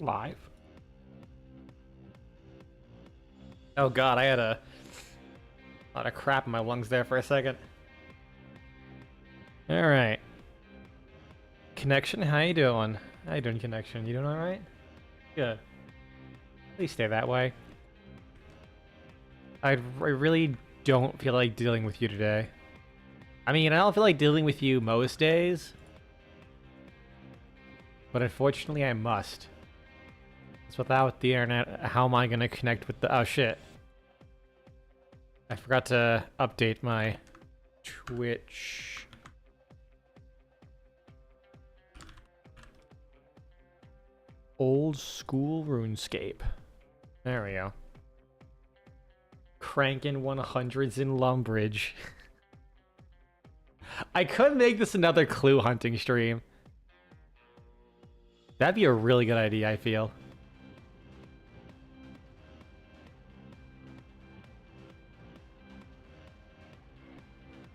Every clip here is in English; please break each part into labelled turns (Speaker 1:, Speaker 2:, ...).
Speaker 1: live. Oh god, I had a lot of crap in my lungs there for a second. Alright. Connection, how you doing? How you doing, Connection? You doing alright? Good. Please stay that way. I really don't feel like dealing with you today. I mean, I don't feel like dealing with you most days. But unfortunately, I must. Because without the internet, how am I going to connect with the... Oh, shit. I forgot to update my Twitch. Old school RuneScape. There we go. Cranking 100's in Lumbridge. I could make this another clue hunting stream. That'd be a really good idea, I feel.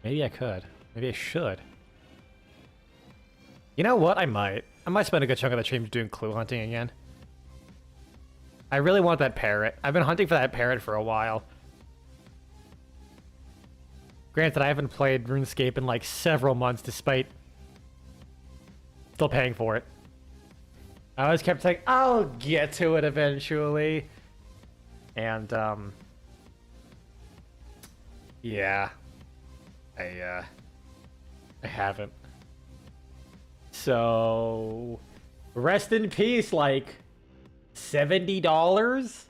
Speaker 1: Maybe I could. Maybe I should. You know what? I might. I might spend a good chunk of the stream doing clue hunting again. I really want that parrot. I've been hunting for that parrot for a while. Granted, I haven't played RuneScape in like several months despite still paying for it. I always kept saying, I'll get to it eventually. And, yeah. I haven't. So, rest in peace, like, $70,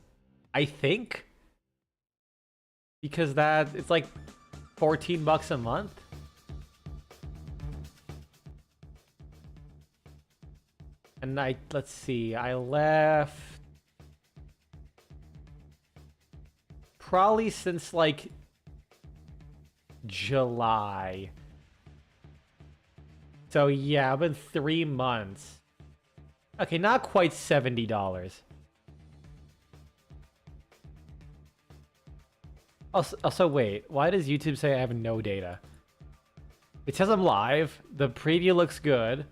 Speaker 1: I think? Because it's like 14 bucks a month. And let's see, I left probably since like July. So yeah, it's been 3 months. Okay, not quite $70. Also, wait, why does YouTube say I have no data? It says I'm live, the preview looks good.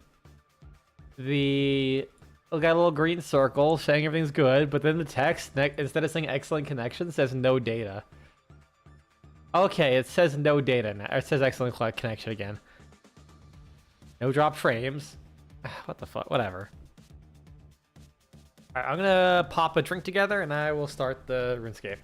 Speaker 1: I got a little green circle saying everything's good, but then the text, instead of saying excellent connection, says no data. Okay, it says no data now. It says excellent connection again. No drop frames. What the fuck? Whatever. Alright, I'm gonna pop a drink together and I will start the RuneScape.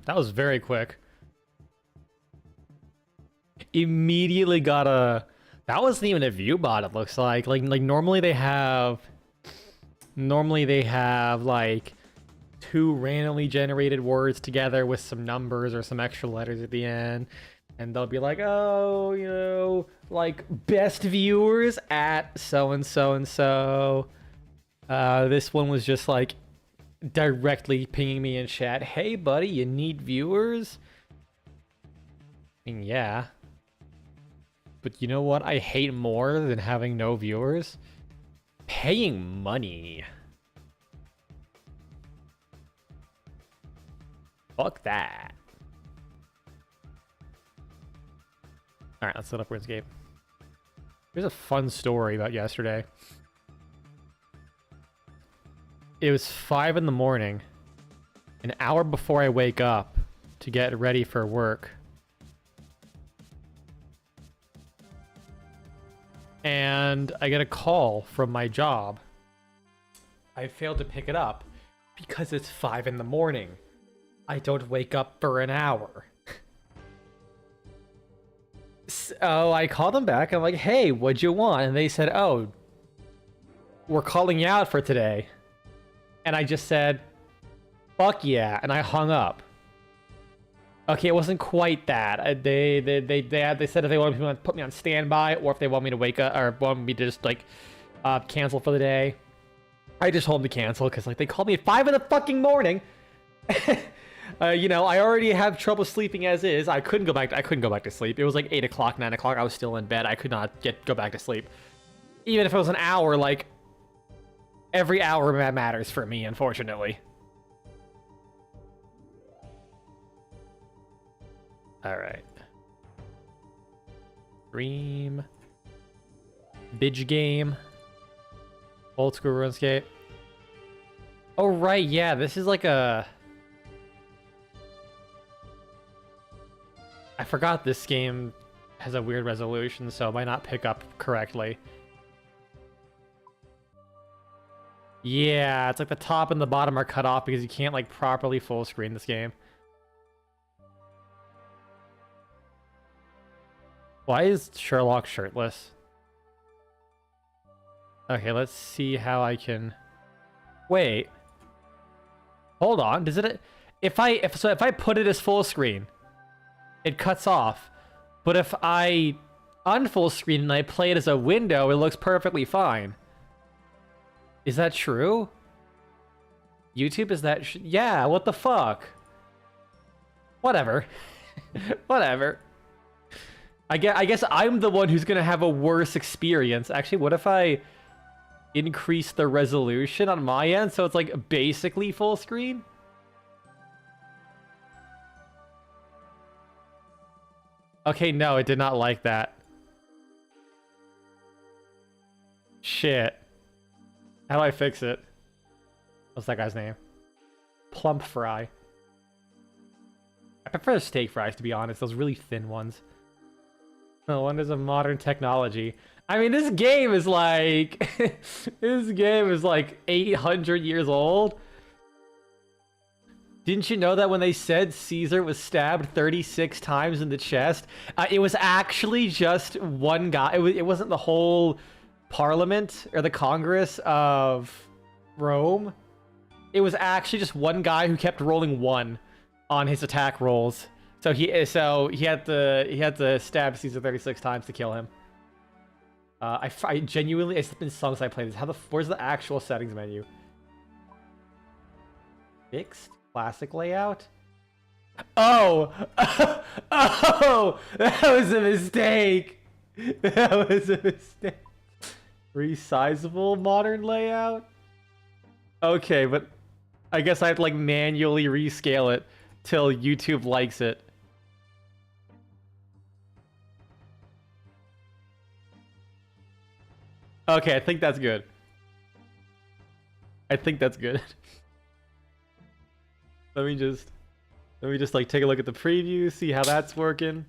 Speaker 1: That was very quick. Immediately got a... That wasn't even a view bot, it looks like. Like normally they have... Normally they have, like, 2 randomly generated words together with some numbers or some extra letters at the end. And they'll be like, oh, you know, like, best viewers at so-and-so and so. This one was just like... directly pinging me in chat, hey buddy, you need viewers? I mean, yeah. But you know what I hate more than having no viewers? Paying money. Fuck that. Alright, let's set up Runescape. Here's a fun story about yesterday. It was 5 in the morning, an hour before I wake up to get ready for work. And I get a call from my job. I failed to pick it up because it's 5 in the morning. I don't wake up for an hour. So I called them back. I'm like, hey, what'd you want? And they said, oh, we're calling you out for today. And I just said, fuck yeah. And I hung up. Okay, it wasn't quite that. They said if they wanted to put me on standby or if they want me to wake up or want me to just like cancel for the day. I just told them to cancel because like they called me at 5 in the fucking morning. You know, I already have trouble sleeping as is. I couldn't go back to sleep. It was like 8 o'clock, 9 o'clock. I was still in bed. I could not go back to sleep. Even if it was an hour, like every hour matters for me, unfortunately. All right. Stream. Bidge game. Old school RuneScape. Oh, right. Yeah, this is like a... I forgot this game has a weird resolution, so it might not pick up correctly. Yeah, it's like the top and the bottom are cut off because you can't like properly full screen this game. Why is Sherlock shirtless? Okay, let's see how I can... Wait. Hold on, does it... If I put it as full screen, it cuts off. But if I unfull screen and I play it as a window, it looks perfectly fine. Is that true? YouTube, is that... Yeah, what the fuck? Whatever. Whatever. I guess I'm the one who's gonna have a worse experience. Actually, what if I increase the resolution on my end so it's like basically full screen? Okay, no, it did not like that. Shit. How do I fix it? What's that guy's name? Plump fry. I prefer the steak fries, to be honest. Those really thin ones. No wonders of modern technology. I mean, this game is like... this game is like 800 years old. Didn't you know that when they said Caesar was stabbed 36 times in the chest, it was actually just one guy. It wasn't the whole Parliament or the Congress of Rome. It was actually just one guy who kept rolling 1 on his attack rolls. So he had to stab Caesar 36 times to kill him. I genuinely, it's been so long since I played this. Where's the actual settings menu? Fixed classic layout. Oh, oh, that was a mistake. That was a mistake. Resizable modern layout. Okay, but I guess I have to like manually rescale it till YouTube likes it. Okay, I think that's good. I think that's good. Let me just like take a look at the preview, see how that's working.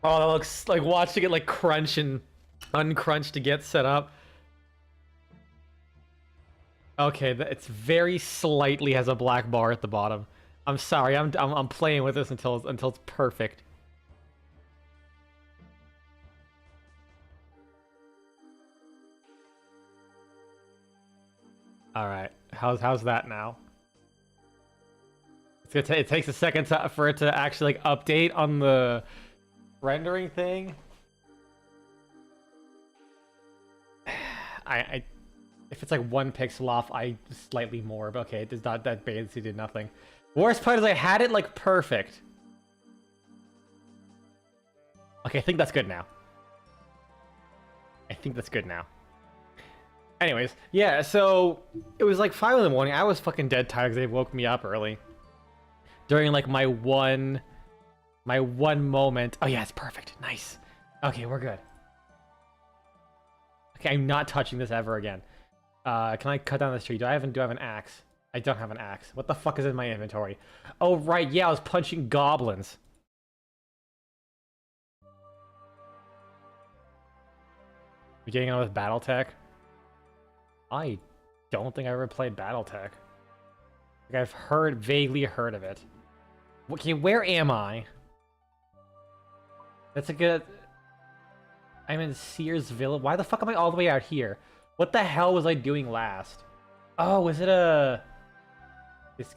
Speaker 1: Oh, that looks like watching it like crunch and uncrunch to get set up. Okay, it's very slightly has a black bar at the bottom. I'm sorry, I'm playing with this until it's perfect. All right, how's that now? It takes a second for it to actually like update on the rendering thing. If it's like 1 pixel off, I slightly more, but okay, it does not, that basically did nothing. Worst part is I had it like perfect. Okay, I think that's good now. I think that's good now. Anyways, yeah, so it was like 5 in the morning. I was fucking dead tired because they woke me up early. During like my one moment. Oh yeah, it's perfect. Nice. Okay, we're good. Okay, I'm not touching this ever again. Can I cut down this tree? Do I have an axe? I don't have an axe. What the fuck is in my inventory? Oh right, yeah, I was punching goblins. You getting on with BattleTech? I don't think I ever played BattleTech. Like I've vaguely heard of it. Okay, where am I? That's a good... I'm in Sears Village. Why the fuck am I all the way out here? What the hell was I doing last? Oh, is it this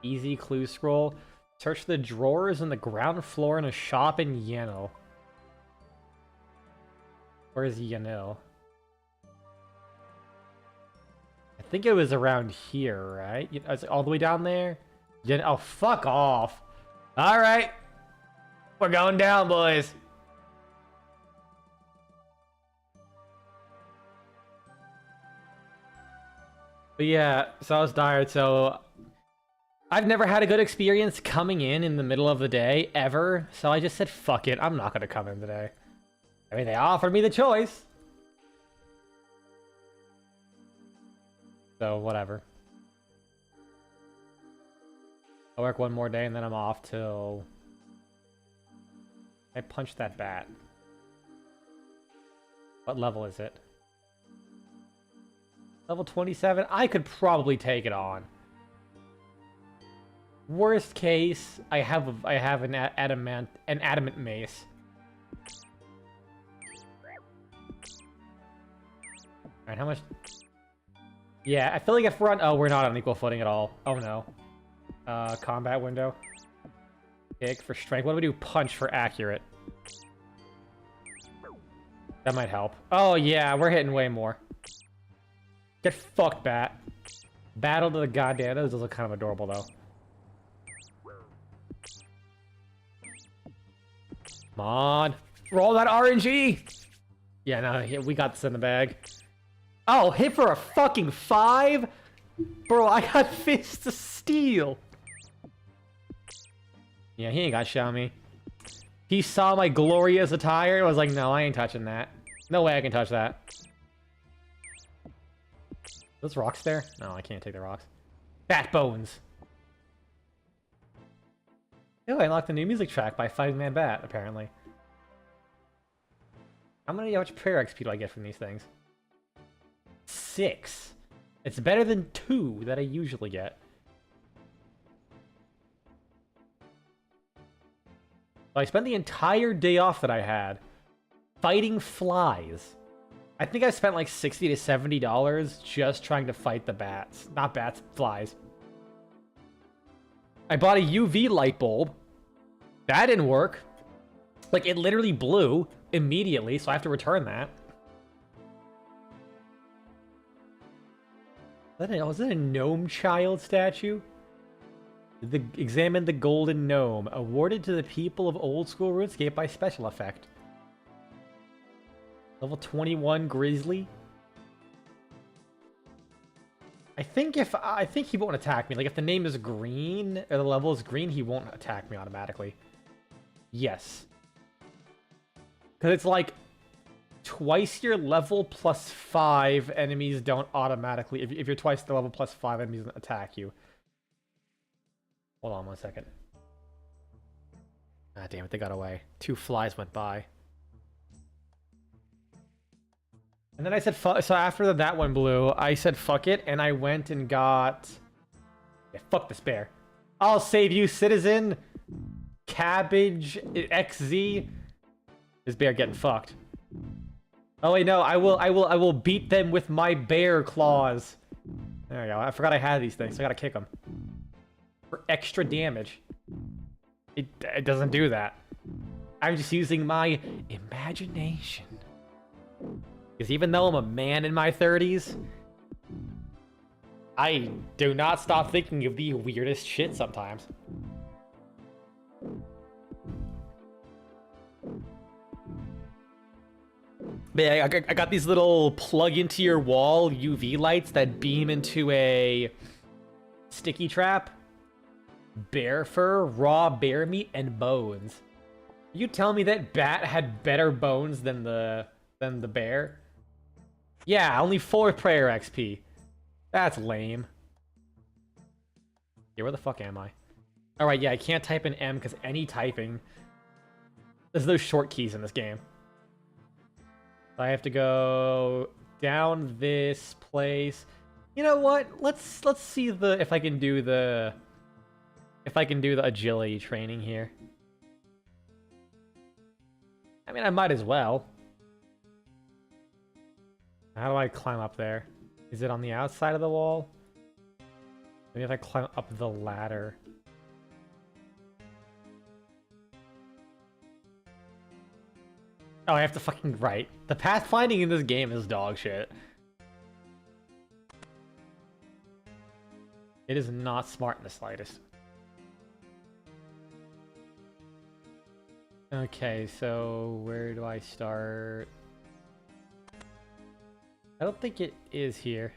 Speaker 1: easy clue scroll? Search the drawers on the ground floor in a shop in Yano. Where is Yano? I think it was around here, right? Is it all the way down there? Oh, fuck off. All right. We're going down, boys. But yeah, so I was tired, so I've never had a good experience coming in the middle of the day, ever. So I just said, fuck it, I'm not going to come in today. I mean, they offered me the choice. So, whatever. I'll work one more day and then I'm off till... I punched that bat. What level is it? Level 27? I could probably take it on. Worst case, I have an adamant mace. Alright, how much? Yeah, I feel like if we're on... Oh, we're not on equal footing at all. Oh no. Combat window. Kick for strength. What do we do? Punch for accurate. That might help. Oh yeah, we're hitting way more. Get fucked, bat. Battle to the goddamn... Those look kind of adorable, though. Come on. Roll that RNG! Yeah, no, we got this in the bag. Oh, hit for a fucking 5? Bro, I got Fist of Steel. Yeah, he ain't got show me. He saw my glorious attire and was like, no, I ain't touching that. No way I can touch that. Those rocks there? No, I can't take the rocks. Bat bones. Oh, I unlocked a new music track by Five Man Bat, apparently. How much prayer XP do I get from these things? 6. It's better than 2 that I usually get. So I spent the entire day off that I had fighting flies. I think I spent like $60 to $70 just trying to fight the bats. Not bats, flies. I bought a UV light bulb. That didn't work. Like, it literally blew immediately, so I have to return that. Was that a gnome child statue? Examine the golden gnome. Awarded to the people of Old School Runescape by special effect. Level 21 grizzly. I think he won't attack me. Like, if the name is green, or the level is green, he won't attack me automatically. Yes. Because it's like twice your level plus 5 enemies don't automatically... If you're twice the level plus 5 enemies don't attack you. Hold on 1 second. Ah, damn it, they got away. 2 flies went by. And then I said fuck, so after that one blew, I said fuck it, and I went and got... Yeah, fuck this bear. I'll save you, citizen! Cabbage XZ. This bear getting fucked. Oh wait, no, I will beat them with my bear claws. There we go, I forgot I had these things, so I gotta kick them. For extra damage. It doesn't do that. I'm just using my imagination. Because even though I'm a man in my 30s, I do not stop thinking of the weirdest shit sometimes. But yeah, I got these little plug into your wall UV lights that beam into a sticky trap, bear fur, raw bear meat, and bones. You tell me that bat had better bones than the bear? Yeah, only 4 prayer XP. That's lame. Yeah, where the fuck am I? Alright, yeah, I can't type in M because any typing... There's no short keys in this game. So I have to go down this place. You know what? Let's see if I can do the agility training here. I mean, I might as well. How do I climb up there? Is it on the outside of the wall? Maybe if I climb up the ladder. Oh, I have to fucking right. The pathfinding in this game is dog shit. It is not smart in the slightest. Okay, so where do I start? I don't think it is here.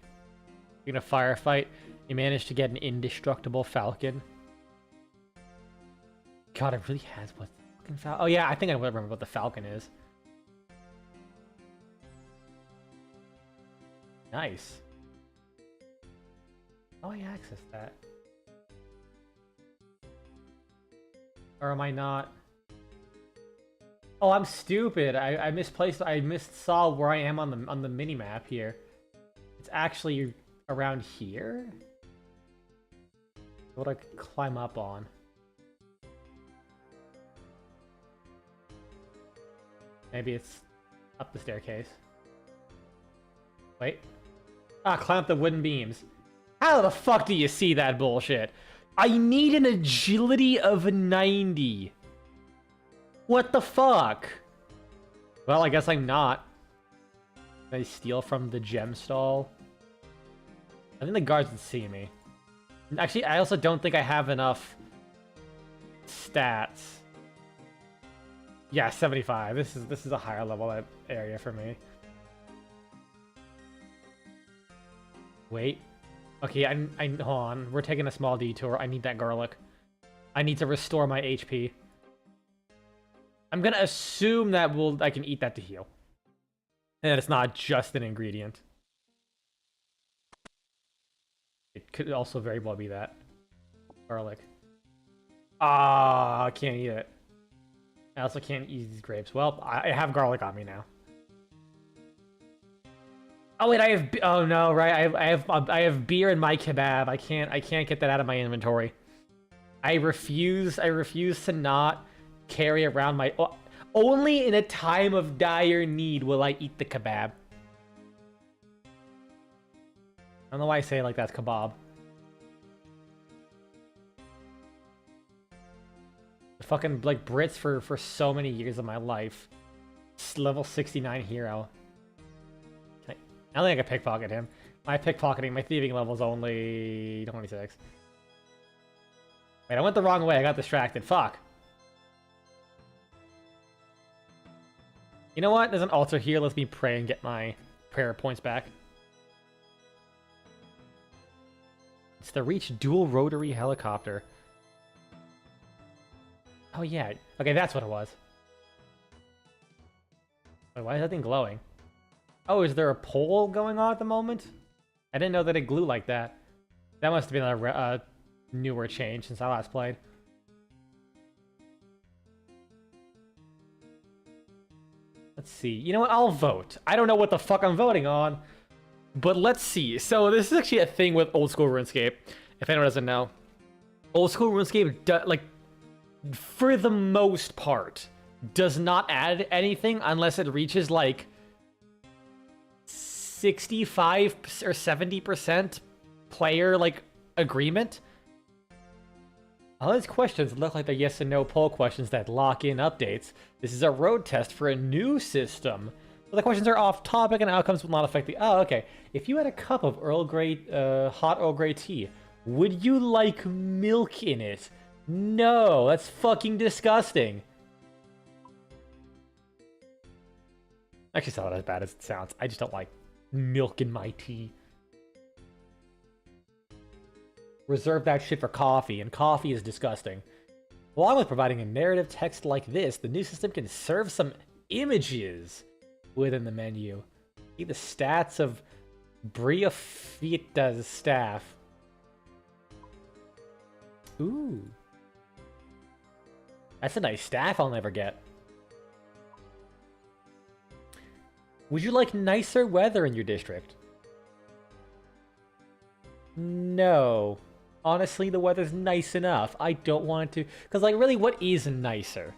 Speaker 1: You're gonna firefight. You managed to get an indestructible falcon. God, it really has what the fucking falcon. Oh yeah, I think I remember what the falcon is. Nice. Oh, I accessed that. Or am I not? Oh, I'm stupid. I misplaced. I saw where I am on the mini map here. It's actually around here. What I could climb up on. Maybe it's up the staircase. Wait. Ah, climb up the wooden beams. How the fuck do you see that bullshit? I need an agility of 90. What the fuck? Well, I guess I'm not. Can I steal from the gem stall? I think the guards would see me. Actually, I also don't think I have enough stats. Yeah, 75. This is a higher level area for me. Wait. Okay, I hold on. We're taking a small detour. I need that garlic. I need to restore my HP. I'm gonna assume that I can eat that to heal. And it's not just an ingredient. It could also very well be that. Garlic. Ah, I can't eat it. I also can't eat these grapes. Well, I have garlic on me now. Oh wait, I have. Oh no, right? I have beer in my kebab. I can't get that out of my inventory. I refuse to not carry around my. Only in a time of dire need will I eat the kebab. I don't know why I say it like that's kebab. The fucking like Brits for so many years of my life. Level 69 hero. I don't think I can pickpocket him. My thieving level is only 26. Wait, I went the wrong way. I got distracted. Fuck. You know what? There's an altar here. Let me pray and get my prayer points back. It's the Reach dual rotary helicopter. Oh yeah. Okay, that's what it was. Wait, why is that thing glowing? Oh, is there a pole going on at the moment? I didn't know that it glue like that. That must have been a newer change since I last played. Let's see. You know what? I'll vote. I don't know what the fuck I'm voting on. But let's see. So this is actually a thing with old school RuneScape. If anyone doesn't know. Old school RuneScape, like, for the most part, does not add anything unless it reaches, like, 65 or 70% player, like, agreement. All these questions look like they're yes and no poll questions that lock in updates. This is a road test for a new system. But the questions are off topic and outcomes will not affect the... Oh, okay. If you had a cup of Earl Grey, hot Earl Grey tea, would you like milk in it? No, that's fucking disgusting. Actually, it's not as bad as it sounds. I just don't like milk in my tea. Reserve that shit for coffee, and coffee is disgusting. Along with providing a narrative text like this, the new system can serve some images within the menu. See the stats of Briofita's staff. Ooh. That's a nice staff I'll never get. Would you like nicer weather in your district? No. Honestly, the weather's nice enough. I don't want to... Because, like, really, what is nicer?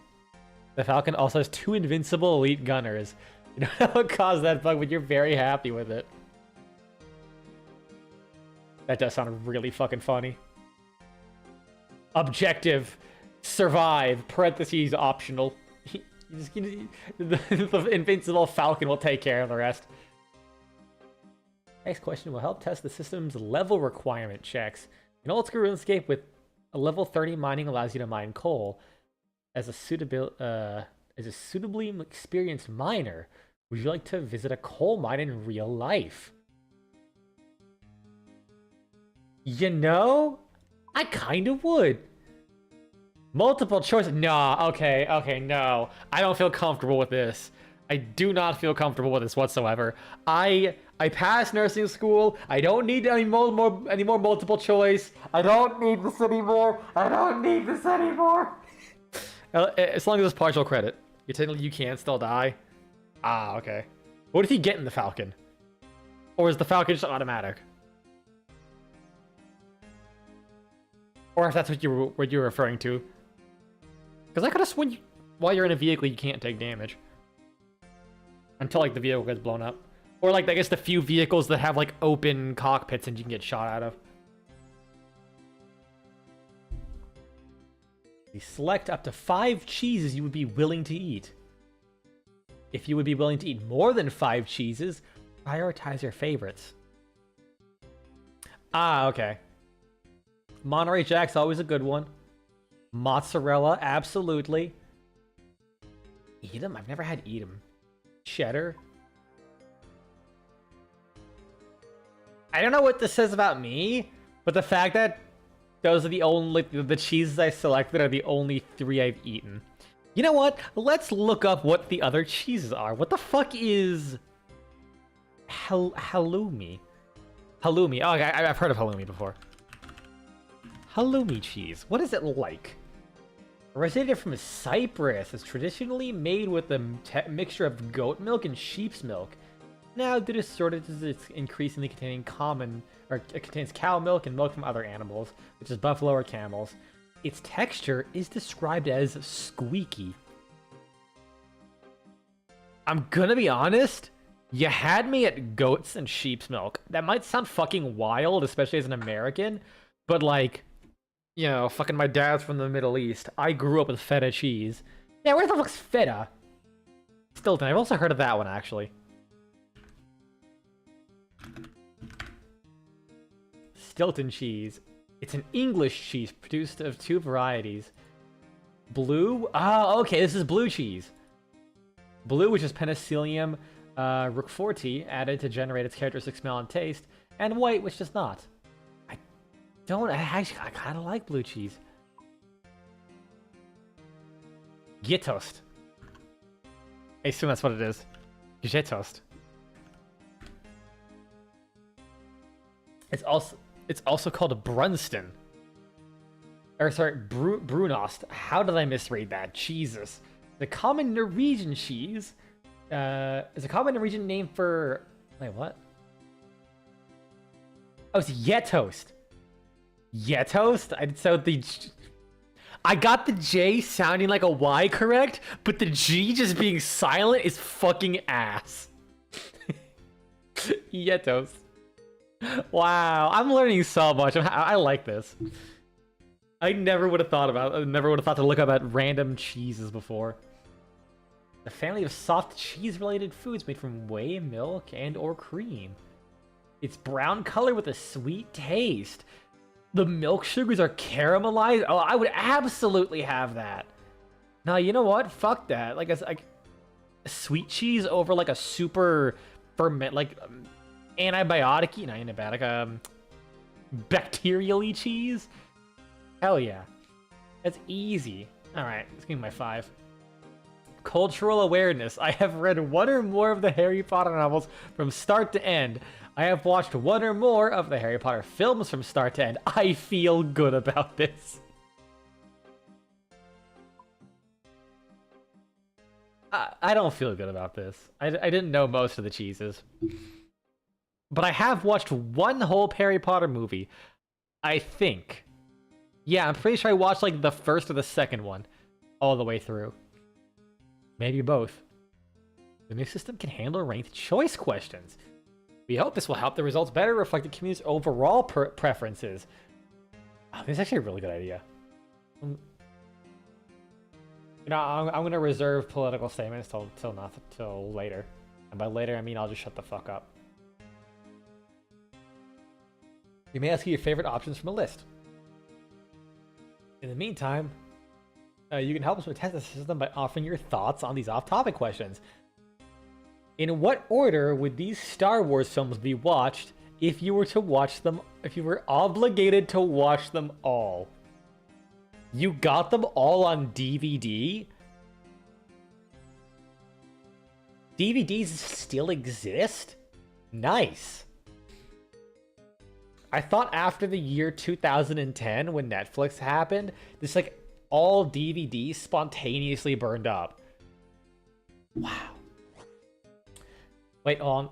Speaker 1: The Falcon also has 2 invincible elite gunners. You know how it caused that bug, but you're very happy with it. That does sound really fucking funny. Objective. Survive. Parentheses optional. The invincible Falcon will take care of the rest. Next question will help test the system's level requirement checks. In Oldschool RuneScape, with a level 30 mining allows you to mine coal. As a suitably experienced miner, would you like to visit a coal mine in real life? You know, I kind of would. Multiple choice? Nah, okay, no. I don't feel comfortable with this. I do not feel comfortable with this whatsoever. I passed nursing school. I don't need any more multiple choice. I don't need this anymore. I don't need this anymore. As long as it's partial credit. You can still die. Ah, okay. What if you get in the Falcon? Or is the Falcon just automatic? Or if that's what you're referring to. Because I could have sworn while you're in a vehicle you can't take damage. Until, like, the vehicle gets blown up. Or, like, I guess the few vehicles that have, like, open cockpits and you can get shot out of. You select up to 5 cheeses you would be willing to eat. If you would be willing to eat more than 5 cheeses, prioritize your favorites. Ah, okay. Monterey Jack's always a good one. Mozzarella, absolutely. Edam? I've never had Edam. Cheddar? I don't know what this says about me, but the fact that those are the cheeses I selected are the only 3 I've eaten. You know what? Let's look up what the other cheeses are. What the fuck is halloumi? Halloumi. Oh, I've heard of halloumi before. Halloumi cheese. What is it like? Originated from Cyprus, it's traditionally made with a mixture of goat milk and sheep's milk. Now, due to shortages, it's increasingly contains cow milk and milk from other animals, which is buffalo or camels. Its texture is described as squeaky. I'm gonna be honest, you had me at goats and sheep's milk. That might sound fucking wild, especially as an American, but like, you know, fucking my dad's from the Middle East. I grew up with feta cheese. Yeah, where the fuck's feta? Stilton, I've also heard of that one, actually. Stilton cheese. It's an English cheese produced of 2 varieties. Blue? Ah, okay, this is blue cheese. Blue, which is Penicillium roqueforti, added to generate its characteristic smell and taste. And white, which does not. I kind of like blue cheese. Gyetost. I assume that's what it is. Gyetost. It's also called Brunston. Or sorry, Brunost. How did I misread that? Jesus. The common Norwegian cheese is a common Norwegian name for... Wait, what? Oh, it's Gyetost. Gyetost? I got the J sounding like a Y correct, but the G just being silent is fucking ass. Gyetost. Wow, I'm learning so much. I like this. I never would have thought to look up at random cheeses before. A family of soft cheese-related foods made from whey, milk, and or cream. It's brown color with a sweet taste. The milk sugars are caramelized. Oh, I would absolutely have that. No, you know what? Fuck that. sweet cheese over like a super antibiotic, bacterial-y cheese. Hell yeah. That's easy. Alright, let's give me my 5. Cultural awareness. I have read one or more of the Harry Potter novels from start to end. I have watched one or more of the Harry Potter films from start to end. I feel good about this. I don't feel good about this. I didn't know most of the cheeses. But I have watched one whole Harry Potter movie. I think. Yeah, I'm pretty sure I watched like the first or the second one all the way through. Maybe both. The new system can handle ranked choice questions. We hope this will help the results better reflect the community's overall preferences. Oh, this is actually a really good idea. I'm gonna reserve political statements till later. And by later, I mean I'll just shut the fuck up. We may ask you your favorite options from a list. In the meantime, you can help us test the system by offering your thoughts on these off-topic questions. In what order would these Star Wars films be watched if you were to watch them, if you were obligated to watch them all? You got them all on DVD? DVDs still exist? Nice. I thought after the year 2010, when Netflix happened, this like all DVDs spontaneously burned up. Wow. Wait, hold on.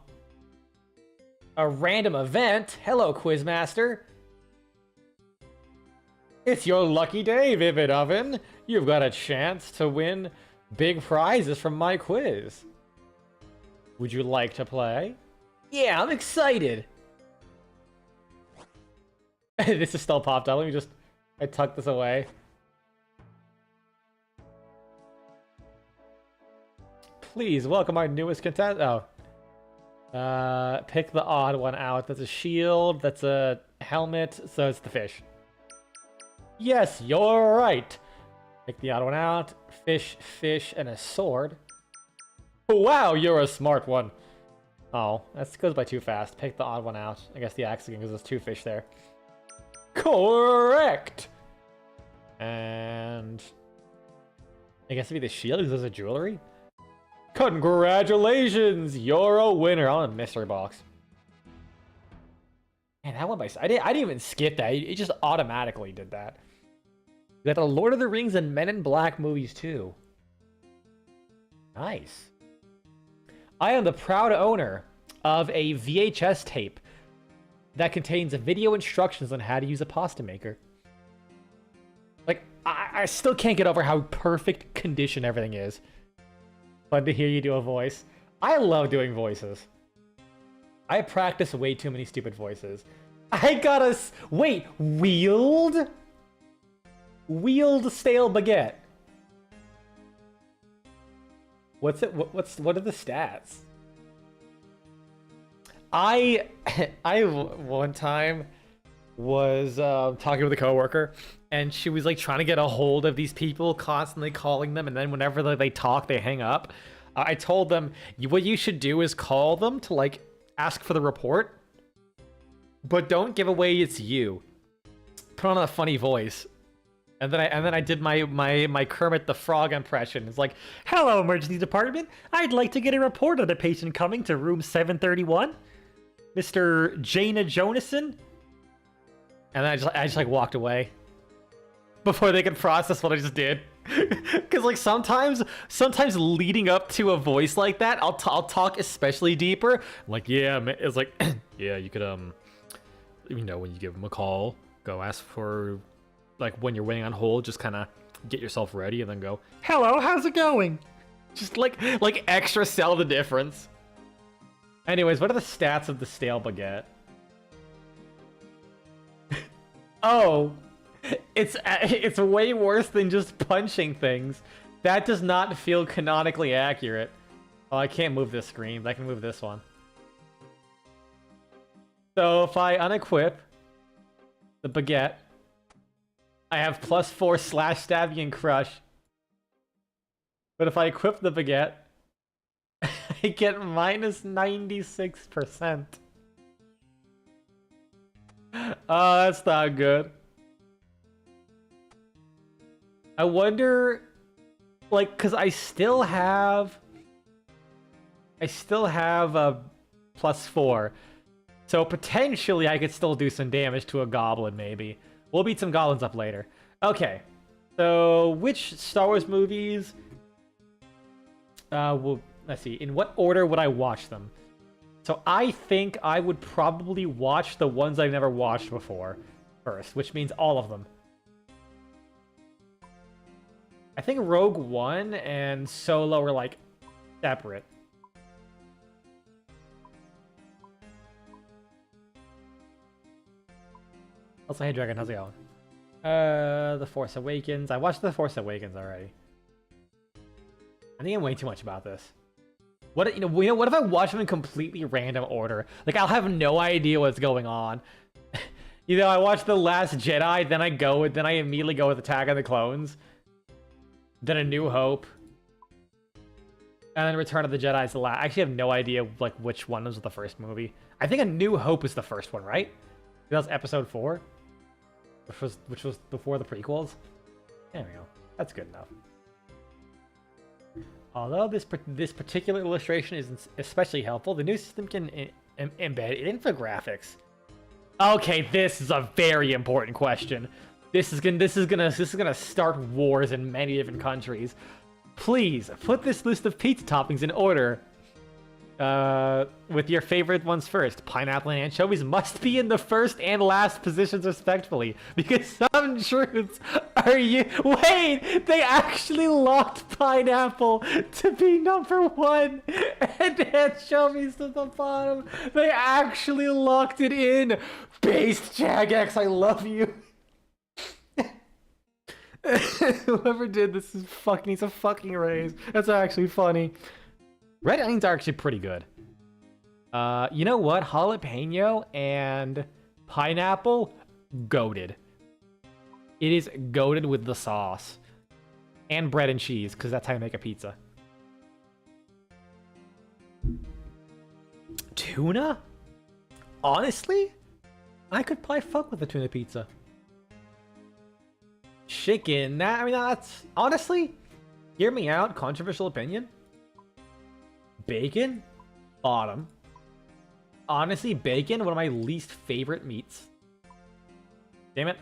Speaker 1: A random event? Hello, Quizmaster. It's your lucky day, Vivid Oven. You've got a chance to win big prizes from my quiz. Would you like to play? Yeah, I'm excited. This is still popped up. Let me just... I tucked this away. Please welcome our newest contestant. Oh. Pick the odd one out. That's a shield. That's a helmet. So it's the fish. Yes, you're right. Pick the odd one out. Fish, fish, and a sword. Wow, you're a smart one. Oh, that goes by too fast. Pick the odd one out. I guess the axe again because there's 2 fish there. Correct! And... I guess it'd be the shield because there's a jewelry? Congratulations! You're a winner on a mystery box. Man, that one by... I didn't even skip that. It just automatically did that. You got the Lord of the Rings and Men in Black movies too. Nice. I am the proud owner of a VHS tape that contains video instructions on how to use a pasta maker. Like, I still can't get over how perfect condition everything is. Fun to hear you do a voice. I love doing voices. I practice way too many stupid voices. I gotta... Wait, wield? Wield stale baguette. What's it? What are the stats? I one time was talking with a coworker, and she was like trying to get a hold of these people, constantly calling them, and then whenever they talk, they hang up. I told them what you should do is call them to like ask for the report, but don't give away it's you. Put on a funny voice. And then I did my Kermit the Frog impression. It's like, hello, emergency department. I'd like to get a report on a patient coming to room 731, Mr. Jaina Jonason. And then I just like walked away before they could process what I just did. Because like sometimes leading up to a voice like that, I'll talk especially deeper. I'm like, yeah, it's like, yeah, you could when you give them a call, go ask for. Like when you're waiting on hold, just kind of get yourself ready and then go, hello, how's it going? Just like extra sell the difference. Anyways, what are the stats of the stale baguette? Oh, it's way worse than just punching things. That does not feel canonically accurate. Oh, I can't move this screen, but I can move this one. So if I unequip the baguette, I have +4 slash stabby and crush. But if I equip the baguette, They get minus 96%. Oh, that's not good. I wonder, like, cause I still have a +4. So potentially I could still do some damage to a goblin, maybe. We'll beat some goblins up later. Okay. So, which Star Wars movies? Well, let's see. In what order would I watch them? So I think I would probably watch the ones I've never watched before first, which means all of them. I think Rogue One and Solo are, like, separate. Also, hey Dragon, how's it going? The Force Awakens. I watched The Force Awakens already. I think I'm way too much about this. What what if I watch them in completely random order? Like, I'll have no idea what's going on. I watch The Last Jedi, then I immediately go with Attack of the Clones, then A New Hope, and then Return of the Jedi is the last. I actually have no idea like which one was the first movie. I think A New Hope is the first one, right? That was Episode 4. Which was before the prequels. There we go. That's good enough. Although this particular illustration is especially helpful, the new system can embed infographics. Okay, this is a very important question. This is gonna start wars in many different countries. Please put this list of pizza toppings in order. With your favorite ones first. Pineapple and anchovies must be in the first and last positions respectively, because some truths are wait, they actually locked pineapple to be number 1 and anchovies to the bottom. They actually locked it in. Based Jagex, I love you. Whoever did this needs a fucking raise. That's actually funny. Red onions are actually pretty good. You know what? Jalapeno and pineapple, goated. It is goated with the sauce. And bread and cheese, because that's how you make a pizza. Tuna? Honestly? I could probably fuck with a tuna pizza. Chicken, that's... Honestly, hear me out, controversial opinion. Bacon? Bottom. Honestly, bacon, one of my least favorite meats. Damn it.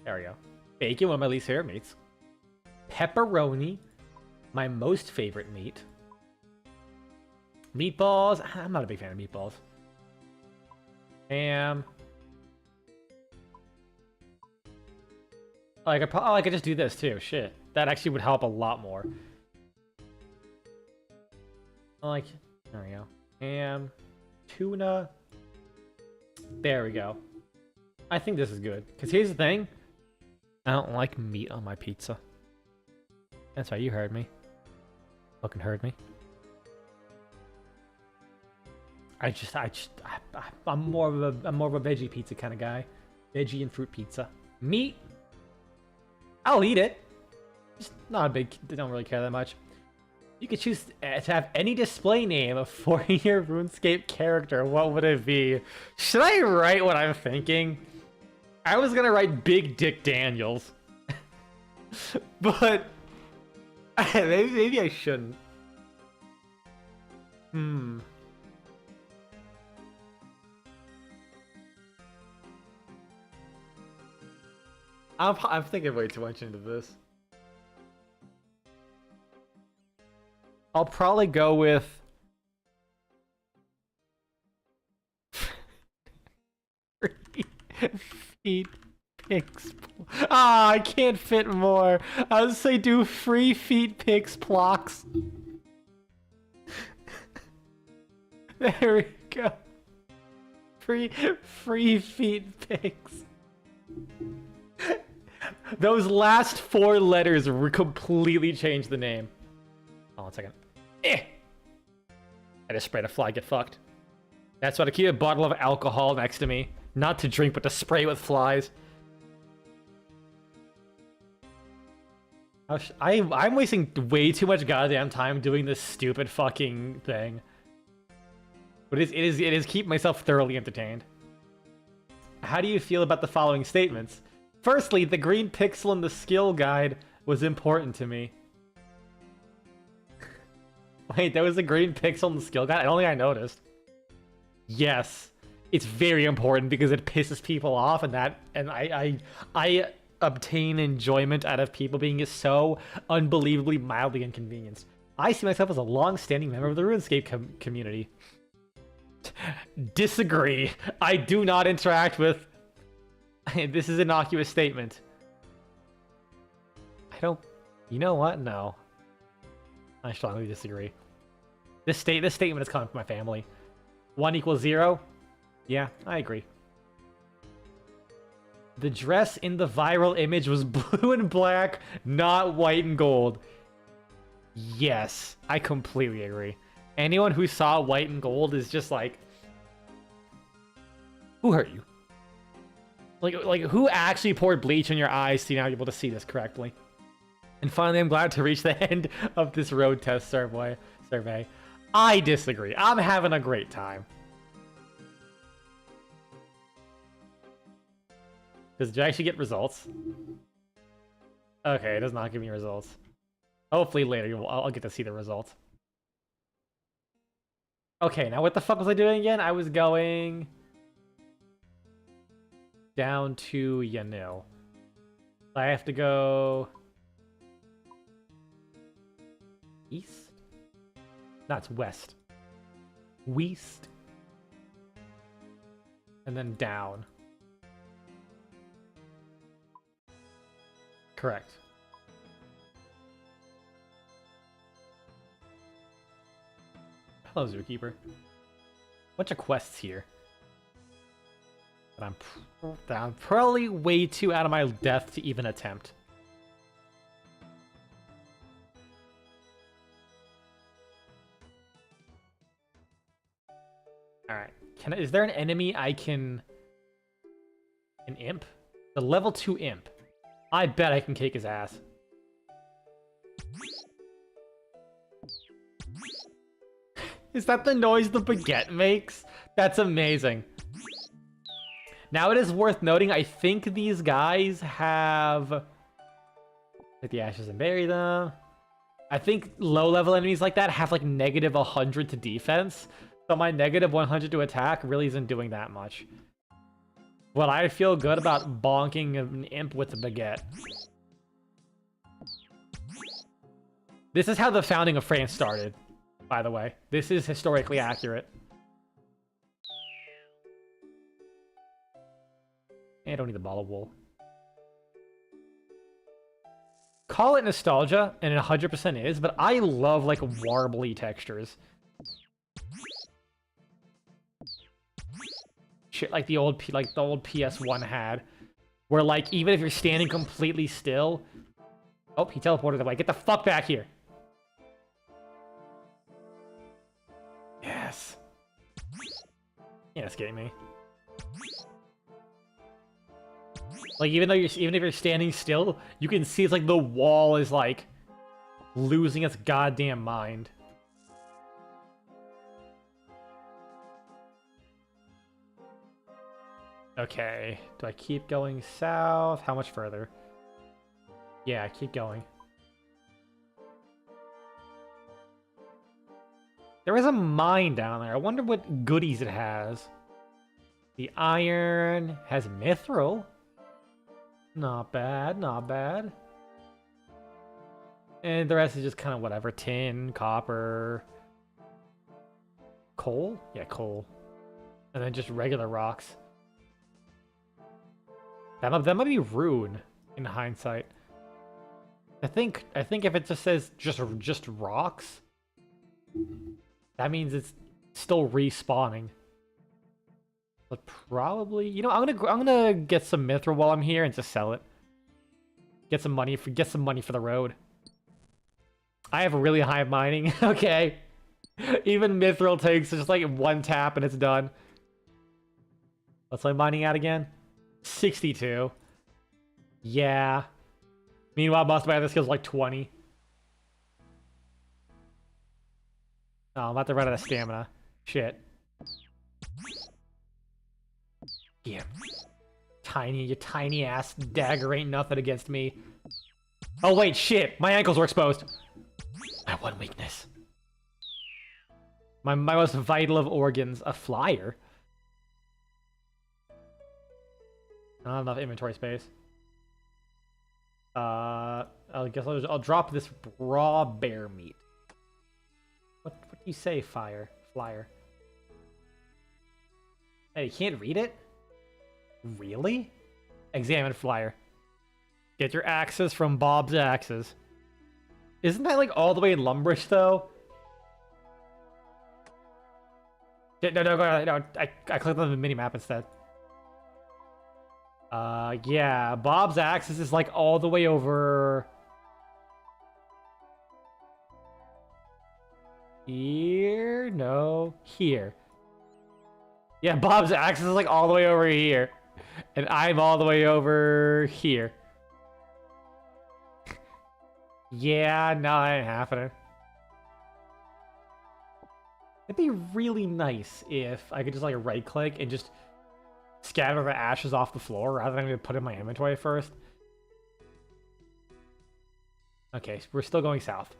Speaker 1: There we go. Bacon, one of my least favorite meats. Pepperoni, my most favorite meat. Meatballs, I'm not a big fan of meatballs. Ham. I could just do this too, shit. That actually would help a lot more. There we go. Ham, tuna. There we go. I think this is good. Because here's the thing. I don't like meat on my pizza. That's right, you heard me. Fucking heard me. I'm more of a veggie pizza kind of guy. Veggie and fruit pizza. Meat, I'll eat it. Just not a big, don't really care that much. You could choose to have any display name for your RuneScape character. What would it be? Should I write what I'm thinking? I was gonna write Big Dick Daniels. But maybe I shouldn't. I'm thinking way too much into this. I'll probably go with... 3 feet pics. I can't fit more. I would say do 3 feet pics blocks. There we go. Free feet pics. Those last 4 letters completely changed the name. Hold on a second. I just sprayed a fly, get fucked. That's why I keep a bottle of alcohol next to me. Not to drink, but to spray with flies. I'm wasting way too much goddamn time doing this stupid fucking thing. But it is keep myself thoroughly entertained. How do you feel about the following statements? Firstly, the green pixel in the skill guide was important to me. Wait, there was a green pixel in the skill guide? I don't think I noticed. Yes, it's very important because it pisses people off, and I obtain enjoyment out of people being so unbelievably mildly inconvenienced. I see myself as a long-standing member of the RuneScape community. Disagree. I do not interact with... This is an innocuous statement. I don't... You know what? No. I strongly disagree. This statement is coming from my family. 1 equals 0? Yeah, I agree. The dress in the viral image was blue and black, not white and gold. Yes, I completely agree. Anyone who saw white and gold is just like... Who hurt you? Like who actually poured bleach in your eyes to not be able to see this correctly? And finally, I'm glad to reach the end of this road test survey. I disagree. I'm having a great time. Does it actually get results? Okay, it does not give me results. Hopefully later I'll get to see the results. Okay, now what the fuck was I doing again? I was going... down to Yanil. I have to go... east? No, it's west. West. And then down. Correct. Hello, Zookeeper. Bunch of quests here. But I'm probably way too out of my depth to even attempt. Alright. Is there an enemy I can... An imp? The level 2 imp. I bet I can kick his ass. Is that the noise the baguette makes? That's amazing. Now it is worth noting, I think these guys have... Take the ashes and bury them. I think low-level enemies like that have like negative 100 to defense. So my negative 100 to attack really isn't doing that much. But I feel good about bonking an imp with a baguette. This is how the founding of France started, by the way. This is historically accurate. I don't need the ball of wool. Call it nostalgia, and it 100% is, but I love, like, warbly textures. Shit like the old PS1 had. Where, like, even if you're standing completely still... Oh, he teleported away. Get the fuck back here! Yes. Yeah, it's getting me. Like, even if you're standing still, you can see it's like the wall is like losing its goddamn mind. Okay, do I keep going south? How much further? Yeah, keep going. There is a mine down there. I wonder what goodies it has. The iron has mithril. Not bad, not bad. And the rest is just kind of whatever. Tin, copper... Coal? Yeah, coal. And then just regular rocks. That might be rune, in hindsight. I think if it just says just rocks, that means it's still respawning. But probably, you know, I'm gonna get some mithril while I'm here and just sell it. Get some money for the road. I have really high mining. Okay, even mithril takes just like one tap and it's done. What's my mining at again? 62. Yeah. I Meanwhile, most of my other skills like 20. Oh, I'm about to run out of stamina. Shit. Yeah. Your tiny ass dagger ain't nothing against me. Oh wait, shit! My ankles were exposed. My one weakness. My most vital of organs. A flyer? Not enough inventory space. I guess I'll drop this raw bear meat. What do you say, flyer? Hey, you can't read it? Really? Examine flyer. Get your axes from Bob's Axes. Isn't that like all the way in Lumbridge though? No, I clicked on the mini-map instead. Yeah, Bob's Axis is like all the way over... Here? No, here. Yeah, Bob's Axis is like all the way over here. And I'm all the way over here. Yeah, no, that ain't happening. It'd be really nice if I could just like right click and just scatter the ashes off the floor rather than put it in my inventory first. Okay, so we're still going south.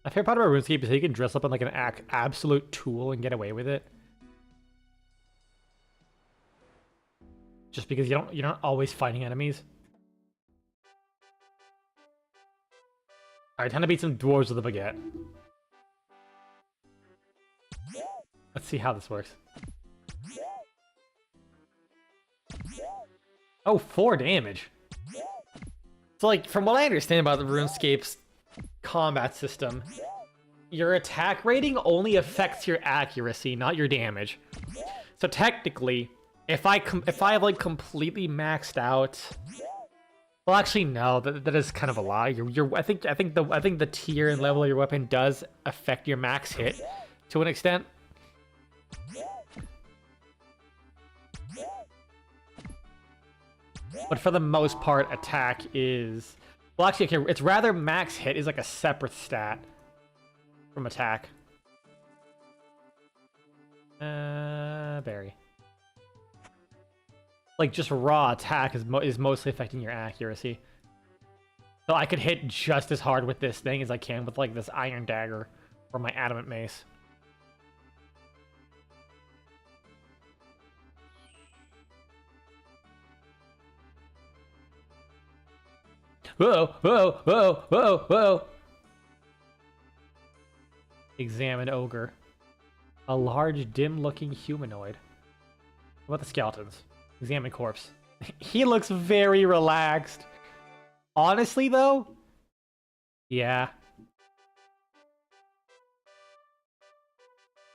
Speaker 1: My favorite part about RuneScape is how you can dress up in like an absolute tool and get away with it. Just because you're not always fighting enemies. Alright, time to beat some dwarves with a baguette. Let's see how this works. Oh, 4 damage. So like, from what I understand about the RuneScape's combat system, your attack rating only affects your accuracy, not your damage. So technically, if I have like completely maxed out, well, actually no, that is kind of a lie. I think the tier and level of your weapon does affect your max hit to an extent. But for the most part, attack is... Well, actually, okay, it's rather max hit is like a separate stat from attack. Berry. Like, just raw attack is mostly affecting your accuracy. So I could hit just as hard with this thing as I can with, like, this iron dagger or my adamant mace. Whoa, whoa, whoa, whoa, whoa. Examine ogre. A large, dim-looking humanoid. What about the skeletons? Examine corpse. He looks very relaxed. Honestly, though? Yeah.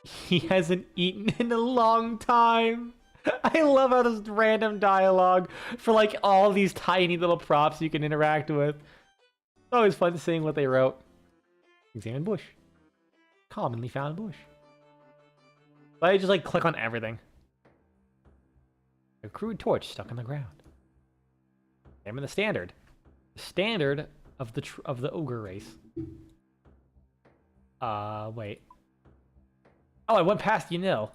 Speaker 1: He hasn't eaten in a long time. I love how there's random dialogue for like all these tiny little props you can interact with. It's always fun seeing what they wrote. Examine bush. Commonly found bush. But I just like click on everything. A crude torch stuck in the ground. Examine the standard. The standard of the ogre race. Wait. Oh, I went past you know.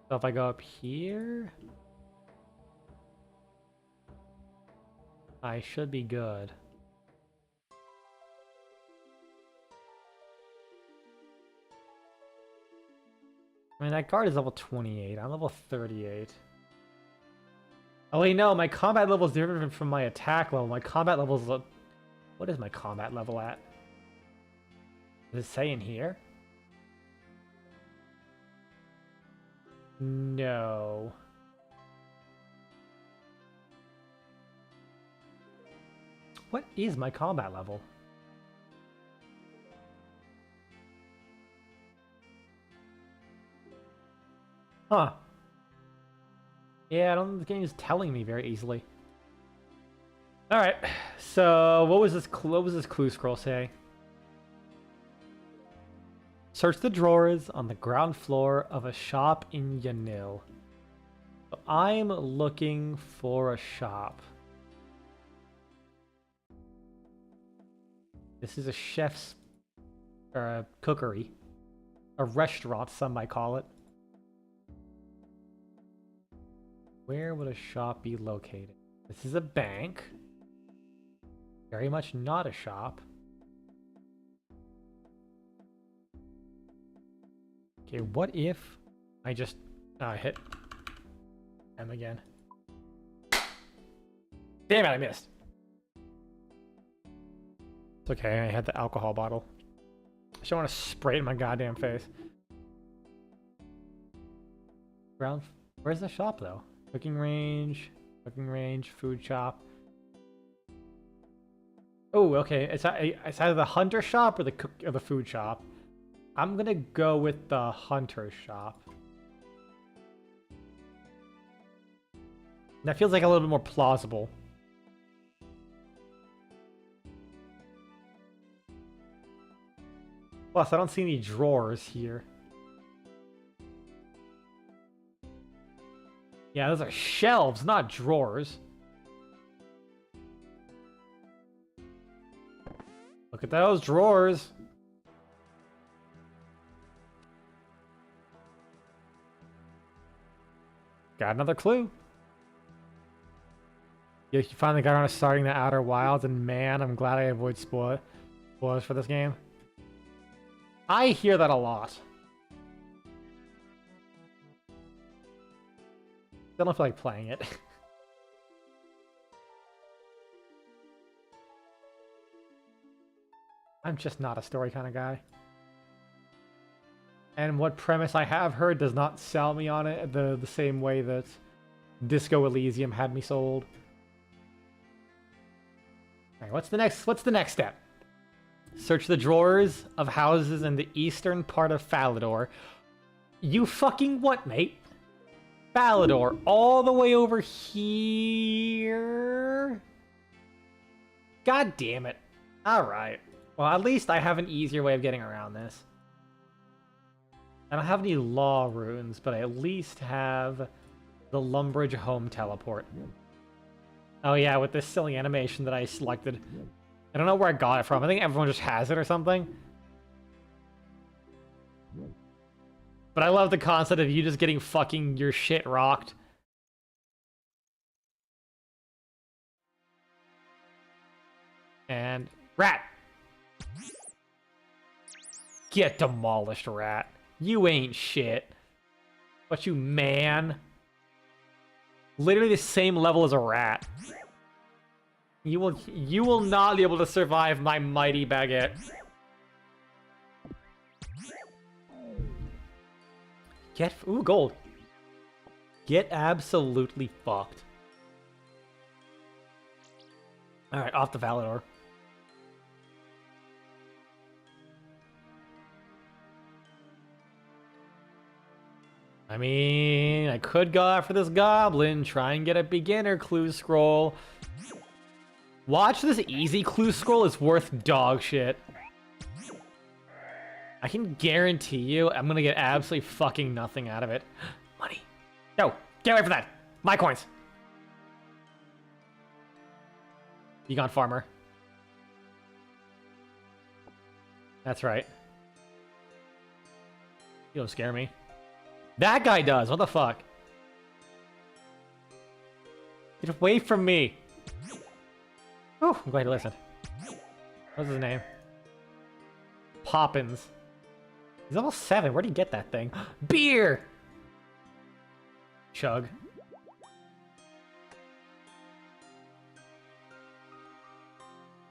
Speaker 1: So if I go up here, I should be good. I mean, that guard is level 28. I'm level 38. Oh wait, no, my combat level is different from my attack level. My combat level is... What is my combat level at? Does it say in here? No. What is my combat level? Huh. Yeah, I don't think the game is telling me very easily. Alright, so what was this clue scroll say? Search the drawers on the ground floor of a shop in Yanil. So I'm looking for a shop. This is a chef's or a cookery. A restaurant, some might call it. Where would a shop be located? This is a bank. Very much not a shop. Okay, what if I just hit M again? Damn it, I missed. It's okay, I had the alcohol bottle. I just don't want to spray it in my goddamn face. Where's the shop though? Cooking range, food shop. Oh, okay. It's either the hunter shop or the food shop. I'm gonna go with the hunter shop. That feels like a little bit more plausible. Plus, I don't see any drawers here. Yeah, those are shelves, not drawers. Look at those drawers. Got another clue. You finally got around to starting the Outer Wilds, and man, I'm glad I avoid spoilers for this game. I hear that a lot. I don't feel like playing it. I'm just not a story kind of guy. And what premise I have heard does not sell me on it the same way that Disco Elysium had me sold. Alright, what's the next step? Search the drawers of houses in the eastern part of Falador. You fucking what, mate? Falador, all the way over here? God damn it. Alright. Well, at least I have an easier way of getting around this. I don't have any law runes, but I at least have the Lumbridge home teleport. Oh yeah, with this silly animation that I selected. I don't know where I got it from. I think everyone just has it or something. But I love the concept of you just getting fucking your shit rocked. And rat! Get demolished, rat. You ain't shit. What you man? Literally the same level as a rat. You will not be able to survive my mighty baguette. Ooh, gold. Get absolutely fucked. Alright, off the Valador. I mean, I could go after this goblin, try and get a beginner clue scroll. Watch this easy clue scroll is worth dog shit. I can guarantee you I'm gonna get absolutely fucking nothing out of it. Money. No, get away from that. My coins. Be gone, farmer. That's right. You don't scare me. That guy does. What the fuck? Get away from me. Oh, I'm glad you listened. What's his name? Poppins. He's almost 7. Where'd he get that thing? Beer! Chug.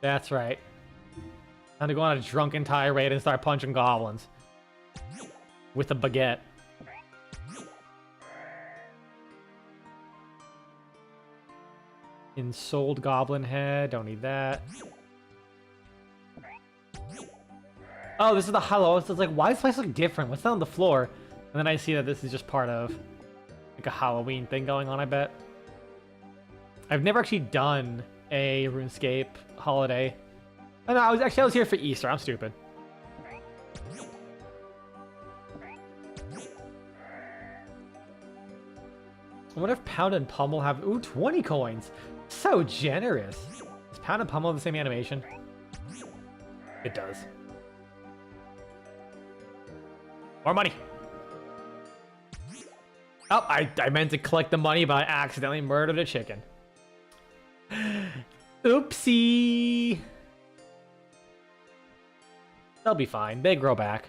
Speaker 1: That's right. Time to go on a drunken tirade and start punching goblins. With a baguette. Ensouled goblin head. Don't need that. Oh, this is the hollow. It's like, why does this place look different? What's that on the floor? And then I see that this is just part of like a Halloween thing going on, I bet. I've never actually done a RuneScape holiday. Oh, no, I was here for Easter. I'm stupid. I wonder if Pound and Pummel have... Ooh, 20 coins. So generous. Does Pound and Pummel have the same animation? It does. More money. Oh, I meant to collect the money, but I accidentally murdered a chicken. Oopsie. They'll be fine. They grow back.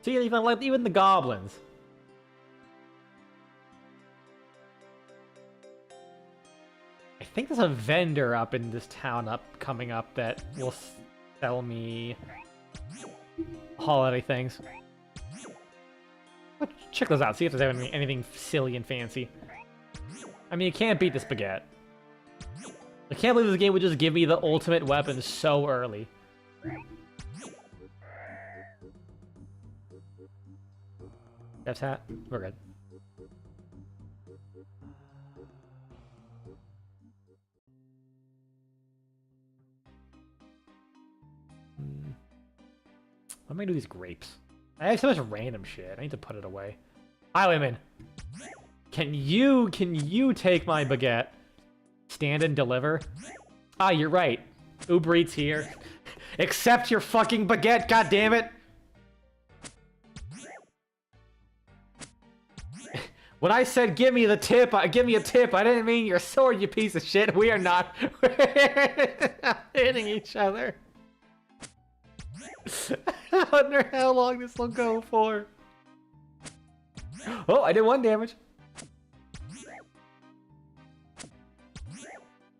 Speaker 1: See, even the goblins. I think there's a vendor up in this town coming up that will sell me holiday things. Let's check those out, see if there's anything silly and fancy. I mean, you can't beat this baguette. I can't believe this game would just give me the ultimate weapon so early. Chef's hat? We're good. What am I gonna do with these grapes? I have so much random shit. I need to put it away. Highwayman, can you take my baguette? Stand and deliver? Ah, you're right. Uber Eats here. Accept your fucking baguette, goddammit! When I said give me the tip, give me a tip, I didn't mean your sword, you piece of shit. We are not hitting each other. I wonder how long this will go for. Oh, I did 1 damage.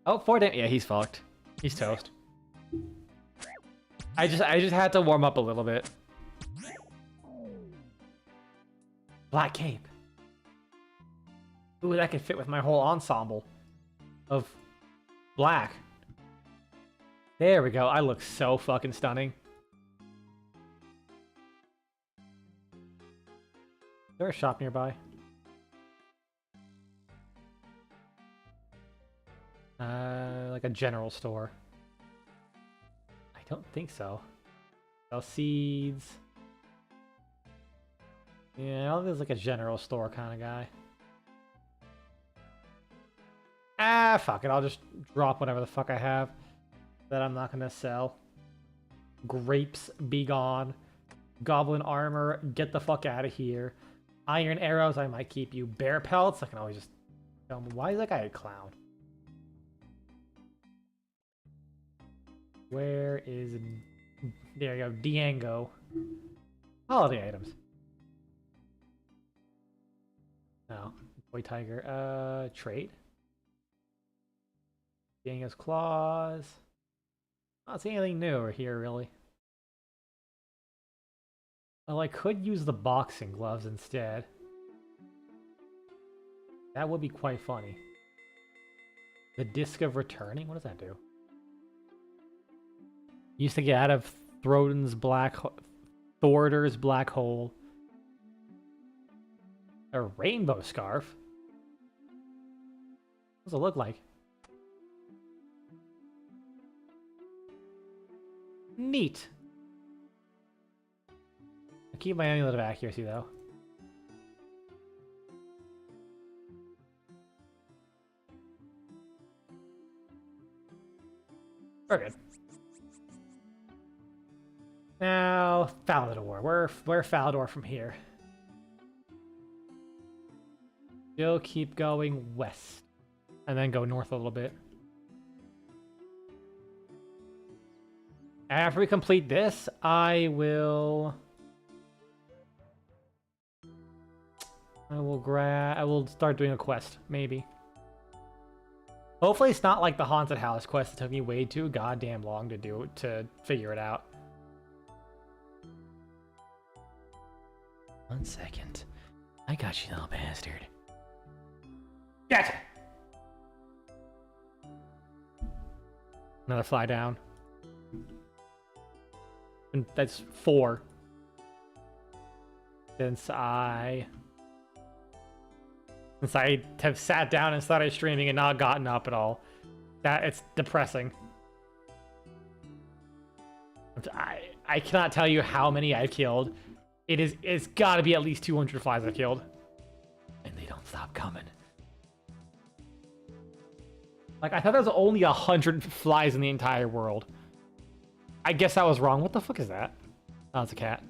Speaker 1: Oh, 4 damage. Yeah, he's fucked. He's toast. I just had to warm up a little bit. Black cape. Ooh, that could fit with my whole ensemble of black. There we go. I look so fucking stunning. Is there a shop nearby? Like a general store. I don't think so. Sell seeds. Yeah, I don't think it's like a general store kind of guy. Ah, fuck it. I'll just drop whatever the fuck I have that I'm not gonna sell. Grapes, be gone. Goblin armor, get the fuck out of here. Iron arrows, I might keep you. Bear pelts, I can always just... Why is that guy a clown? Where is... There you go, Diango. Holiday items. No. Boy tiger. Trade. Diango's claws. Not seeing anything new over here, really. Well, I could use the boxing gloves instead. That would be quite funny. The Disc of Returning? What does that do? Used to get out of Thorder's black hole. A rainbow scarf? What does it look like? Neat. I'll keep my amulet of accuracy though. We're good. Now, Falador. Where Falador from here? You'll keep going west. And then go north a little bit. After we complete this, I will start doing a quest, maybe. Hopefully it's not like the haunted house quest that took me way too goddamn long to figure it out. 1 second. I got you, little bastard. Gotcha! Another fly down. And that's 4. Since I have sat down and started streaming and not gotten up at all. It's depressing. I cannot tell you how many I've killed It's gotta be at least 200 flies I killed. And they don't stop coming. Like, I thought there was only 100 flies in the entire world. I guess I was wrong. What the fuck is that? Oh, it's a cat.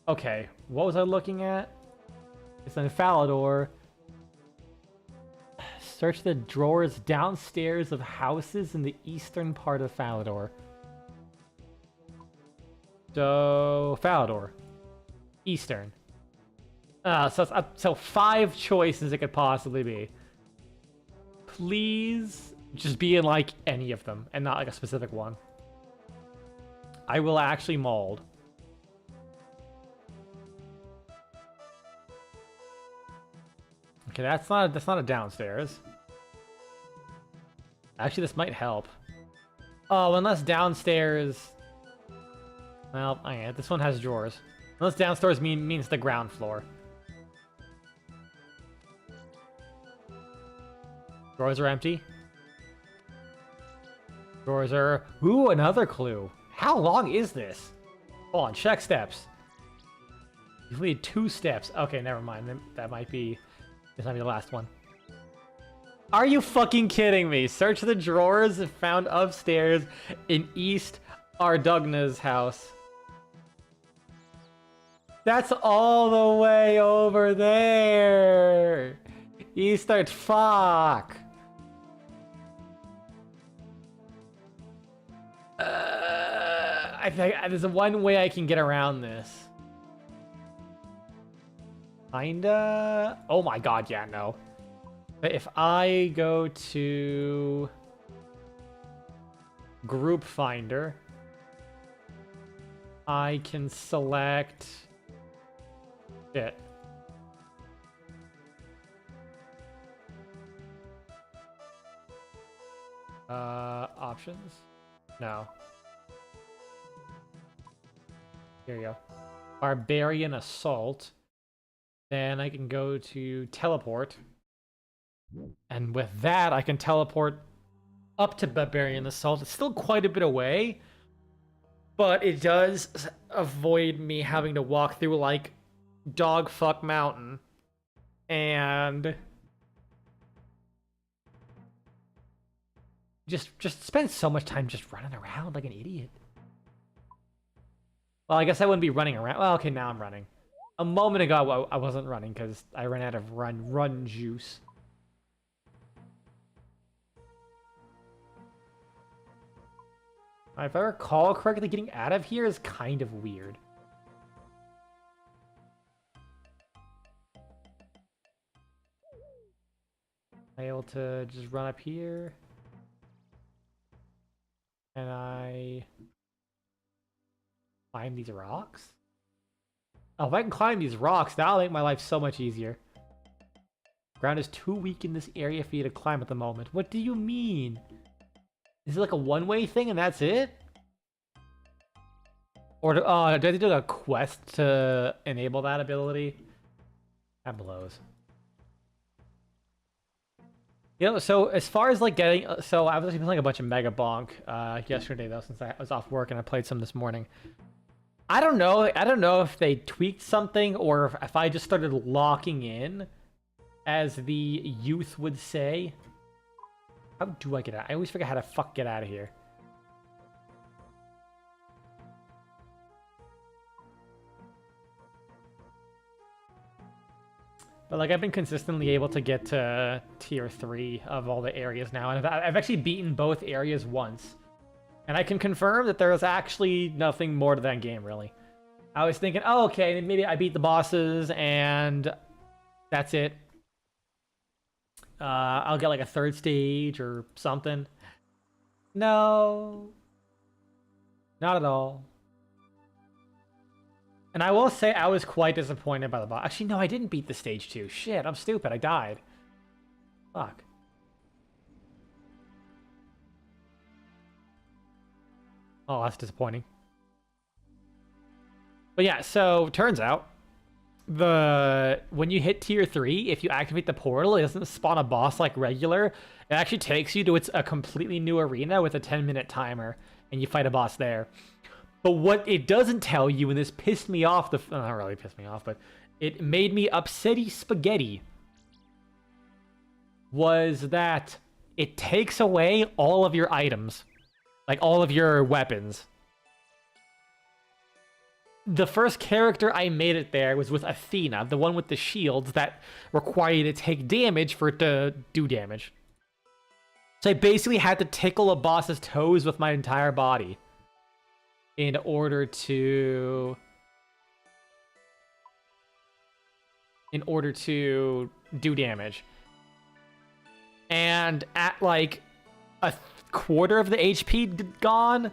Speaker 1: Okay, what was I looking at? It's in Falador. Search the drawers downstairs of houses in the eastern part of Falador. So, Falador. Eastern. So 5 choices it could possibly be. Please just be in, like, any of them, and not, like, a specific one. I will actually mold. Okay, that's not a downstairs. Actually, this might help. Oh, unless downstairs... Well, yeah, this one has drawers. Unless downstairs means the ground floor. Drawers are empty. Drawers are... Ooh, another clue. How long is this? Hold on, check steps. You need 2 steps. Okay, never mind. That might be... This might be the last one. Are you fucking kidding me? Search the drawers found upstairs in East Ardugna's house. That's all the way over there. East Ard... Fuck. I think there's one way I can get around this. Kinda... Oh my god, yeah, no. But if I go to... Group Finder, I can select... Shit. Options? No. Here you go. Barbarian Assault. Then I can go to Teleport. And with that, I can teleport up to Barbarian Assault. It's still quite a bit away, but it does avoid me having to walk through, like, Dogfuck Mountain. And... Just spend so much time just running around like an idiot. Well, I guess I wouldn't be running around. Well, okay, now I'm running. A moment ago, I wasn't running because I ran out of run juice. If I recall correctly, getting out of here is kind of weird. I'm able to just run up here. And I climb these rocks? Oh, if I can climb these rocks, that'll make my life so much easier. Ground is too weak in this area for you to climb at the moment. What do you mean? Is it like a one-way thing and that's it? Or do I have to do a quest to enable that ability? That blows. You know, so as far as like getting, so I was actually playing a bunch of Mega Bonk yesterday though, since I was off work, and I played some this morning. I don't know if they tweaked something or if I just started locking in, as the youth would say. How do I get out? I always forget how to fuck get out of here. But like, I've been consistently able to get to tier 3 of all the areas now, and I've actually beaten both areas once. And I can confirm that there is actually nothing more to that game, really. I was thinking, oh, okay, maybe I beat the bosses, and that's it. I'll get like a 3rd stage or something. No. Not at all. And I will say I was quite disappointed by the boss. Actually, no, I didn't beat the stage 2. Shit, I'm stupid. I died. Fuck. Oh, that's disappointing. But yeah, so turns out when you hit tier 3, if you activate the portal, it doesn't spawn a boss like regular. It actually takes you to a completely new arena with a 10-minute timer, and you fight a boss there. But what it doesn't tell you, and this pissed me off, not really pissed me off, but it made me upsetty spaghetti, was that it takes away all of your items. Like, all of your weapons. The first character I made it there was with Athena, the one with the shields that require you to take damage for it to do damage. So I basically had to tickle a boss's toes with my entire body in order to do damage. And at like a quarter of the HP gone,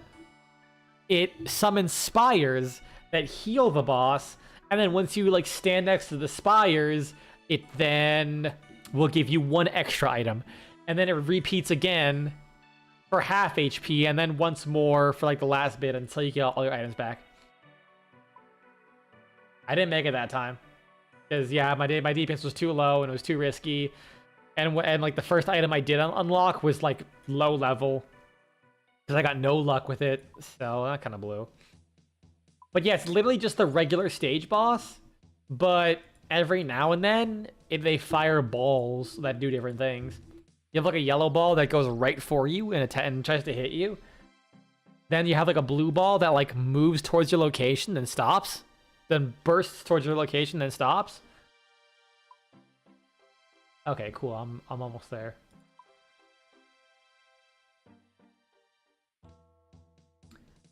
Speaker 1: it summons spires that heal the boss, and then once you like stand next to the spires, it then will give you one extra item, and then it repeats again for half HP, and then once more for like the last bit until you get all your items back. I didn't make it that time because yeah, my DPS was too low and it was too risky, and like the first item I did unlock was like low level because I got no luck with it, so that kind of blew. But yeah, it's literally just the regular stage boss, but every now and then they fire balls that do different things. You have like a yellow ball that goes right for you and tries to hit you. Then you have like a blue ball that like moves towards your location and stops, then bursts towards your location and stops. Okay, cool. I'm almost there.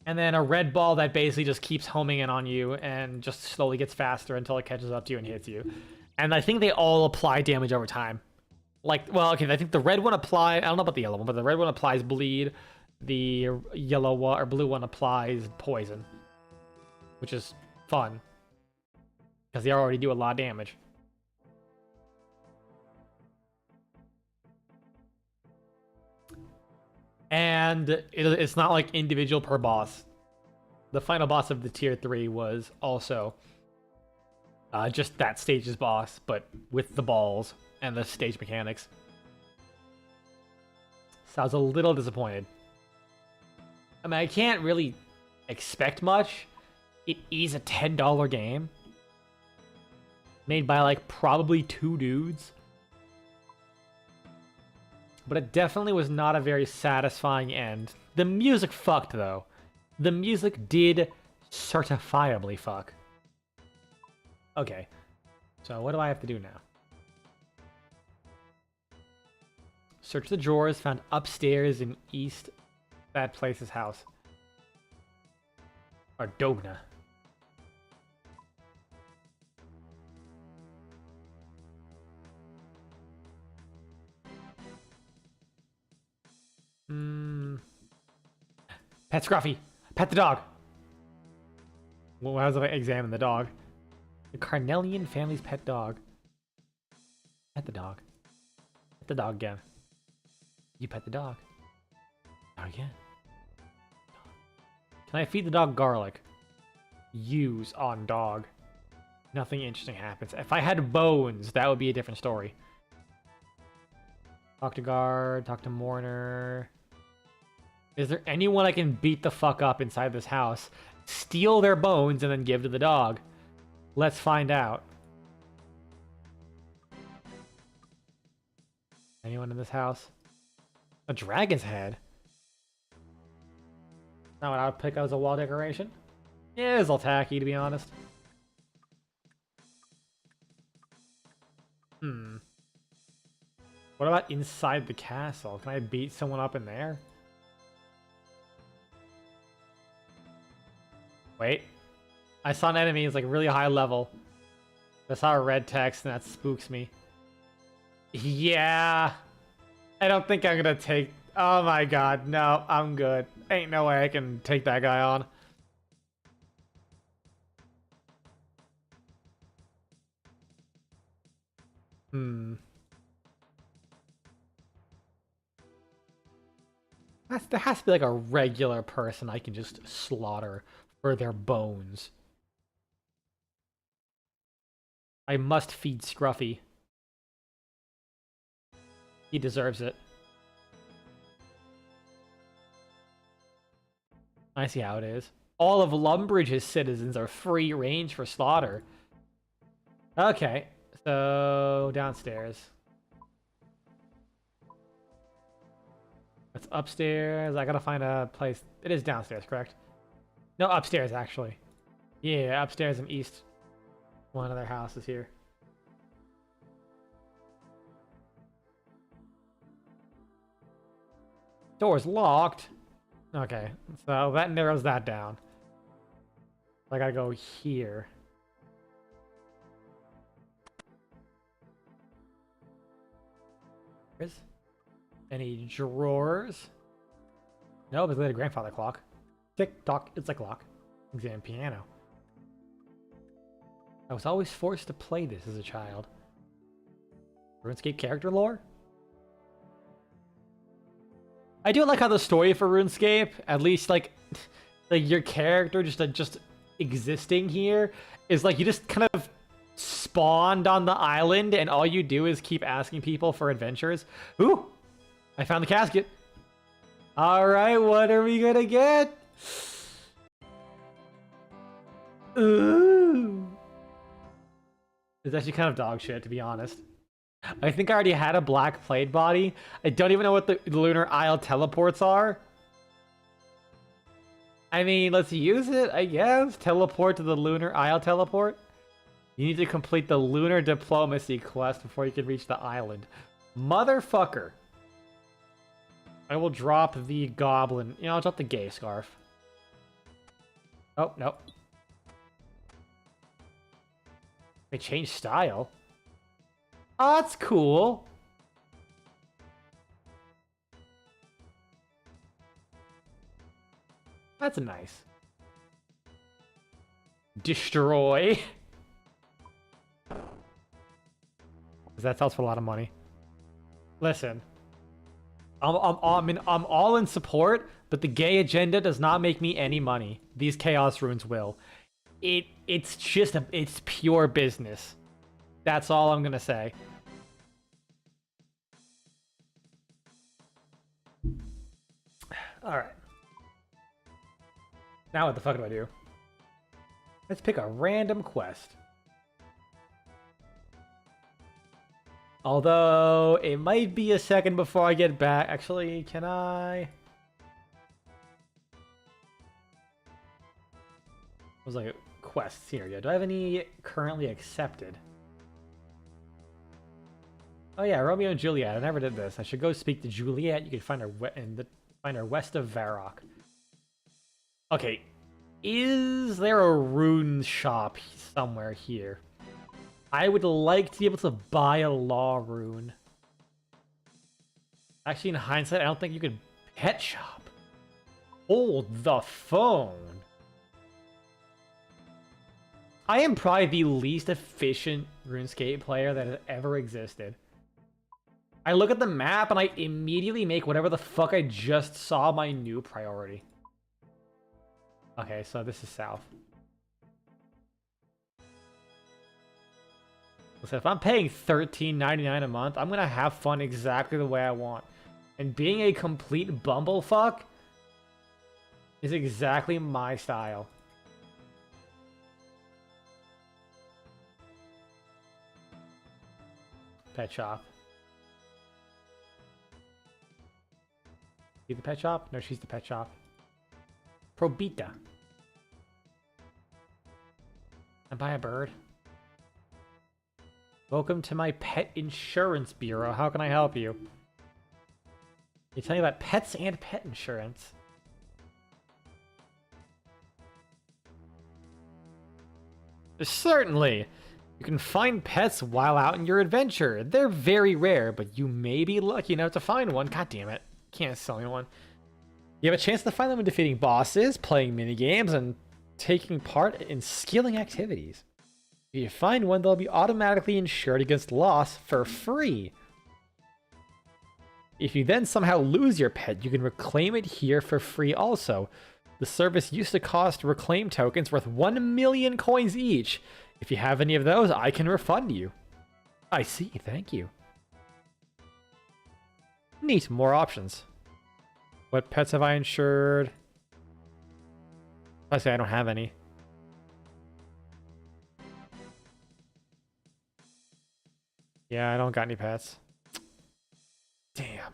Speaker 1: And then a red ball that basically just keeps homing in on you and just slowly gets faster until it catches up to you and hits you. And I think they all apply damage over time. Like, well, okay, I think the red one applies, I don't know about the yellow one, but the red one applies bleed. The yellow one or blue one applies poison, which is fun because they already do a lot of damage. And it's not like individual per boss. The final boss of the tier 3 was also just that stage's boss, but with the balls and the stage mechanics. So I was a little disappointed. I mean, I can't really expect much. It is a $10 game. Made by like probably 2 dudes. But it definitely was not a very satisfying end. The music fucked, though. The music did certifiably fuck. Okay. So what do I have to do now? Search the drawers found upstairs in East that place's house. Or Dogna. Pet Scruffy! Pet the dog! Well, how was I examine the dog? The Carnelian family's pet dog. Pet the dog. Pet the dog again. You pet the dog. Dog again. Can I feed the dog garlic? Use on dog. Nothing interesting happens. If I had bones, that would be a different story. Talk to guard, talk to mourner. Is there anyone I can beat the fuck up inside this house, steal their bones, and then give to the dog? Let's find out. Anyone in this house? A dragon's head? Not what I would pick as a wall decoration. Yeah, it's all tacky, to be honest. What about inside the castle? Can I beat someone up in there? Wait. I saw an enemy, it's like really high level. I saw a red text and that spooks me. Yeah. I don't think I'm gonna take... Oh my god, no, I'm good. Ain't no way I can take that guy on. There has to be like a regular person I can just slaughter for their bones. I must feed Scruffy. He deserves it. I see how it is. All of Lumbridge's citizens are free range for slaughter. Okay, so downstairs. It's upstairs. I gotta find a place. It is downstairs, correct? No, upstairs, actually. Yeah, upstairs and east. One of their houses here. Door's locked. Okay, so that narrows that down. I gotta go here. Any drawers? No, but it's a grandfather clock. Tick tock, it's a clock. Exam piano. I was always forced to play this as a child. RuneScape character lore? I do like how the story for RuneScape, at least like your character just existing here, is like you just kind of spawned on the island and all you do is keep asking people for adventures. Ooh! I found the casket. Alright, what are we gonna get? Ooh! It's actually kind of dog shit, to be honest. I think I already had a black plate body. I don't even know what the Lunar Isle teleports are. I mean, let's use it, I guess. Teleport to the Lunar Isle teleport. You need to complete the Lunar Diplomacy quest before you can reach the island. Motherfucker. I will drop the goblin. You know, I'll drop the gay scarf. Oh, no. They changed style. Oh, that's cool. That's nice. Destroy. That sells for a lot of money. Listen. I'm all in support, but the gay agenda does not make me any money. These chaos runes will. It's pure business. That's all I'm gonna say. All right. Now what the fuck do I do? Let's pick a random quest. Although, it might be a second before I get back. Actually, can I? Was like quests here. Yeah, do I have any currently accepted? Oh yeah, Romeo and Juliet. I never did this. I should go speak to Juliet. You can find her find her west of Varrock. Okay, is there a rune shop somewhere here? I would like to be able to buy a law rune. Actually, in hindsight, I don't think you could pet shop. Hold the phone. I am probably the least efficient RuneScape player that has ever existed. I look at the map and I immediately make whatever the fuck I just saw my new priority. Okay, so this is south. So if I'm paying $13.99 a month, I'm gonna have fun exactly the way I want. And being a complete bumblefuck is exactly my style. Pet shop. See the pet shop? No, she's the pet shop. Probita. And buy a bird. Welcome to my pet insurance bureau. How can I help you? You tell me about pets and pet insurance. Certainly. You can find pets while out in your adventure. They're very rare, but you may be lucky enough to find one. God damn it. Can't sell me one. You have a chance to find them in defeating bosses, playing minigames, and taking part in skilling activities. If you find one, they'll be automatically insured against loss for free. If you then somehow lose your pet, you can reclaim it here for free also. The service used to cost reclaim tokens worth 1 million coins each. If you have any of those, I can refund you. I see, thank you. Neat, more options. What pets have I insured? I say I don't have any. Yeah, I don't got any pets. Damn.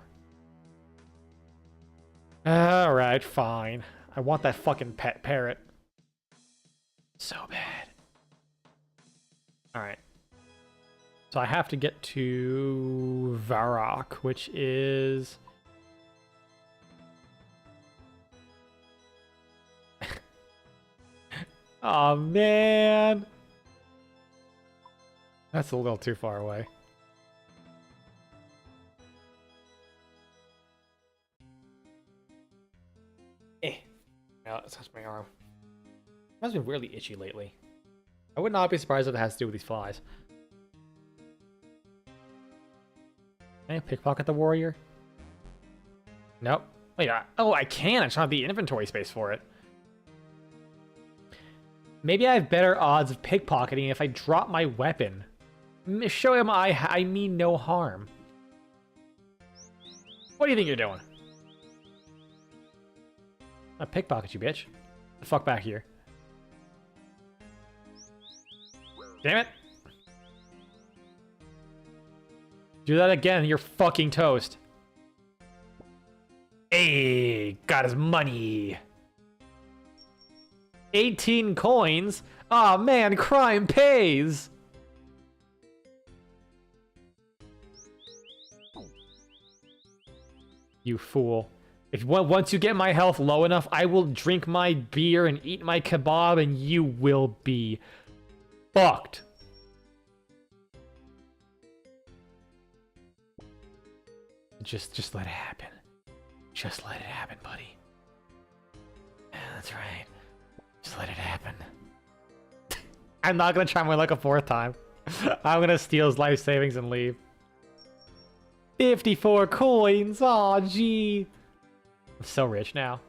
Speaker 1: Alright, fine. I want that fucking pet parrot. So bad. Alright. So I have to get to Varrock, which is... Oh man! That's a little too far away. Now let's touch my arm. It's been weirdly itchy lately. I would not be surprised if it has to do with these flies. Can I pickpocket the warrior? Nope. Wait, oh, I can. I just don't have the inventory space for it. Maybe I have better odds of pickpocketing if I drop my weapon. Show him I mean no harm. What do you think you're doing? I pickpocket you, bitch. The fuck back here. Damn it. Do that again, you're fucking toast. Hey, got his money. 18 coins? Aw, man, crime pays. You fool. Once you get my health low enough, I will drink my beer and eat my kebab and you will be fucked. Just let it happen. Just let it happen, buddy. Yeah, that's right. Just let it happen. I'm not gonna try my luck a fourth time. I'm gonna steal his life savings and leave. 54 coins! Aw, gee. I'm so rich now.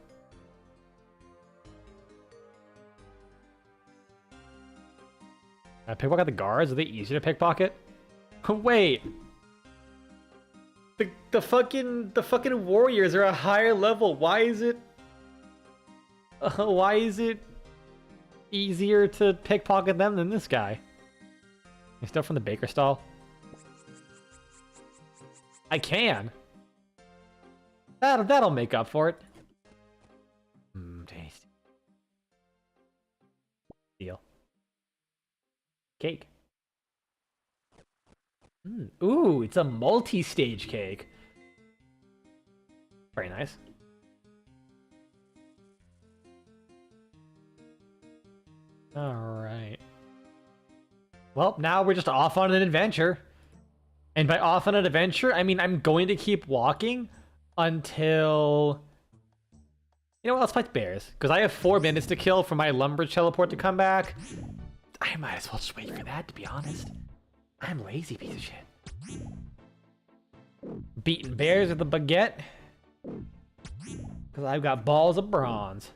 Speaker 1: I pickpocket the guards? Are they easy to pickpocket? Wait! The fucking warriors are a higher level. Why is it easier to pickpocket them than this guy? You stuff from the baker stall? I can. That'll make up for it. Tasty. Deal. Cake. Ooh, it's a multi-stage cake. Very nice. Alright. Well, now we're just off on an adventure. And by off on an adventure, I mean I'm going to keep walking until... You know what, let's fight the bears. Because I have 4 minutes to kill for my Lumbridge teleport to come back. I might as well just wait for that, to be honest. I'm lazy piece of shit. Beating bears with a baguette. Because I've got balls of bronze.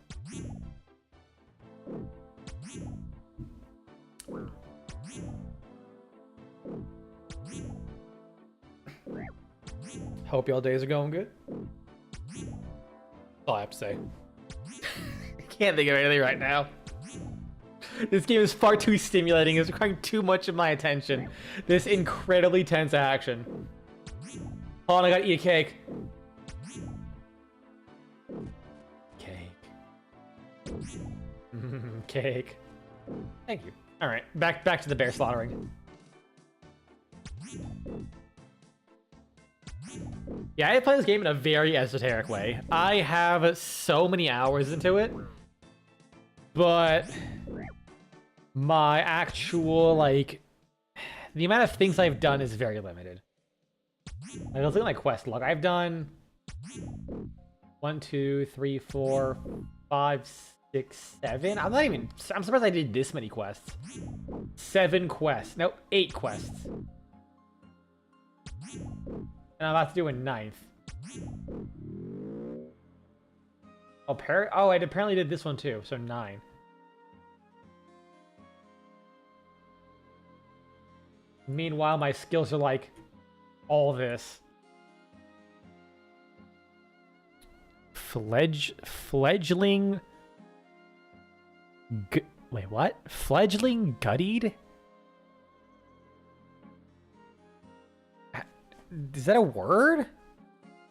Speaker 1: Hope y'all days are going good. That's all I have to say. I can't think of anything right now. This game is far too stimulating. It's requiring too much of my attention. This incredibly tense action. Hold on, I gotta eat a cake. Cake. Cake. Thank you. Alright, back to the bear slaughtering. Yeah, I play this game in a very esoteric way. I have so many hours into it. But... my actual, like... the amount of things I've done is very limited. Like, let's look at my quest log. I've done... 1, 2, 3, 4, 5, 6, 7. I'm surprised I did this many quests. 7 quests. No, 8 quests. And I'm about to do a 9th. Oh, I apparently did this one too, so 9. Meanwhile, my skills are like all this. Fledgling Wait, what? Fledgling guttied? Is that a word?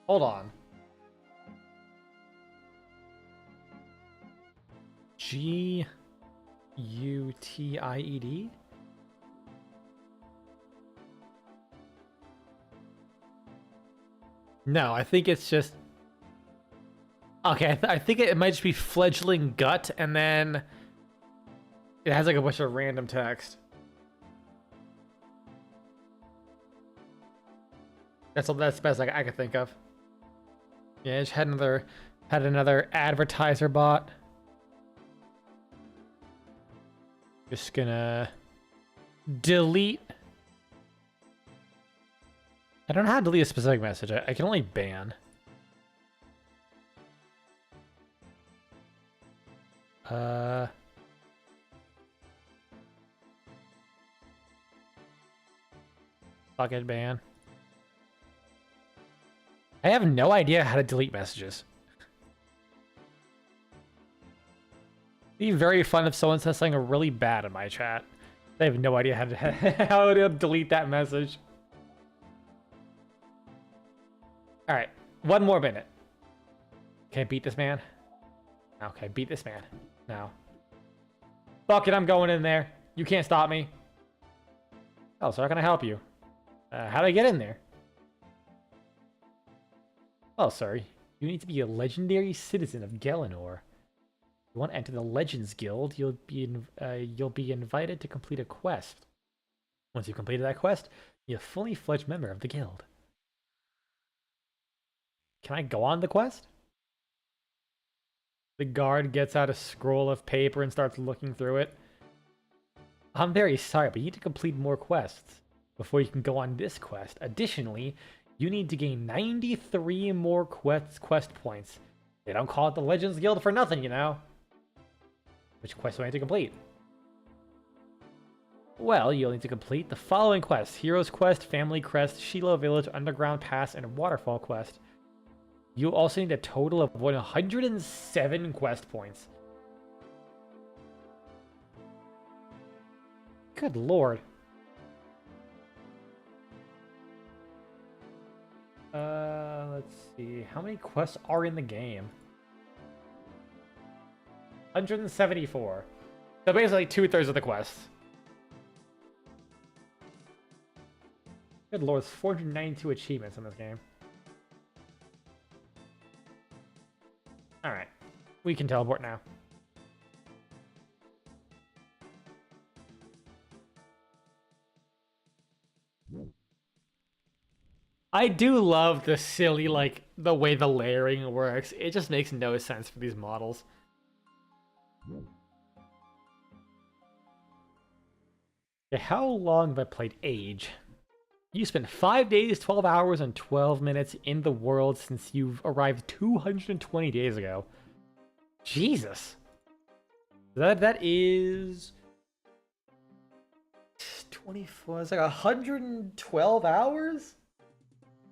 Speaker 1: Hold on. G-U-T-I-E-D? No, I think it's just... Okay, I think it might just be fledgling gut, and then it has like a bunch of random text. That's the best I could think of. Yeah, just had another advertiser bot. Just gonna delete. I don't know how to delete a specific message. I can only ban. Bucket ban. I have no idea how to delete messages. It'd be very fun if someone says something really bad in my chat. I have no idea how to delete that message. Alright, one more minute. Can I beat this man? Okay, beat this man. No. Fuck it, I'm going in there. You can't stop me. Oh, so how can I help you? How do I get in there? Oh, sorry. You need to be a legendary citizen of Gelinor. If you want to enter the Legends Guild, you'll be invited to complete a quest. Once you've completed that quest, you're a fully fledged member of the guild. Can I go on the quest? The guard gets out a scroll of paper and starts looking through it. I'm very sorry, but you need to complete more quests before you can go on this quest. Additionally, you need to gain 93 more quest points. They don't call it the Legends Guild for nothing, you know. Which quest do I need to complete? Well, you'll need to complete the following quests: Heroes Quest, Family Crest, Shiloh Village, Underground Pass, and Waterfall Quest. You'll also need a total of 107 quest points. Good lord. Let's see. How many quests are in the game? 174. So basically 2/3 of the quests. Good lord, there's 492 achievements in this game. Alright. We can teleport now. I do love the silly, like, the way the layering works. It just makes no sense for these models. Okay, how long have I played Age? You spent 5 days, 12 hours, and 12 minutes in the world since you've arrived 220 days ago. Jesus. That is 24. It's like 112 hours?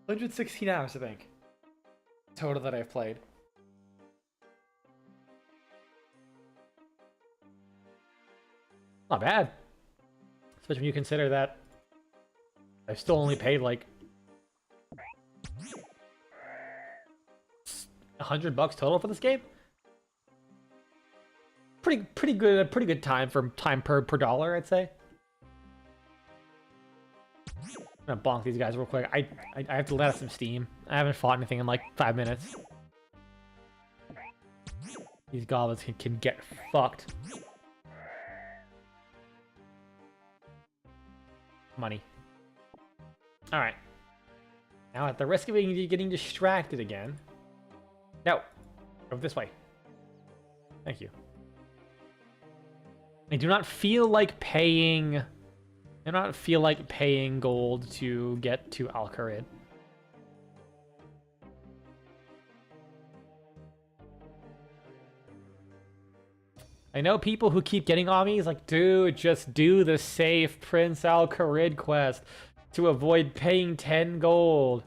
Speaker 1: 116 hours, I think. Total that I've played. Not bad. Especially when you consider that I've still only paid like $100 total for this game. Pretty good time per dollar, I'd say. I'm gonna bonk these guys real quick. I have to let out some steam. I haven't fought anything in like 5 minutes. These goblins can get fucked. Money. Alright. Now at the risk of getting distracted again. No. Go this way. Thank you. I do not feel like paying... I do not feel like paying gold to get to Al-Kharid. I know people who keep getting on me. It's like, dude, just do the safe Prince Al-Kharid quest to avoid paying 10 gold.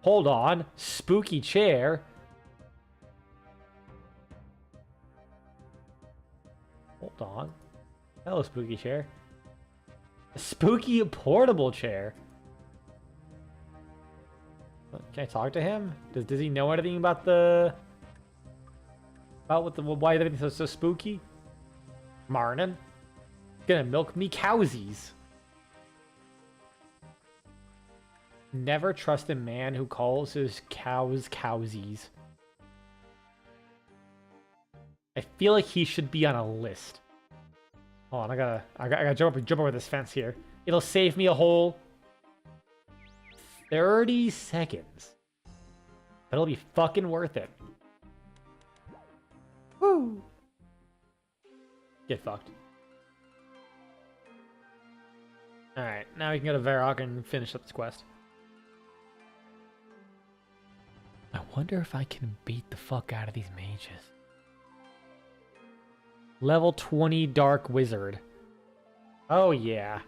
Speaker 1: Hold on. Spooky chair. on. Hello, spooky chair. A spooky portable chair. Can I talk to him? Does he know anything about why everything's so spooky? Marnin. Gonna milk me cowsies. Never trust a man who calls his cows cowsies. I feel like he should be on a list. Hold on, I gotta jump over this fence here. It'll save me a whole 30 seconds. That'll be fucking worth it. Woo! Get fucked. Alright, now we can go to Varrock and finish up this quest. I wonder if I can beat the fuck out of these mages. Level 20 Dark Wizard. Oh yeah.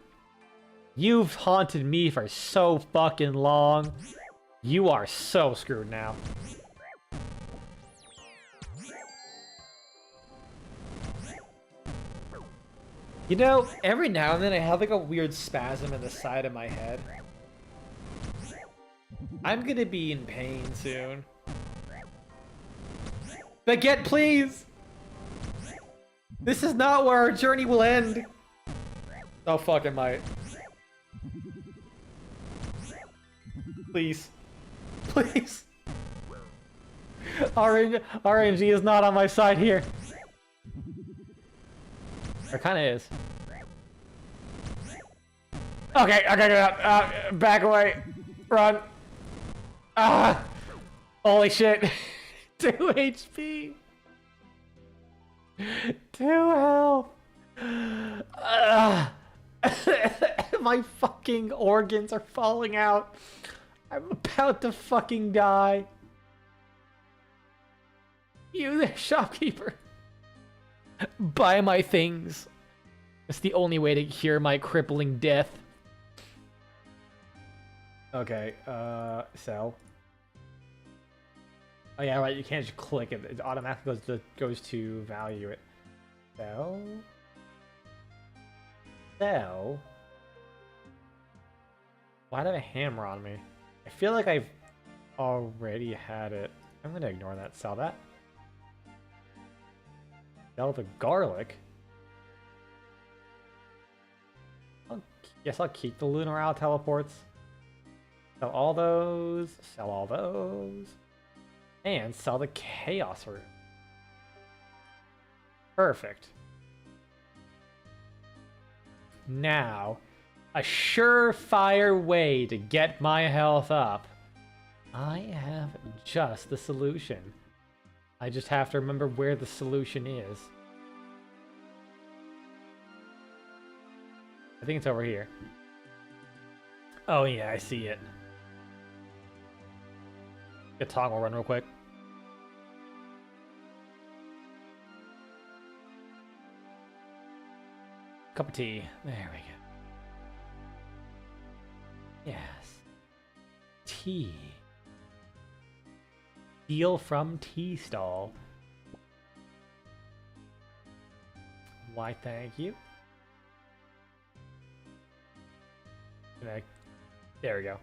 Speaker 1: You've haunted me for so fucking long. You are so screwed now. You know, every now and then I have like a weird spasm in the side of my head. I'm gonna be in pain soon. Baguette, please! This is not where our journey will end. Oh, fuck, it might. Please. Please. RNG is not on my side here. Or kinda is. Okay, back away. Run. Ah! Holy shit. 2 HP. 2 health. My fucking organs are falling out. I'm about to fucking die. You there, shopkeeper. Buy my things. It's the only way to cure my crippling death. Okay, sell. Oh yeah, right, you can't just click it. It automatically goes to value it. Sell? Sell? Why do I have a hammer on me? I feel like I've already had it. I'm gonna ignore that. Sell that. Sell the garlic. Guess I'll keep the lunar owl teleports. Sell all those. Sell all those. And sell the chaos room. Perfect. Now, a surefire way to get my health up. I have just the solution. I just have to remember where the solution is. I think it's over here. Oh yeah, I see it. Get toggle run real quick. Cup of tea. There we go. Yes. Tea. Steal from tea stall. Why, thank you. There we go.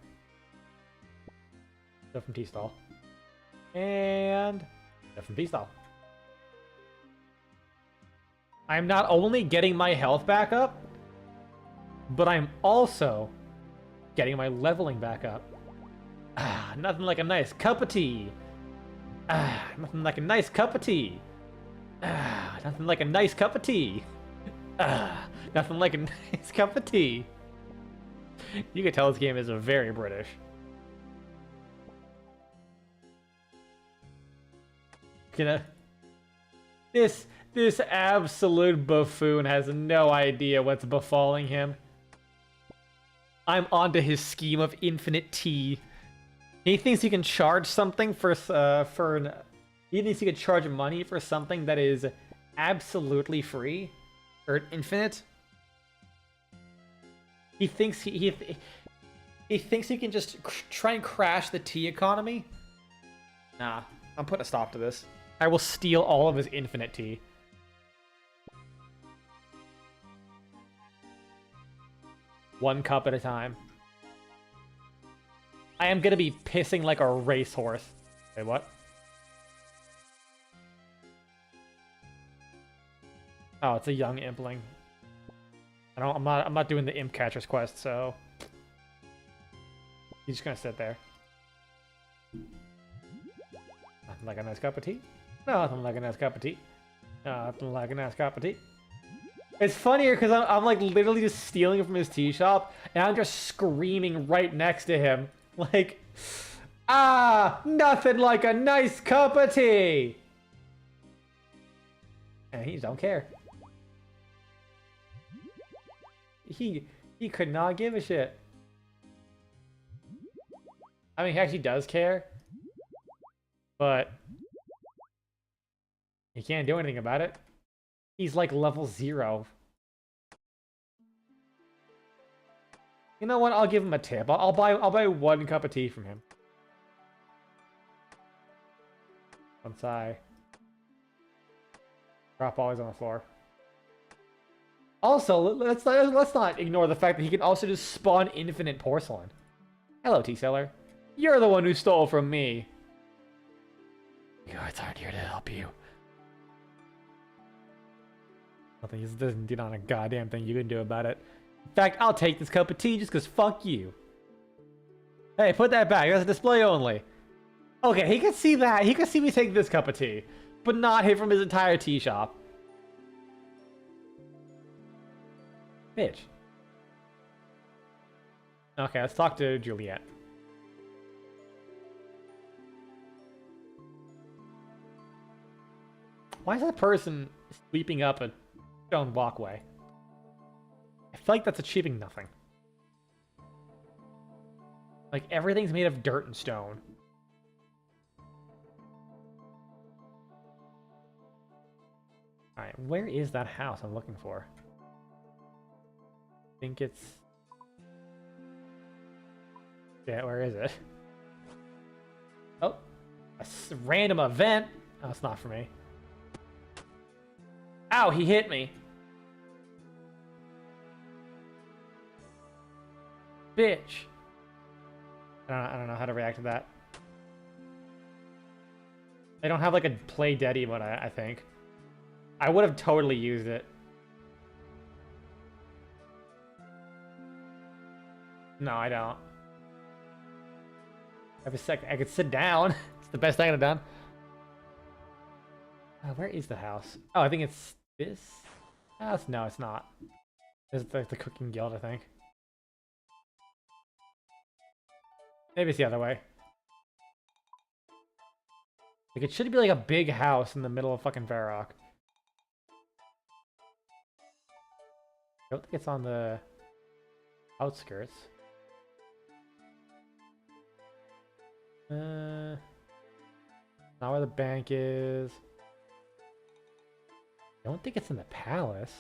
Speaker 1: Stuff from tea stall. And stuff from tea stall. I'm not only getting my health back up, but I'm also getting my leveling back up. Ah, nothing like a nice cup of tea. Ah, nothing like a nice cup of tea. Ah, nothing like a nice cup of tea. Ah, nothing like a nice cup of tea. You can tell this game is very British. You know, this absolute buffoon has no idea what's befalling him. I'm onto his scheme of infinite tea. He thinks he can charge something he thinks he can charge money for something that is absolutely free or infinite. He thinks he thinks he can just try and crash the tea economy. Nah, I'm putting a stop to this. I will steal all of his infinite tea. 1 cup at a time. I am gonna be pissing like a racehorse. Wait, what? Oh, it's a young impling. I'm not doing the imp catcher's quest, so he's just gonna sit there. Nothing like a nice cup of tea. Nothing like a nice cup of tea. Nothing like a nice cup of tea. It's funnier because I'm like literally just stealing from his tea shop, and I'm just screaming right next to him. Like, ah, nothing like a nice cup of tea. And he just don't care. He could not give a shit. I mean, he actually does care, but he can't do anything about it. He's like level 0. You know what? I'll give him a tip. I'll buy 1 cup of tea from him. Once I drop all these on the floor. Also, let's not ignore the fact that he can also just spawn infinite porcelain. Hello, tea seller. You're the one who stole from me. Guards aren't here to help you. Nothing. He doesn't do not a goddamn thing you can do about it. In fact, I'll take this cup of tea just because fuck you. Hey, put that back. That's a display only. Okay, he can see that. He can see me take this cup of tea, but not hit from his entire tea shop. Bitch. Okay, let's talk to Juliet. Why is that person sweeping up a stone walkway? I feel like that's achieving nothing. Like, everything's made of dirt and stone. Alright, where is that house I'm looking for? I think it's... Yeah, where is it? Oh, a random event? Oh, it's not for me. Ow, he hit me. Bitch. I don't know how to react to that. I don't have like a play dead emote, I think. I would have totally used it. No, I don't. Every second, I could sit down. It's the best I could have done. Where is the house? Oh, I think it's this house? No, it's not. It's the cooking guild, I think. Maybe it's the other way. Like, it should be like a big house in the middle of fucking Varrock. I don't think it's on the outskirts. Not where the bank is. I don't think it's in the palace.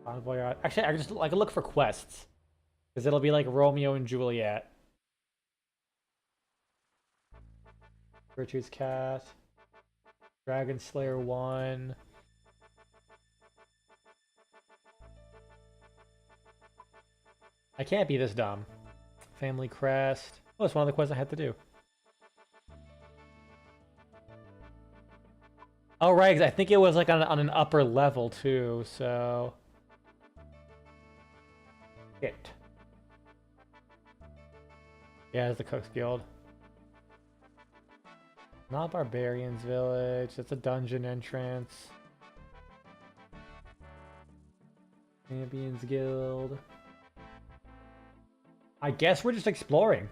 Speaker 1: Envoy. Actually, I just like look for quests, because it'll be like Romeo and Juliet. Virtue's Cat. Dragon Slayer 1. I can't be this dumb. Family Crest. Oh, it's one of the quests I had to do. Oh, right, 'cause I think it was like on an upper level too, so... Shit. Yeah, it's the Cook's Guild. Not Barbarian's Village, it's a dungeon entrance. Champions Guild. I guess we're just exploring.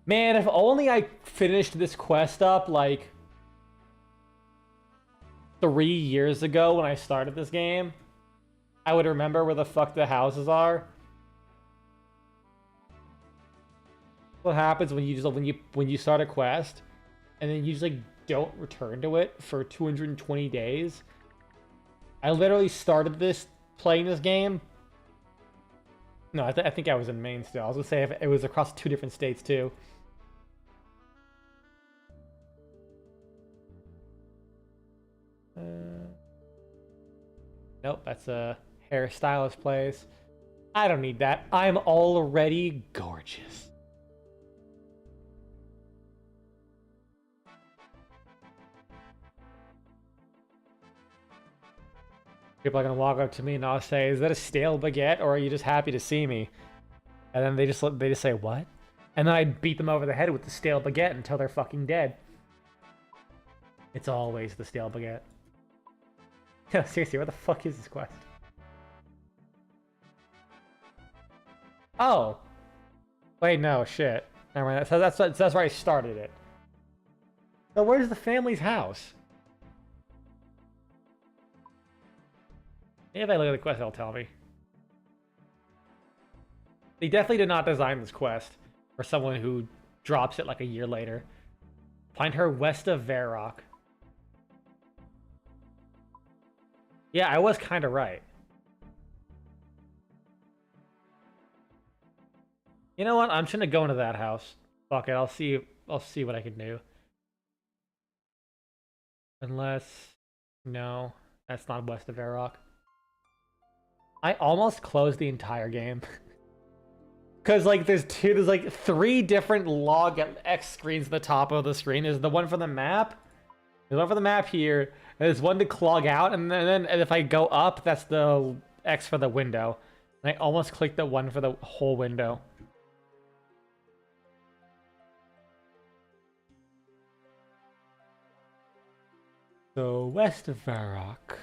Speaker 1: Man, if only I finished this quest up, like... 3 years ago when I started this game, I would remember where the fuck the houses are. What happens when you just when you start a quest and then you just like don't return to it for 220 days? I literally started this playing this game. No, I think I was in main still. I was gonna say if it was across 2 different states too. Nope, that's a hairstylist place. I don't need that. I'm already gorgeous. People are gonna walk up to me and I'll say, "Is that a stale baguette, or are you just happy to see me?" And then they just say, "What?" And then I beat them over the head with the stale baguette until they're fucking dead. It's always the stale baguette. No, seriously, what the fuck is this quest? Oh. Wait, no, shit. Never mind. That's where I started it. So where's the family's house? Maybe if I look at the quest, it'll tell me. They definitely did not design this quest for someone who drops it like a year later. Find her west of Varrock. Yeah, I was kind of right. You know what? I'm just gonna go into that house. Fuck it. I'll see what I can do. Unless, no, that's not west of Varrock. I almost closed the entire game. Cause like there's like 3 different log X screens at the top of the screen. There's the one for the map. There's one for the map here. And there's one to clog out, and then if I go up, that's the X for the window. And I almost clicked the one for the whole window. So west of Varrock.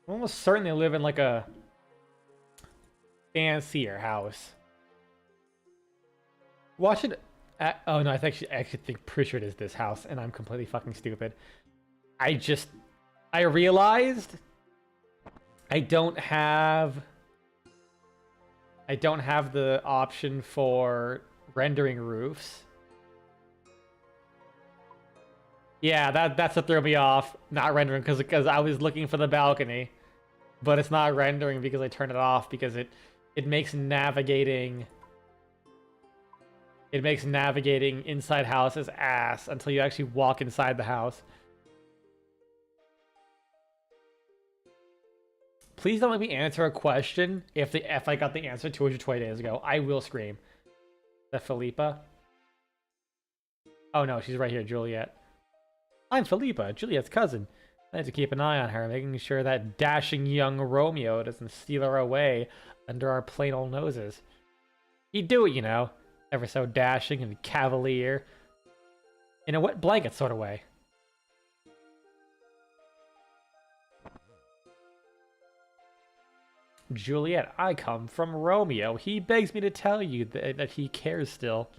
Speaker 1: I'm almost certain they live in like a fancier house. Watch it. Oh no, I actually think pretty sure it is this house, and I'm completely fucking stupid. I realized I don't have the option for rendering roofs. Yeah, that's what threw me off. Not rendering because I was looking for the balcony, but it's not rendering because I turned it off because it makes navigating inside houses ass until you actually walk inside the house. Please don't let me answer a question if I got the answer 220 days ago. I will scream. Is that Philippa? Oh no, she's right here, Juliet. I'm Philippa, Juliet's cousin. I need to keep an eye on her, making sure that dashing young Romeo doesn't steal her away under our plain old noses. He'd do it, you know. Ever so dashing and cavalier. In a wet blanket sort of way. Juliet, I come from Romeo. He begs me to tell you that he cares still.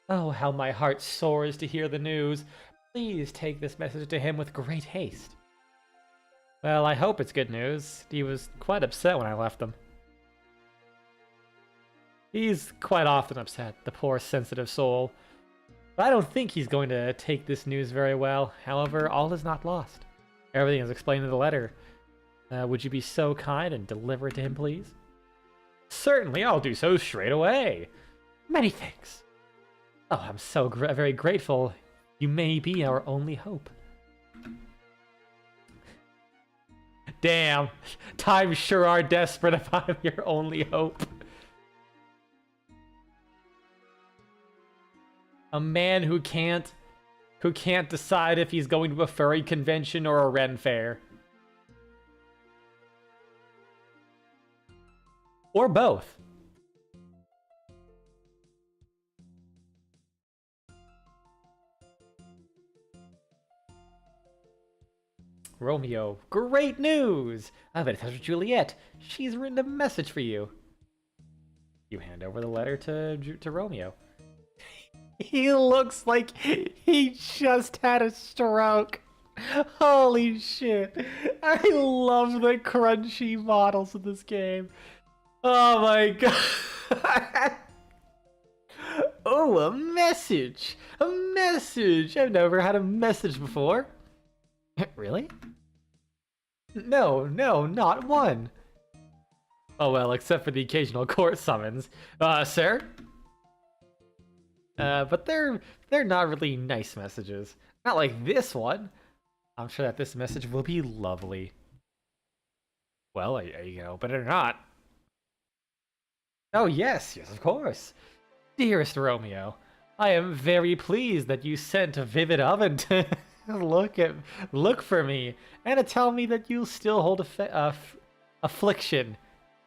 Speaker 1: Oh, how my heart soars to hear the news. Please take this message to him with great haste. Well, I hope it's good news. He was quite upset when I left him. He's quite often upset, the poor sensitive soul. But I don't think he's going to take this news very well. However, all is not lost. Everything is explained in the letter. Would you be so kind and deliver it to him, please? Certainly, I'll do so straight away. Many thanks. Oh, I'm so very grateful. You may be our only hope. Damn, times sure are desperate if I'm your only hope. A man who can't decide if he's going to a furry convention or a Ren fair. Or both. Romeo, great news! I've been in touch with Juliet. She's written a message for you. You hand over the letter to Romeo. He looks like he just had a stroke. Holy shit. I love the crunchy models of this game. Oh my god. Oh, a message. A message. I've never had a message before. Really? No, not one. Oh well, except for the occasional court summons. Sir? But they're not really nice messages. Not like this one. I'm sure that this message will be lovely. Well, you can open it or not. Oh yes, yes, of course. Dearest Romeo, I am very pleased that you sent a vivid oven to look for me and to tell me that you still hold affliction.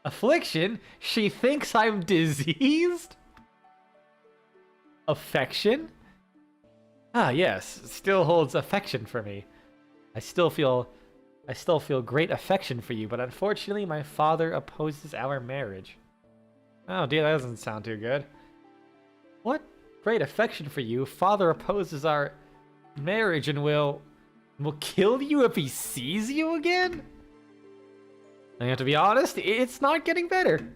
Speaker 1: Affliction? She thinks I'm diseased? Affection? Ah, yes, still holds affection for me. I still feel great affection for you, but unfortunately my father opposes our marriage. Oh dear, that doesn't sound too good. What? Great affection for you. Father opposes our marriage and will kill you if he sees you again? I have to be honest, it's not getting better.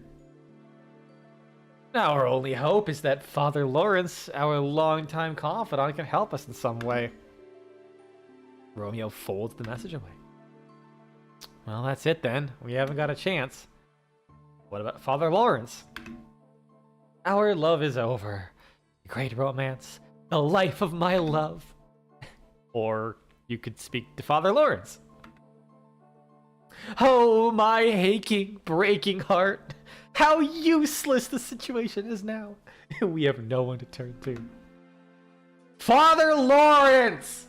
Speaker 1: Our only hope is that Father Lawrence, our longtime confidant, can help us in some way. Romeo folds the message away. Well, that's it then. We haven't got a chance. What about Father Lawrence? Our love is over. The great romance. The life of my love. Or you could speak to Father Lawrence. Oh, my aching, breaking heart. How useless the situation is now. We have no one to turn to. Father Lawrence!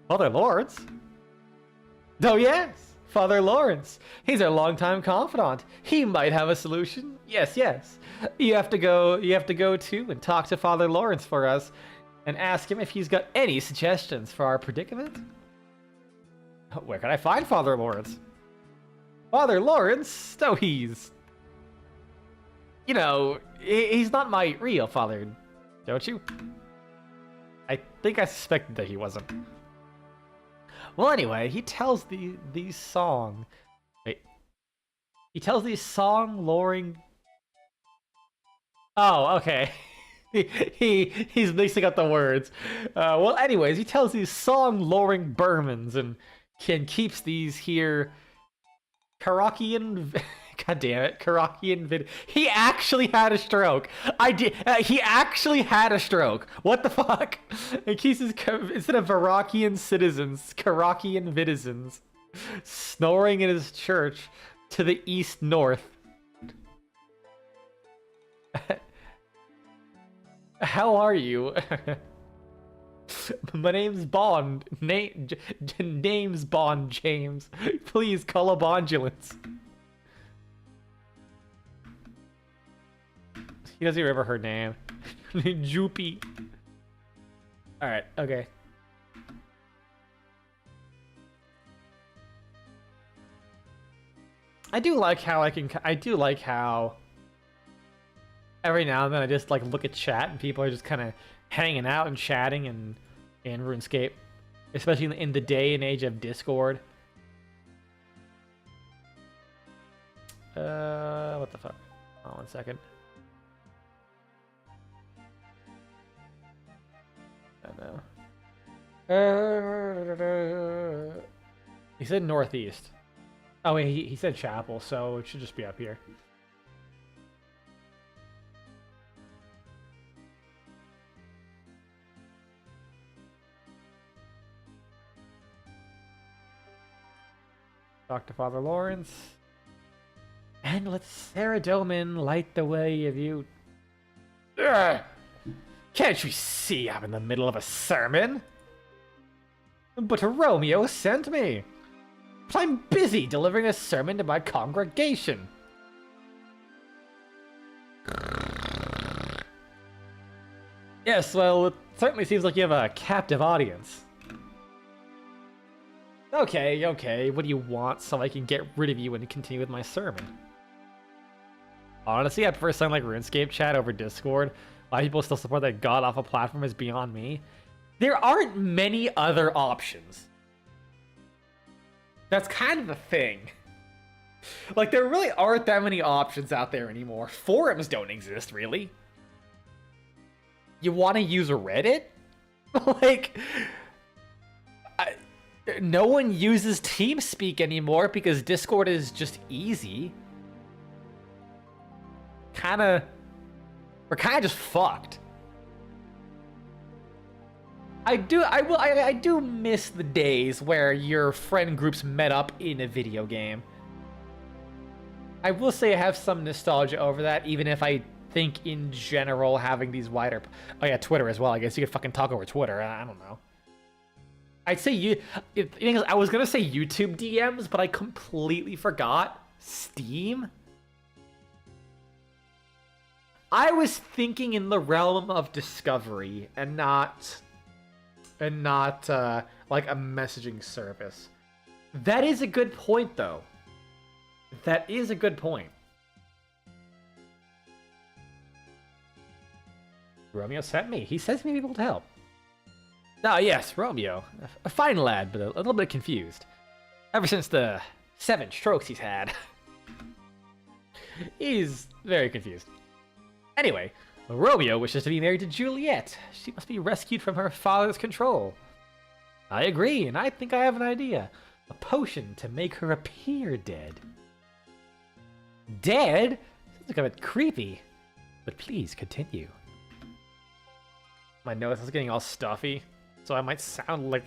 Speaker 1: Father Lawrence? Oh, yes. Father Lawrence. He's our longtime confidant. He might have a solution. Yes, yes. You have to go to and talk to Father Lawrence for us and ask him if he's got any suggestions for our predicament. Where can I find Father Lawrence? Father Lawrence? Oh, he's not my real father, don't you? I think I suspected that he wasn't. Well, anyway, he tells these song luring. Oh, okay. he's mixing up the words. Well, anyways, he tells these song luring Burmans and keeps these here Karakian. God damn it, Karakian he actually had a stroke. He actually had a stroke. What the fuck? It keeps his instead of Varakian citizens, Karakian citizens snoring in his church to the east north. How are you? My name's Bond. Name's Bond James. Please call a bondulance. He doesn't remember her name. Joopy. Alright, okay. I do like how every now and then I just like look at chat and people are just kind of hanging out and chatting in RuneScape, especially in the day and age of Discord. What the fuck? Oh, 1 second. I know. He said northeast. Oh wait, he said chapel, so it should just be up here. Talk to Father Lawrence. And let Saradomin light the way of you. Ugh. Can't you see I'm in the middle of a sermon? But Romeo sent me. But I'm busy delivering a sermon to my congregation. Yes, well, it certainly seems like you have a captive audience. Okay, okay, what do you want so I can get rid of you and continue with my sermon? Honestly, I prefer something like RuneScape chat over Discord. Why people still support that god-awful platform is beyond me. There aren't many other options. That's kind of the thing. Like, there really aren't that many options out there anymore. Forums don't exist, really. You want to use Reddit? Like, no one uses TeamSpeak anymore because Discord is just easy. We're kind of just fucked. I do miss the days where your friend groups met up in a video game. I will say I have some nostalgia over that, even if I think in general having these wider... Oh yeah, Twitter as well. I guess you could fucking talk over Twitter. I don't know. I'd say I was gonna say YouTube DMs, but I completely forgot. Steam? I was thinking in the realm of discovery and not like a messaging service. That is a good point, though. That is a good point. Romeo sent me. He says he may be able to help. Ah, yes, Romeo. A fine lad, but a little bit confused. Ever since the 7 strokes he's had. He's very confused. Anyway, Romeo wishes to be married to Juliet. She must be rescued from her father's control. I agree, and I think I have an idea. A potion to make her appear dead. Dead? Sounds like a bit creepy. But please, continue. My nose is getting all stuffy, so I might sound like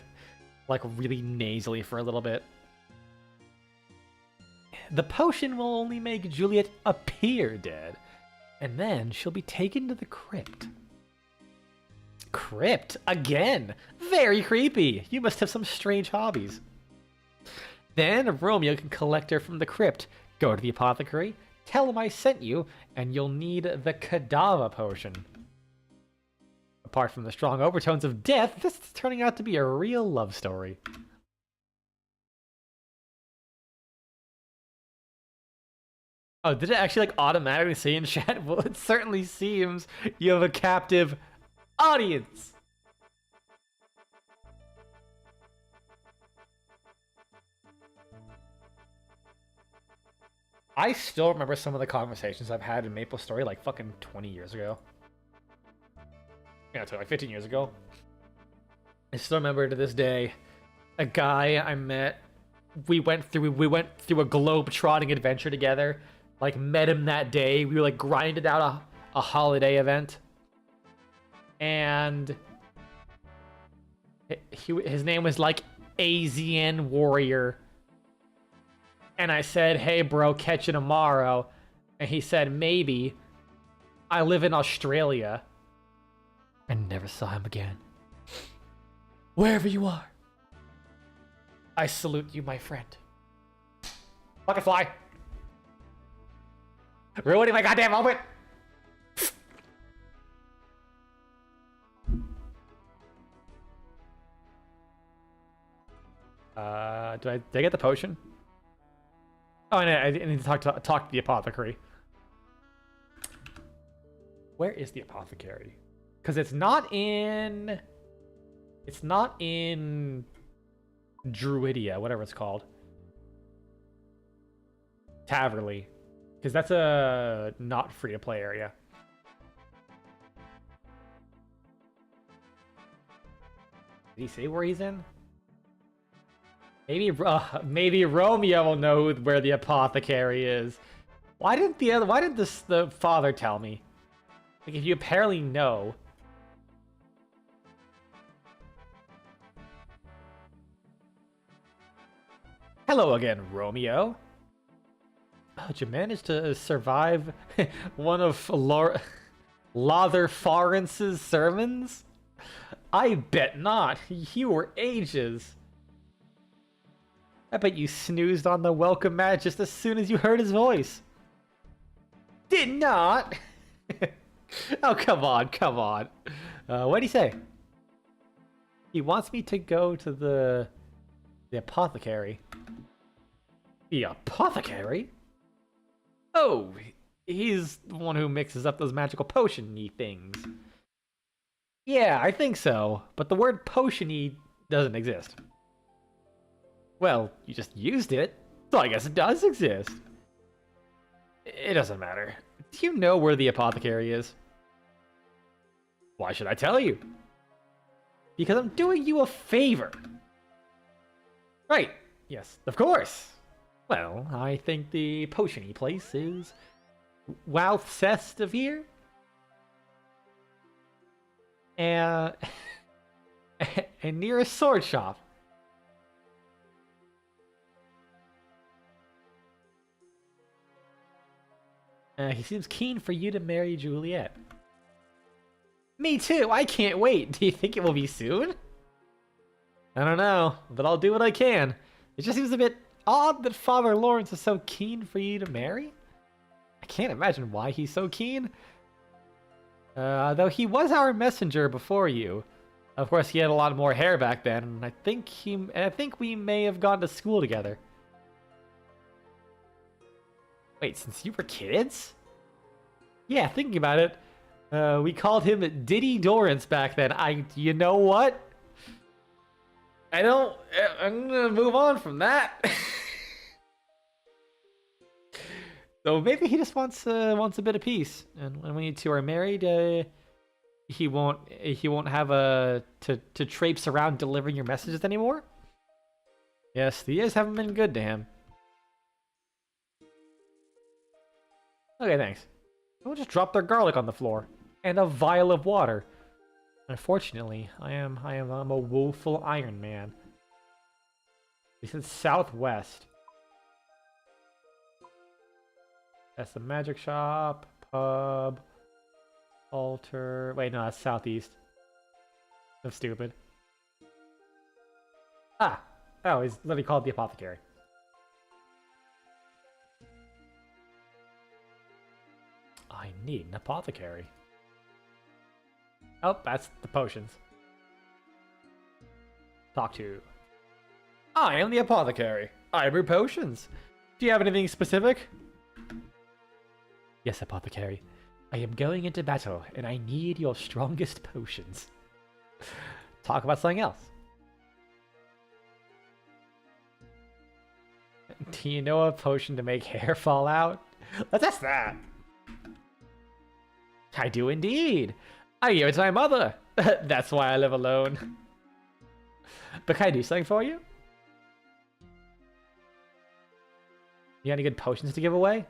Speaker 1: really nasally for a little bit. The potion will only make Juliet appear dead, and then she'll be taken to the crypt. Crypt? Again? Very creepy. You must have some strange hobbies. Then Romeo can collect her from the crypt. Go to the apothecary, tell him I sent you, and you'll need the Cadaver potion. Apart from the strong overtones of death, this is turning out to be a real love story. Oh, did it actually like automatically say in chat? Well, it certainly seems you have a captive audience. I still remember some of the conversations I've had in MapleStory like fucking 20 years ago. Yeah, like 15 years ago. I still remember to this day a guy I met. We went through a globe-trotting adventure together. Like, met him that day. We were like grinded out a holiday event. And his name was like AZN Warrior. And I said, hey bro, catch you tomorrow. And he said, maybe. I live in Australia. And never saw him again. Wherever you are, I salute you, my friend. Fucking fly. Ruining my goddamn moment. Did I get the potion? Oh, and I need to talk to the apothecary. Where is the apothecary? Because it's not in Druidia, whatever it's called. Taverley. Because that's a not free-to-play area. Did he say where he's in? Maybe Romeo will know where the apothecary is. Why didn't the father tell me? Like, if you apparently know. Hello again, Romeo. Oh, did you manage to survive one of Lather Farence's sermons? I bet not. You were ages. I bet you snoozed on the welcome mat just as soon as you heard his voice. Did not. Oh, come on, come on. What'd he say? He wants me to go to the apothecary. The apothecary? Oh, he's the one who mixes up those magical potion-y things. Yeah, I think so, but the word potion-y doesn't exist. Well, you just used it, so I guess it does exist. It doesn't matter. Do you know where the apothecary is? Why should I tell you? Because I'm doing you a favor. Right, yes, of course. Well, I think the potion-y place is southwest of here. And And near a sword shop. He seems keen for you to marry Juliet. Me too, I can't wait. Do you think it will be soon? I don't know, but I'll do what I can. It just seems a bit odd that Father Lawrence is so keen for you to marry. I can't imagine why he's so keen. Though he was our messenger before you. Of course, he had a lot more hair back then, and I think we may have gone to school together. Wait, since you were kids? Yeah, thinking about it, we called him Diddy Dorrance back then. You know what? I'm gonna move on from that. So maybe he just wants a bit of peace, and when you two are married, he won't have to traipse around delivering your messages anymore. Yes, the years haven't been good to him. Okay, thanks. Someone just dropped their garlic on the floor and a vial of water. Unfortunately, I'm a woeful Iron Man. He said southwest. That's the magic shop, pub, altar. Wait, no, that's southeast. I'm stupid. Oh, he's literally called the apothecary. I need an apothecary. Oh, that's the potions. Talk to. I am the apothecary. I brew potions. Do you have anything specific? Yes, apothecary. I am going into battle, and I need your strongest potions. Talk about something else. Do you know a potion to make hair fall out? Let's test that. I do indeed. I gave it to my mother. That's why I live alone. But can I do something for you? You got any good potions to give away?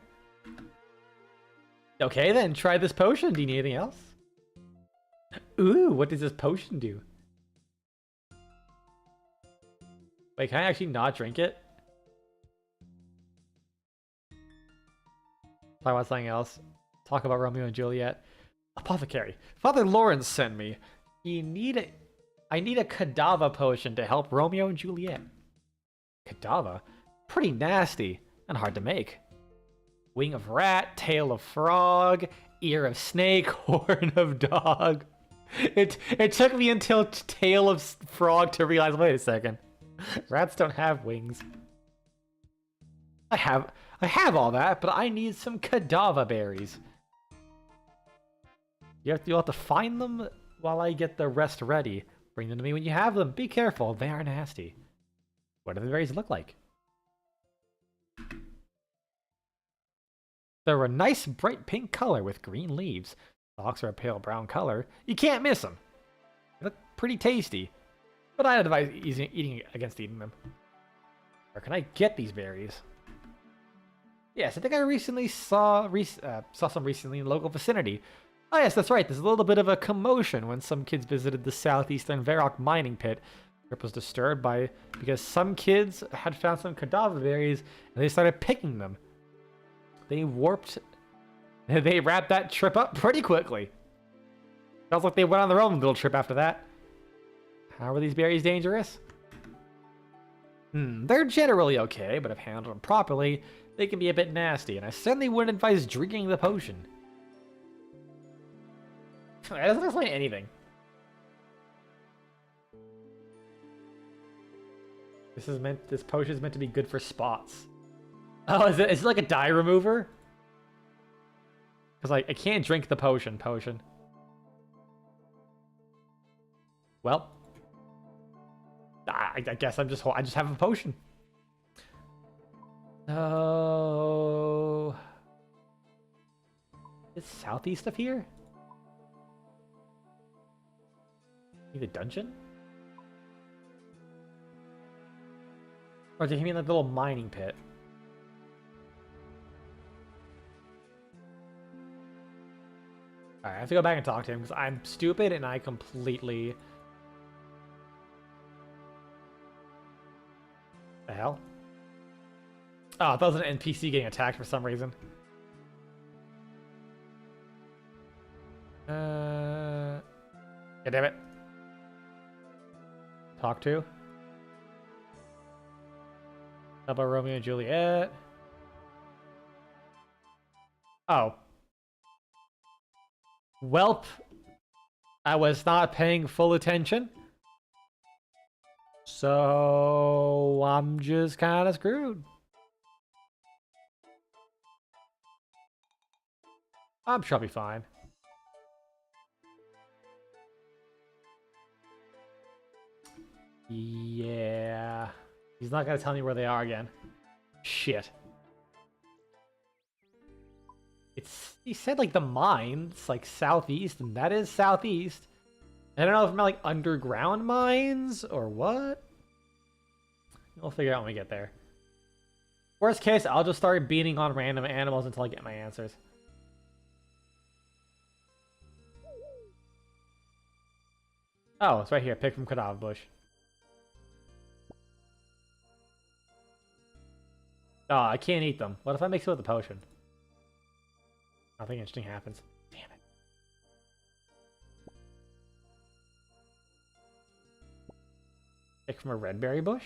Speaker 1: Okay then, try this potion. Do you need anything else? Ooh, what does this potion do? Wait, can I actually not drink it? Talk about something else. Talk about Romeo and Juliet. Apothecary. Father Lawrence sent me. I need a cadaver potion to help Romeo and Juliet. Cadaver? Pretty nasty and hard to make. Wing of rat, tail of frog, ear of snake, horn of dog. It took me until tail of frog to realize, wait a second. Rats don't have wings. I have all that, but I need some cadaver berries. You'll have to find them while I get the rest ready. Bring them to me when you have them. Be careful, they are nasty. What do the berries look like? They're a nice bright pink color with green leaves. Stalks are a pale brown color. You can't miss them. They look pretty tasty, but I advise eating against them. Where can I get these berries? Yes, I think I recently saw some recently in the local vicinity. Oh yes, that's right. There's a little bit of a commotion when some kids visited the southeastern Varrock mining pit. Trip was disturbed because some kids had found some cadaver berries and they started picking them. They wrapped that trip up pretty quickly. Sounds like they went on their own little trip after that. How are these berries dangerous? They're generally okay, but if handled properly, they can be a bit nasty, and I certainly wouldn't advise drinking the potion. That doesn't explain anything. This potion is meant to be good for spots. Oh, is it like a dye remover? Because I can't drink the potion. Well, I guess I just have a potion. Oh, it's southeast of here. Maybe the dungeon, or did he mean like the little mining pit? Alright, I have to go back and talk to him because I'm stupid and I completely The hell? Oh, that was an NPC getting attacked for some reason. God damn it. Talk to. How about Romeo and Juliet? Oh. Welp. I was not paying full attention. So I'm just kind of screwed. I'm sure I'll be fine. Yeah. He's not gonna tell me where they are again. Shit. He said like the mines, like southeast, and that is southeast. I don't know if I'm like underground mines or what. We'll figure it out when we get there. Worst case, I'll just start beating on random animals until I get my answers. Oh, it's right here. Pick from Cadaver Bush. Oh, I can't eat them. What if I mix it with a potion? Nothing interesting happens. Damn it. Pick from a red berry bush?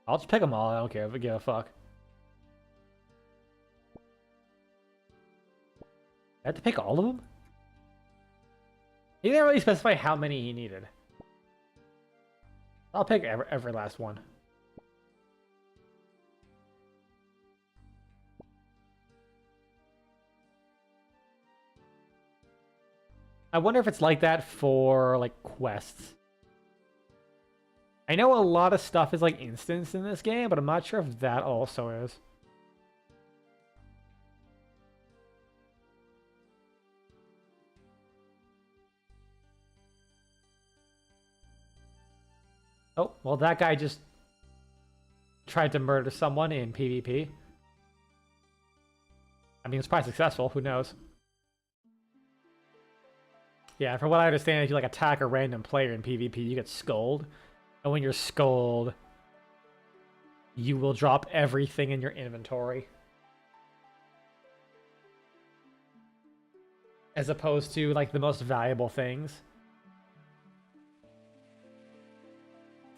Speaker 1: I'll just pick them all. I don't care if I give a fuck. I have to pick all of them? He didn't really specify how many he needed. I'll pick every last one. I wonder if it's like that for, like, quests. I know a lot of stuff is, like, instance in this game, but I'm not sure if that also is. Oh, well, that guy just tried to murder someone in PvP. I mean, it's probably successful. Who knows? Yeah, from what I understand, if you like attack a random player in PvP, you get skulled. And when you're skulled, you will drop everything in your inventory. As opposed to like the most valuable things.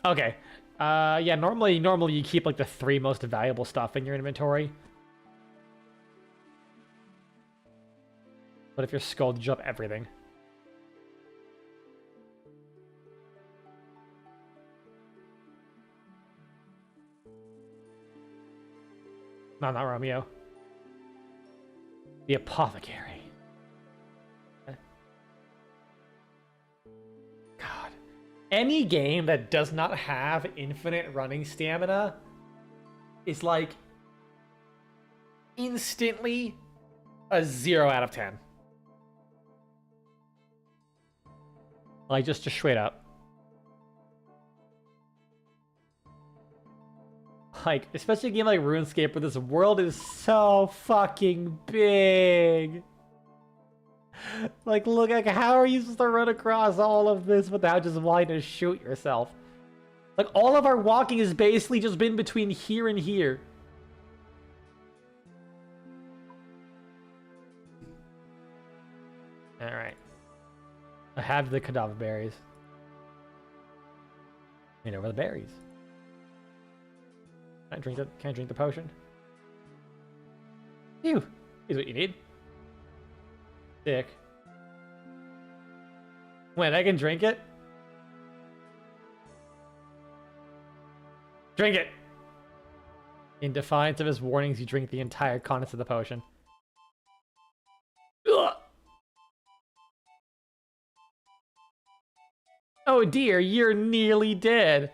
Speaker 1: Okay. Yeah, normally you keep like the 3 most valuable stuff in your inventory. But if you're skulled, you drop everything. No, not Romeo. The apothecary. God. Any game that does not have infinite running stamina is like instantly a 0 out of 10. Like just straight up. Like, especially a game like RuneScape where this world is so fucking big. Like, look, like, how are you supposed to run across all of this without just wanting to shoot yourself? Like, all of our walking has basically just been between here and here. Alright. I have the cadaver berries. You know where the berries? Can I drink the potion? Phew. Here's what you need. Sick. Wait, I can drink it? Drink it! In defiance of his warnings, you drink the entire contents of the potion. Ugh. Oh dear, you're nearly dead.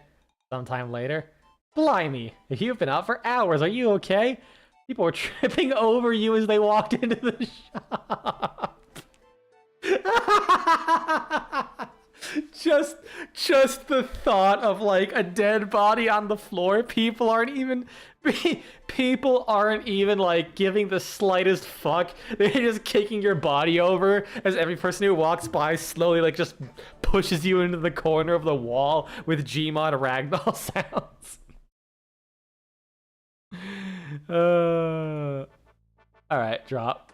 Speaker 1: Sometime later. Blimey, you've been out for hours. Are you okay? People were tripping over you as they walked into the shop. just the thought of like a dead body on the floor. People aren't even like giving the slightest fuck. They're just kicking your body over as every person who walks by slowly like just pushes you into the corner of the wall with Gmod ragdoll sounds. All right, drop.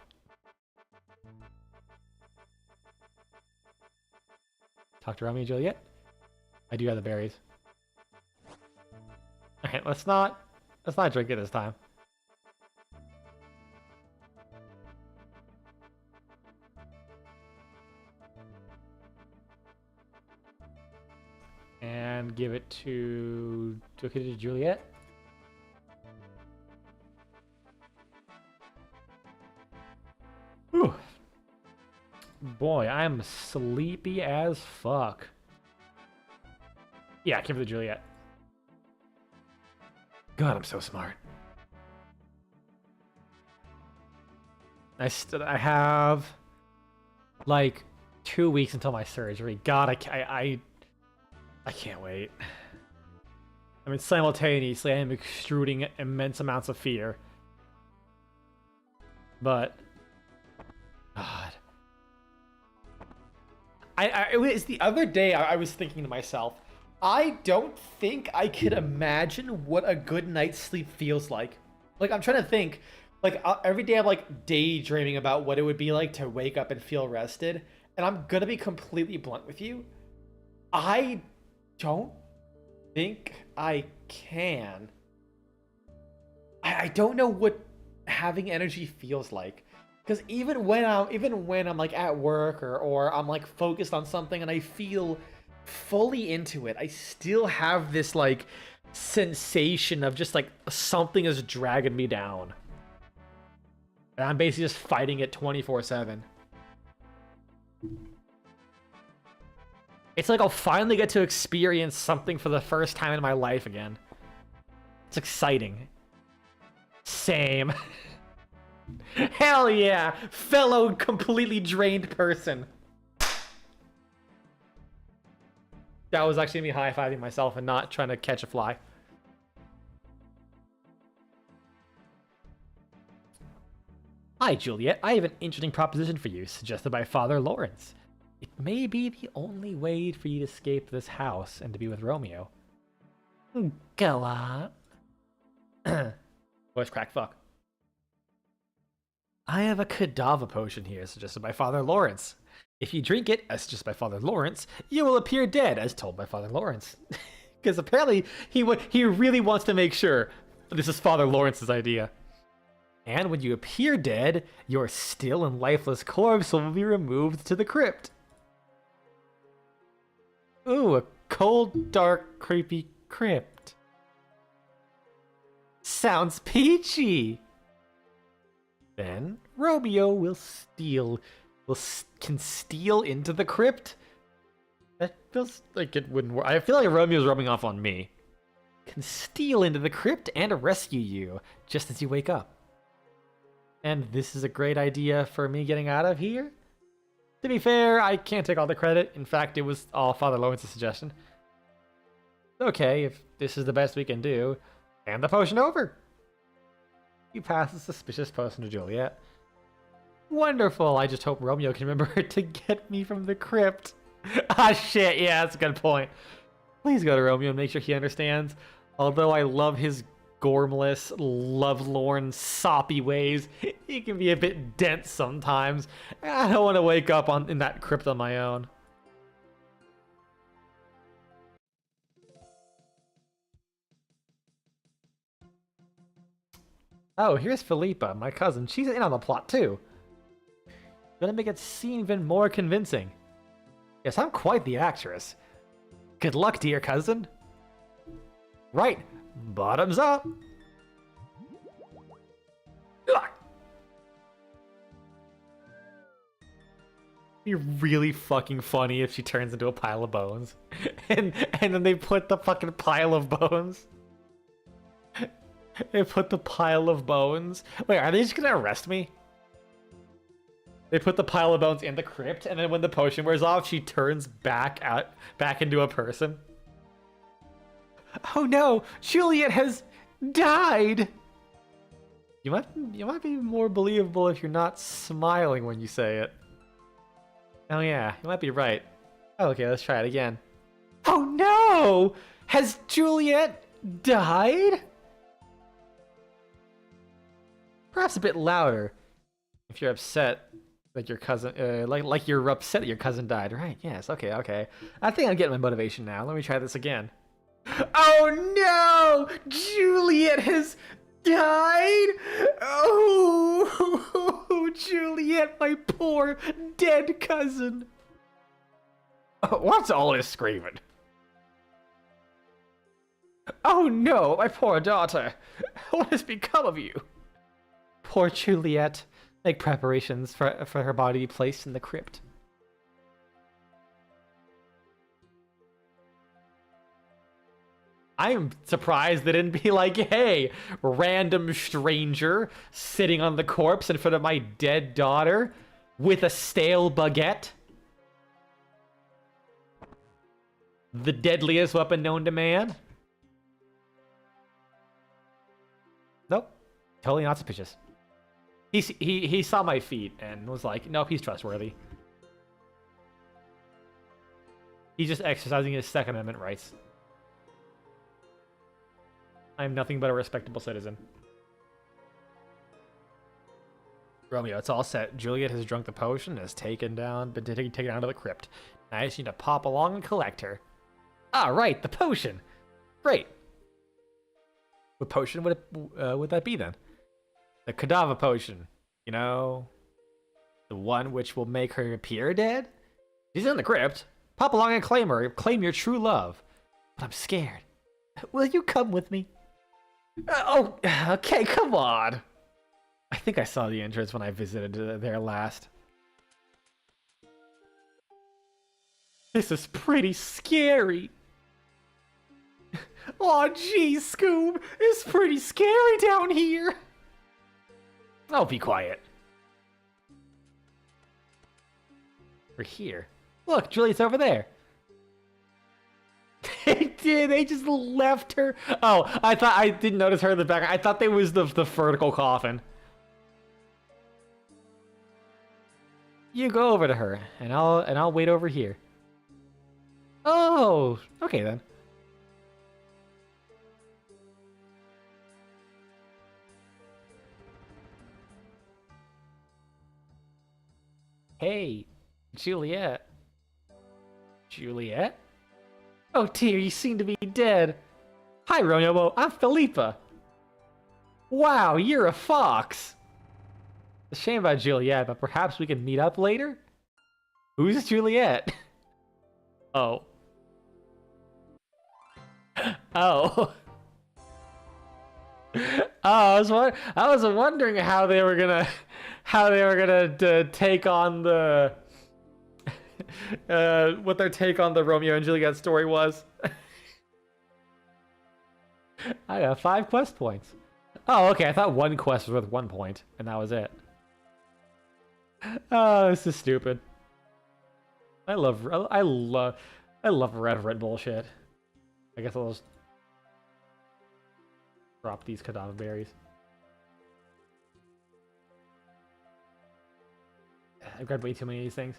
Speaker 1: Talk to Romeo and Juliet. I do have the berries. Alright, let's not drink it this time. And give it to Juliet. Whew. Boy, I'm sleepy as fuck. Yeah, give it to Juliet. God, I'm so smart. I have like 2 weeks until my surgery. God, I can't wait. I mean, simultaneously, I am extruding immense amounts of fear. But God. It was the other day I was thinking to myself, I don't think I could imagine what a good night's sleep feels like. Like, I'm trying to think, like, every day I'm like daydreaming about what it would be like to wake up and feel rested. And I'm gonna be completely blunt with you. I don't think I can. I don't know what having energy feels like. Because even when I'm like at work or I'm like focused on something and I feel fully into it, I still have this like sensation of just like something is dragging me down. And I'm basically just fighting it 24/7. It's like I'll finally get to experience something for the first time in my life again. It's exciting. Same. Hell yeah, fellow completely drained person. That was actually me high-fiving myself and not trying to catch a fly. Hi, Juliet. I have an interesting proposition for you, suggested by Father Lawrence. It may be the only way for you to escape this house and to be with Romeo. Go on. Voice crack, fuck. I have a cadaver potion here, suggested by Father Lawrence. If you drink it, as suggested by Father Lawrence, you will appear dead, as told by Father Lawrence. Because apparently he really wants to make sure this is Father Lawrence's idea. And when you appear dead, your still and lifeless corpse will be removed to the crypt. Ooh, a cold, dark, creepy crypt. Sounds peachy. Then Romeo can steal into the crypt. That feels like it wouldn't work. I feel like Romeo's rubbing off on me. Can steal into the crypt and rescue you just as you wake up. And this is a great idea for me getting out of here. To be fair, I can't take all the credit. In fact, it was all Father Lawrence's suggestion. Okay, if this is the best we can do, hand the potion over. You pass the suspicious potion to Juliet. Wonderful, I just hope Romeo can remember to get me from the crypt. Ah shit, yeah, that's a good point. Please go to Romeo and make sure he understands. Although I love his gormless, lovelorn, soppy ways, he can be a bit dense sometimes. I don't want to wake up in that crypt on my own. Oh, here's Philippa, my cousin. She's in on the plot too. Gonna make it seem even more convincing. Yes, I'm quite the actress. Good luck, dear cousin. Right, bottoms up. Be really fucking funny if she turns into a pile of bones. and then they put the fucking pile of bones. They put the pile of bones. Wait, are they just gonna arrest me? They put the pile of bones in the crypt, and then when the potion wears off, she turns back into a person. Oh no, Juliet has died. You might be more believable if you're not smiling when you say it. Oh yeah, you might be right. Oh, okay, let's try it again. Oh no! Has Juliet died? Perhaps a bit louder if you're upset that your cousin, like you're upset that your cousin died, right? Yes, okay. I think I'm getting my motivation now. Let me try this again. Oh no! Juliet has died? Oh, Juliet, my poor dead cousin. What's all this screaming? Oh no, my poor daughter. What has become of you? Poor Juliet. Make preparations for her body to be placed in the crypt. I am surprised they didn't be like, hey, random stranger sitting on the corpse in front of my dead daughter with a stale baguette. The deadliest weapon known to man. Nope. Totally not suspicious. He saw my feet and was like, nope, he's trustworthy. He's just exercising his Second Amendment rights. I'm nothing but a respectable citizen. Romeo, it's all set. Juliet has drunk the potion and has been taken down to the crypt. Now I just need to pop along and collect her. Ah, right, the potion. Great. What potion would that be then? The cadaver potion. You know, the one which will make her appear dead? She's in the crypt. Pop along and claim her. Claim your true love. But I'm scared. Will you come with me? Oh, okay, come on. I think I saw the entrance when I visited there last. This is pretty scary. Aw, geez, Scoob. It's pretty scary down here. Oh, be quiet. We're here. Look, Juliet's over there. They did. They just left her. Oh, I didn't notice her in the back. I thought they was the vertical coffin. You go over to her, and I'll wait over here. Oh, okay then. Hey, Juliet. Juliet? Oh dear, you seem to be dead. Hi, Romeo. I'm Philippa. Wow, you're a fox. It's a shame about Juliet, but perhaps we can meet up later? Who's Juliet? Oh. Oh. Oh, I was wondering how they were gonna take on the what their take on the Romeo and Juliet story was. I got 5 quest points. Oh, okay. I thought one quest was worth 1 point, and that was it. Oh, this is stupid. I love red bullshit. I guess I'll just drop these cadaver berries. I grabbed way too many of these things.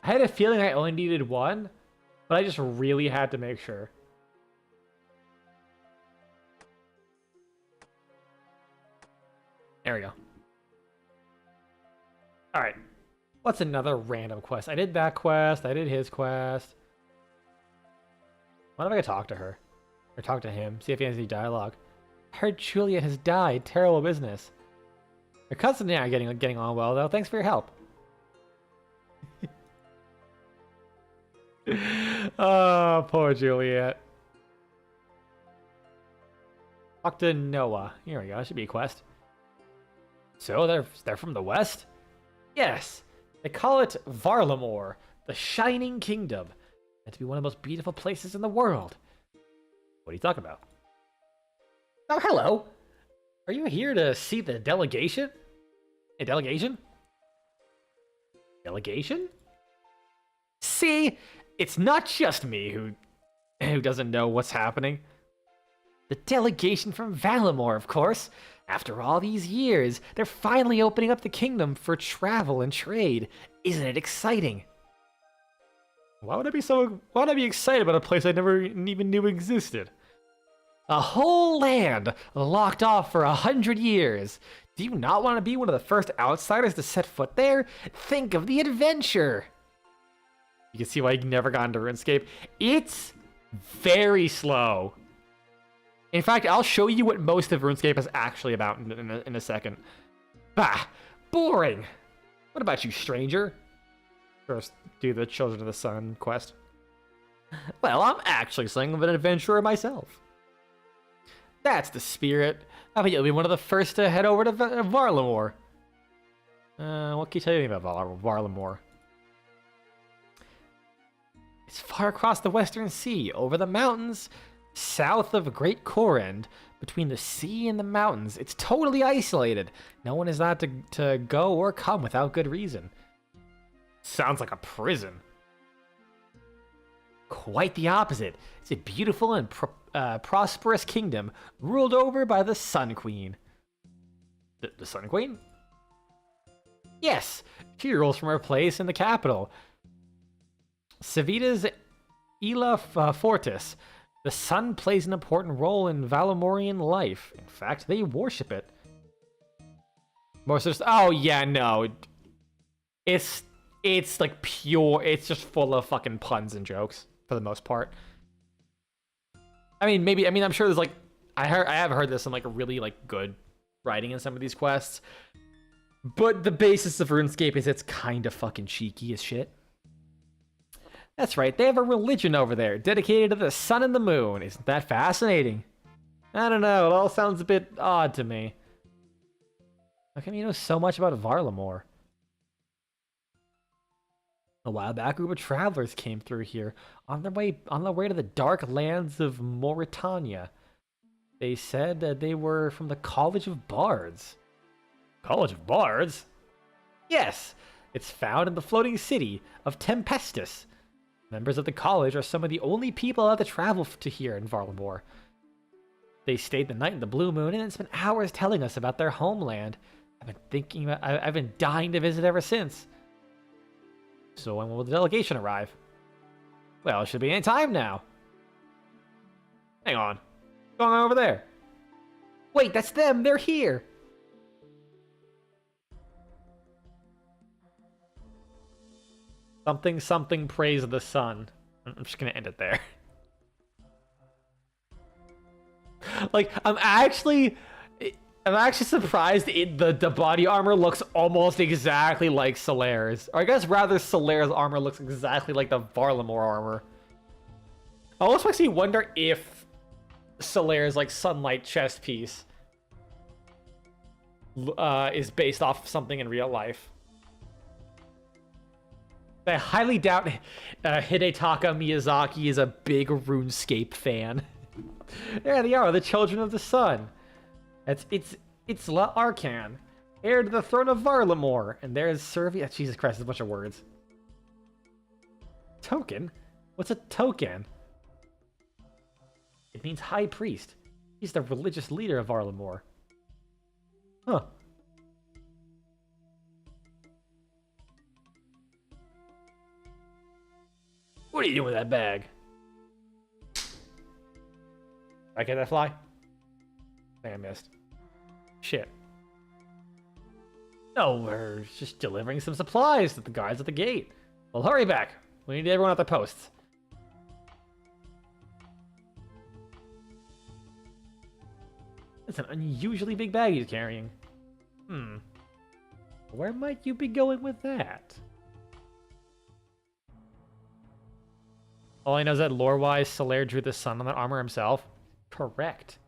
Speaker 1: I had a feeling I only needed 1, but I just really had to make sure. There we go. Alright. What's another random quest? I did that quest. I did his quest. What if I could talk to her? Or talk to him? See if he has any dialogue. I heard Juliet has died. Terrible business. Your cousin and I are getting on well, though. Thanks for your help. Oh, poor Juliet. Talk to Noah. Here we go. That should be a quest. So they're from the west? Yes. They call it Varlamore, the Shining Kingdom. Meant to be one of the most beautiful places in the world. What are you talking about? Oh, hello. Are you here to see the delegation? A delegation? Delegation? See, it's not just me who doesn't know what's happening. The delegation from Valimor, of course. After all these years, they're finally opening up the kingdom for travel and trade. Isn't it exciting? Why would I be excited about a place I never even knew existed? A whole land locked off for 100 years. Do you not want to be one of the first outsiders to set foot there? Think of the adventure. You can see why you never got into RuneScape. It's very slow. In fact, I'll show you what most of RuneScape is actually about in a second. Bah, boring. What about you, stranger? First, do the Children of the Sun quest. Well, I'm actually something of an adventurer myself. That's the spirit. I bet you'll be one of the first to head over to Varlamore. What can you tell me about Varlamore? It's far across the Western Sea, over the mountains, south of Great Korend, between the sea and the mountains. It's totally isolated. No one is allowed to go or come without good reason. Sounds like a prison. Quite the opposite. It's a beautiful and prosperous kingdom ruled over by the Sun Queen. The Sun Queen? Yes, she rules from her place in the capital, Civita's Ila Fortis. The sun plays an important role in Valimorian life. In fact, they worship it. Oh yeah, no. It's like pure. It's just full of fucking puns and jokes for the most part. I mean, maybe. I mean, I'm sure there's like. I have heard this in like a really like good writing in some of these quests. But the basis of RuneScape is it's kind of fucking cheeky as shit. That's right, they have a religion over there, dedicated to the sun and the moon. Isn't that fascinating? I don't know, it all sounds a bit odd to me. How come you know so much about Varlamore? A while back, a group of travelers came through here on their way to the dark lands of Mauritania. They said that they were from the College of Bards. College of Bards? Yes, it's found in the floating city of Tempestus. Members of the college are some of the only people allowed to travel to here in Varlamore. They stayed the night in the Blue Moon and spent hours telling us about their homeland. I've been dying to visit ever since. So when will the delegation arrive? Well, it should be any time now. Hang on. What's going on over there? Wait, that's them! They're here! Something praise the sun. I'm just gonna end it there. Like, I'm actually surprised the body armor looks almost exactly like Solaire's. Or I guess rather Solaire's armor looks exactly like the Varlamore armor. I almost makes me wonder if Solaire's like sunlight chest piece is based off of something in real life. I highly doubt Hidetaka Miyazaki is a big RuneScape fan. There they are, the Children of the Sun. It's La Arcan, heir to the throne of Varlamore, and there's Servia. Jesus Christ, there's a bunch of words. Token? What's a token? It means High Priest. He's the religious leader of Varlamore. Huh. What are you doing with that bag? Did I get that fly? I think I missed. Shit. No, we're just delivering some supplies to the guards at the gate. Well, hurry back. We need everyone at their posts. That's an unusually big bag he's carrying. Where might you be going with that? All I know is that lore-wise, Solaire drew the sun on that armor himself. Correct.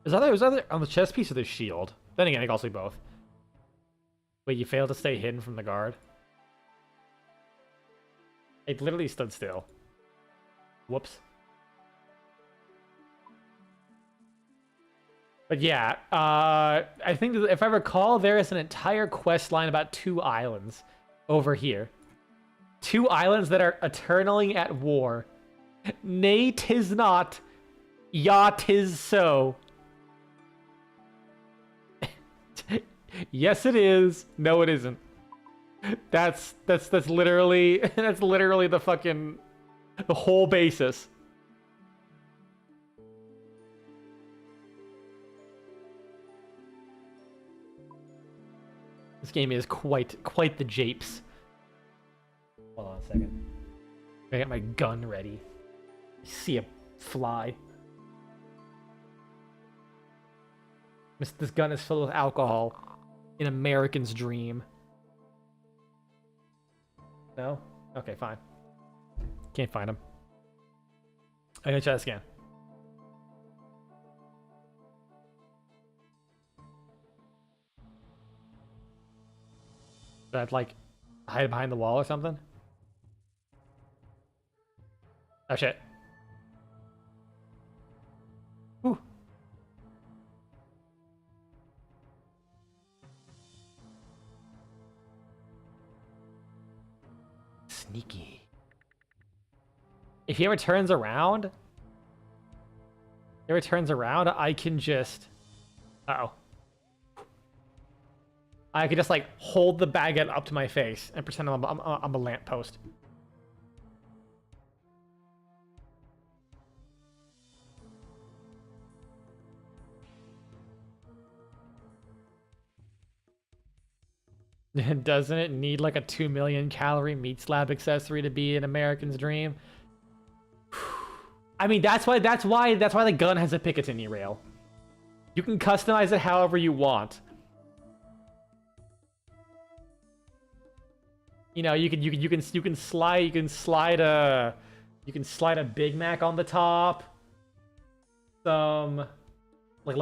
Speaker 1: Was that on the chest piece or the shield? Then again, it could also be both. Wait, you failed to stay hidden from the guard? It literally stood still. Whoops. But yeah, I think that if I recall, there is an entire quest line about 2 islands over here. 2 islands that are eternally at war. Nay, 'tis not. Ya, 'tis so. Yes, it is. No, it isn't. That's literally that's literally the fucking the whole basis. This game is quite the japes. Hold on a second. I got my gun ready. I see a fly. This gun is filled with alcohol. An American's dream. No? Okay, fine. Can't find him. I'm gonna try this again. Did I, like, hide behind the wall or something? Oh, shit. Ooh. Sneaky. If he ever turns around, I can just... Uh-oh. I could just, like, hold the baguette up to my face and pretend I'm a lamppost. Doesn't it need, like, a 2 million calorie meat slab accessory to be an American's dream? I mean, that's why the gun has a Picatinny rail. You can customize it however you want. You know, you can slide a Big Mac on the top. Some an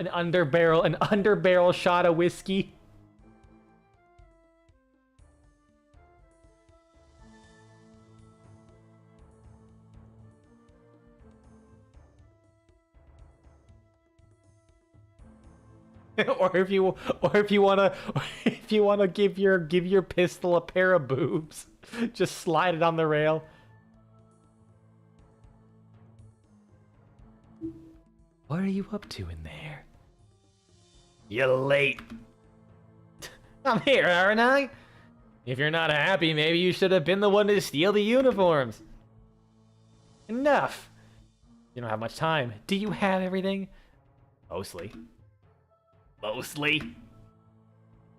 Speaker 1: underbarrel shot of whiskey. or if you wanna give your pistol a pair of boobs, just slide it on the rail. What are you up to in there? You're late. I'm here, aren't I? If you're not happy, maybe you should have been the one to steal the uniforms. Enough. You don't have much time. Do you have everything? Mostly.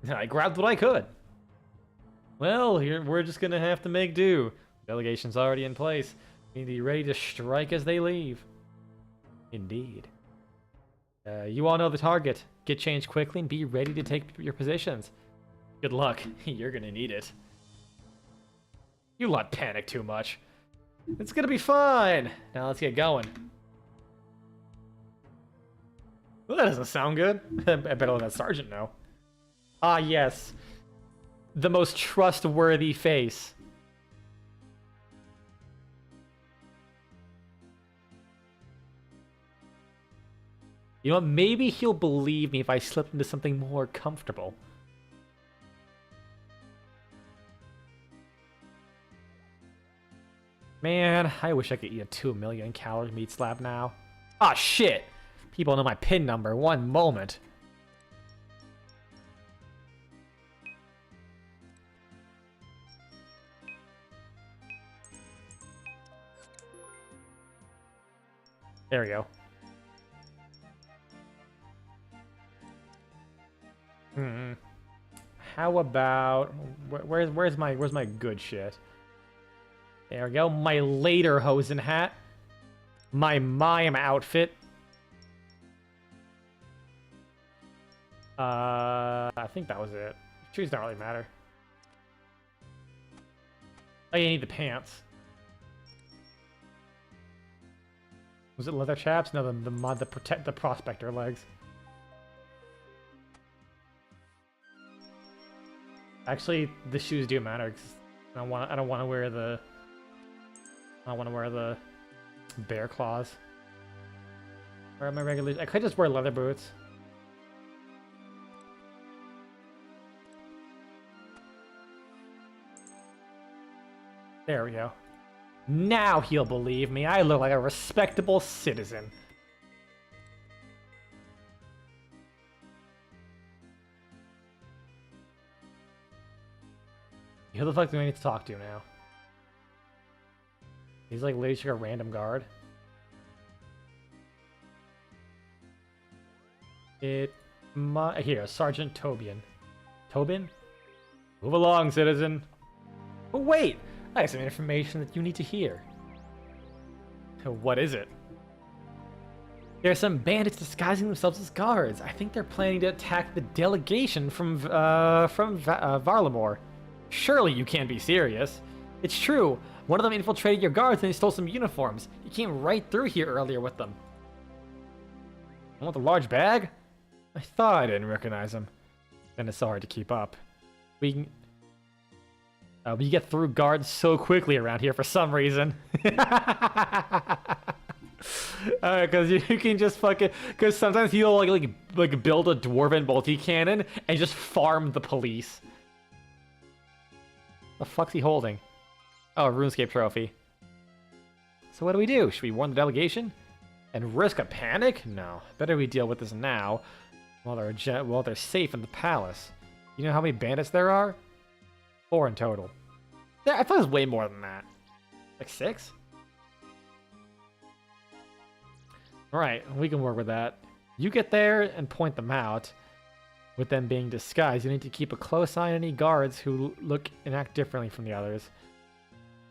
Speaker 1: I grabbed what I could. Well, we're just gonna have to make do. Delegation's already in place. We need to be ready to strike as they leave. Indeed. You all know the target. Get changed quickly and be ready to take your positions. Good luck. You're gonna need it. You lot panic too much. It's gonna be fine. Now let's get going. Well, that doesn't sound good. I better let that sergeant know. Ah, yes. The most trustworthy face. You know what? Maybe he'll believe me if I slip into something more comfortable. Man, I wish I could eat a 2 million calorie meat slab now. Ah, shit! People know my PIN number. One moment. There we go. How about where's my good shit? There we go. My lederhosen hat. My mime outfit. I think that was it. Shoes don't really matter. Oh, you need the pants. Was it leather chaps? No, the protect the prospector legs. Actually, the shoes do matter because I don't want to wear the bear claws. Where are my regular? I could just wear leather boots. There we go. Now he'll believe me. I look like a respectable citizen. Who the fuck do I need to talk to now? He's like literally just a random guard. Here, Sergeant Tobian. Tobin? Move along, citizen. Oh wait! I have some information that you need to hear. What is it? There are some bandits disguising themselves as guards. I think they're planning to attack the delegation from Varlamore. Surely you can't be serious. It's true. One of them infiltrated your guards and they stole some uniforms. He came right through here earlier with them. I want the large bag? I thought I didn't recognize him. Then it's so hard to keep up. We get through guards so quickly around here for some reason. Because you can just fucking... Because sometimes he'll like build a dwarven multi-cannon and just farm the police. The fuck's he holding? Oh, a Runescape trophy. So what do we do? Should we warn the delegation? And risk a panic? No. Better we deal with this now while they're safe in the palace. You know how many bandits there are? 4 in total. I thought it was way more than that. Like 6? Alright, we can work with that. You get there and point them out. With them being disguised, you need to keep a close eye on any guards who look and act differently from the others.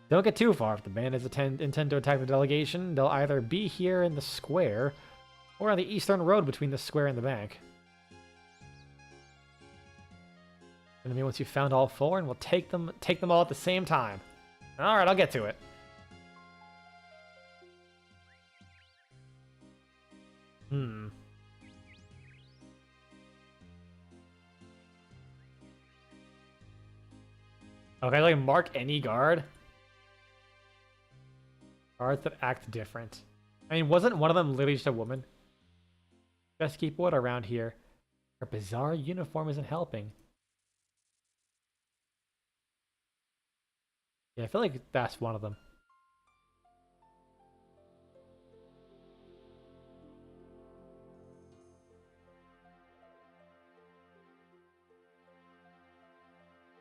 Speaker 1: Don't get too far. If the bandits intend to attack the delegation, they'll either be here in the square or on the eastern road between the square and the bank. And then once you've found all 4, and we'll take them all at the same time. Alright, I'll get to it. Okay, like mark any guard. Guards that act different. I mean, wasn't one of them literally just a woman? Best keep what around here. Her bizarre uniform isn't helping. Yeah, I feel like that's one of them.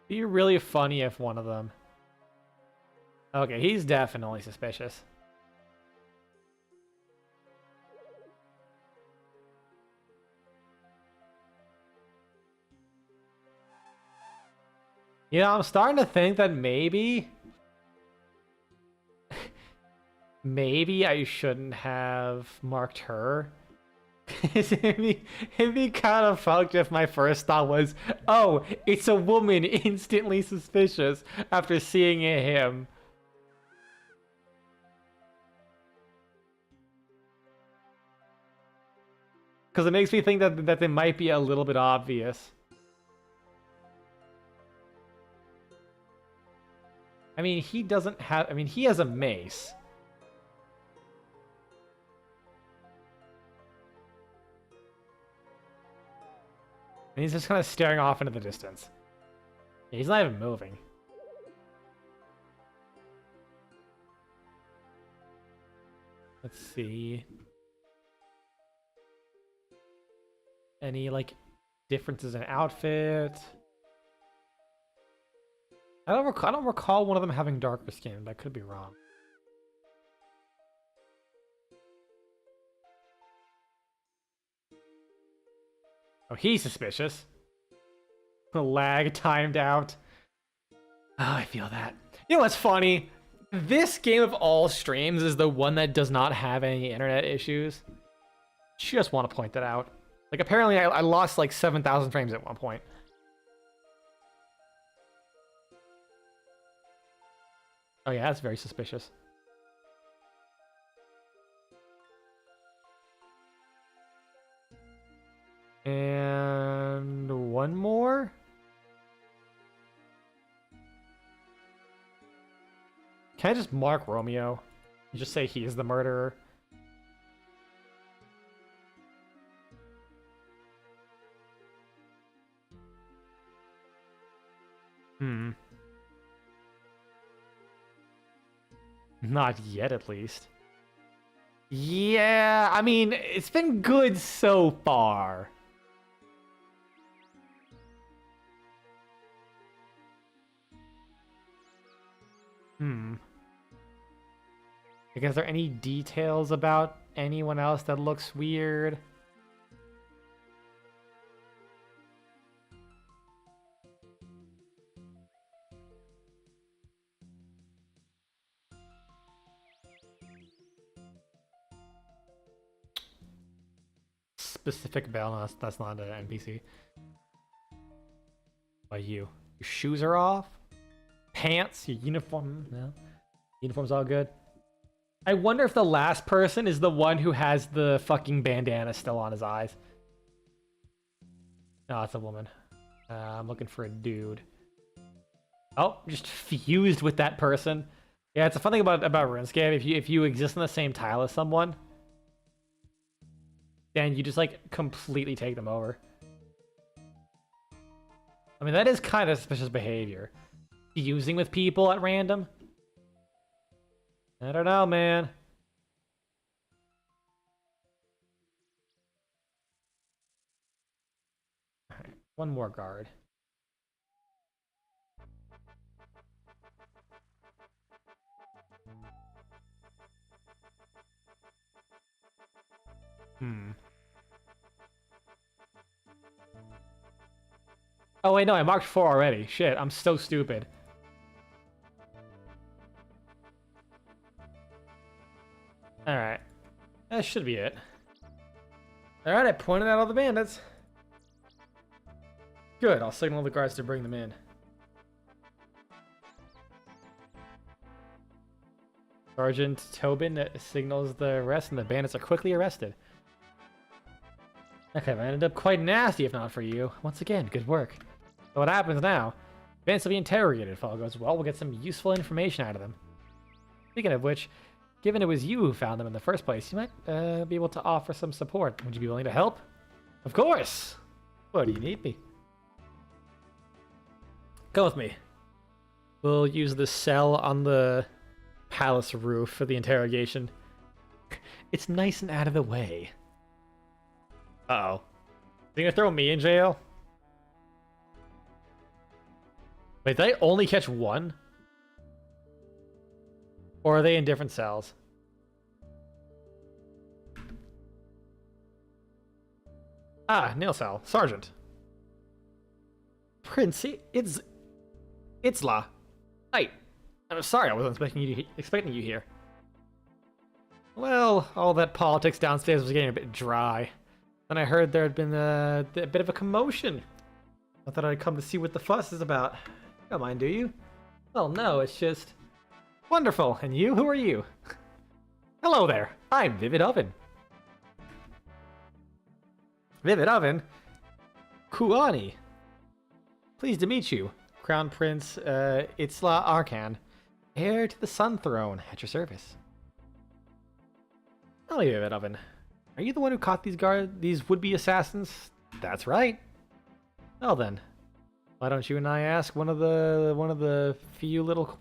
Speaker 1: Be really funny if one of them... Okay, he's definitely suspicious. You know, I'm starting to think that maybe... maybe I shouldn't have marked her. it'd be kind of fucked if my first thought was, oh, it's a woman, instantly suspicious after seeing him. Because it makes me think that they might be a little bit obvious. I mean, he doesn't have... I mean, he has a mace. And he's just kind of staring off into the distance. Yeah, he's not even moving. Let's see. Any, like, differences in outfit? I don't recall one of them having darker skin, but I could be wrong. Oh, he's suspicious. The lag timed out. Oh, I feel that. You know what's funny? This game of all streams is the one that does not have any internet issues. Just want to point that out. Like, apparently I lost like 7,000 frames at one point. Oh yeah, that's very suspicious. And one more? Can I just mark Romeo? And just say he is the murderer? Not yet, at least. Yeah, I mean, it's been good so far. Like, is there any details about anyone else that looks weird? Specific bell, no, that's not an NPC. By you. Your shoes are off? Pants? Your uniform? No. Uniform's all good. I wonder if the last person is the one who has the fucking bandana still on his eyes. No, it's a woman. I'm looking for a dude. Oh, just fused with that person. Yeah, it's a fun thing about RuneScape. If you exist in the same tile as someone, then you just like completely take them over. I mean, that is kind of suspicious behavior. Fusing with people at random. I don't know, man. All right, one more guard. Oh wait, no, I marked 4 already. Shit, I'm so stupid. Alright. That should be it. Alright, I pointed out all the bandits. Good, I'll signal the guards to bring them in. Sergeant Tobin signals the rest and the bandits are quickly arrested. Okay, that ended up quite nasty if not for you. Once again, good work. So what happens now? Bandits will be interrogated. If all goes well, we'll get some useful information out of them. Speaking of which, given it was you who found them in the first place, you might be able to offer some support. Would you be willing to help? Of course! Where do you need me? Go with me. We'll use the cell on the palace roof for the interrogation. It's nice and out of the way. Uh-oh. You gonna throw me in jail? Wait, did I only catch one? Or are they in different cells? Ah, nail cell. Sergeant. Prince, Itzla. Hey, I'm sorry I wasn't expecting you here. Well, all that politics downstairs was getting a bit dry. Then I heard there had been a bit of a commotion. I thought I'd come to see what the fuss is about. Don't mind, do you? Well, no, it's just... Wonderful. And you? Who are you? Hello there. I'm Vivid Oven. Vivid Oven? Kuani. Pleased to meet you. Crown Prince Itzla Arkan, heir to the Sun Throne, at your service. Tell me, Vivid Oven, are you the one who caught these would-be assassins? That's right. Well then, why don't you and I ask one of the few little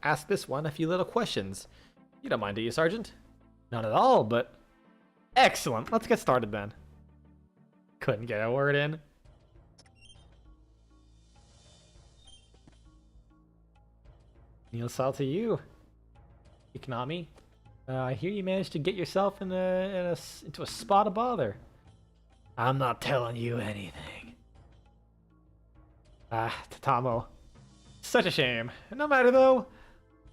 Speaker 1: ask this one a few little questions? You don't mind, do you, Sergeant? Not at all, but excellent. Let's get started then. Couldn't get a word in. Neil Sal to you, Ikonami. I hear you managed to get yourself into a spot of bother. I'm not telling you anything. Ah, Tatamo. Such a shame. No matter though,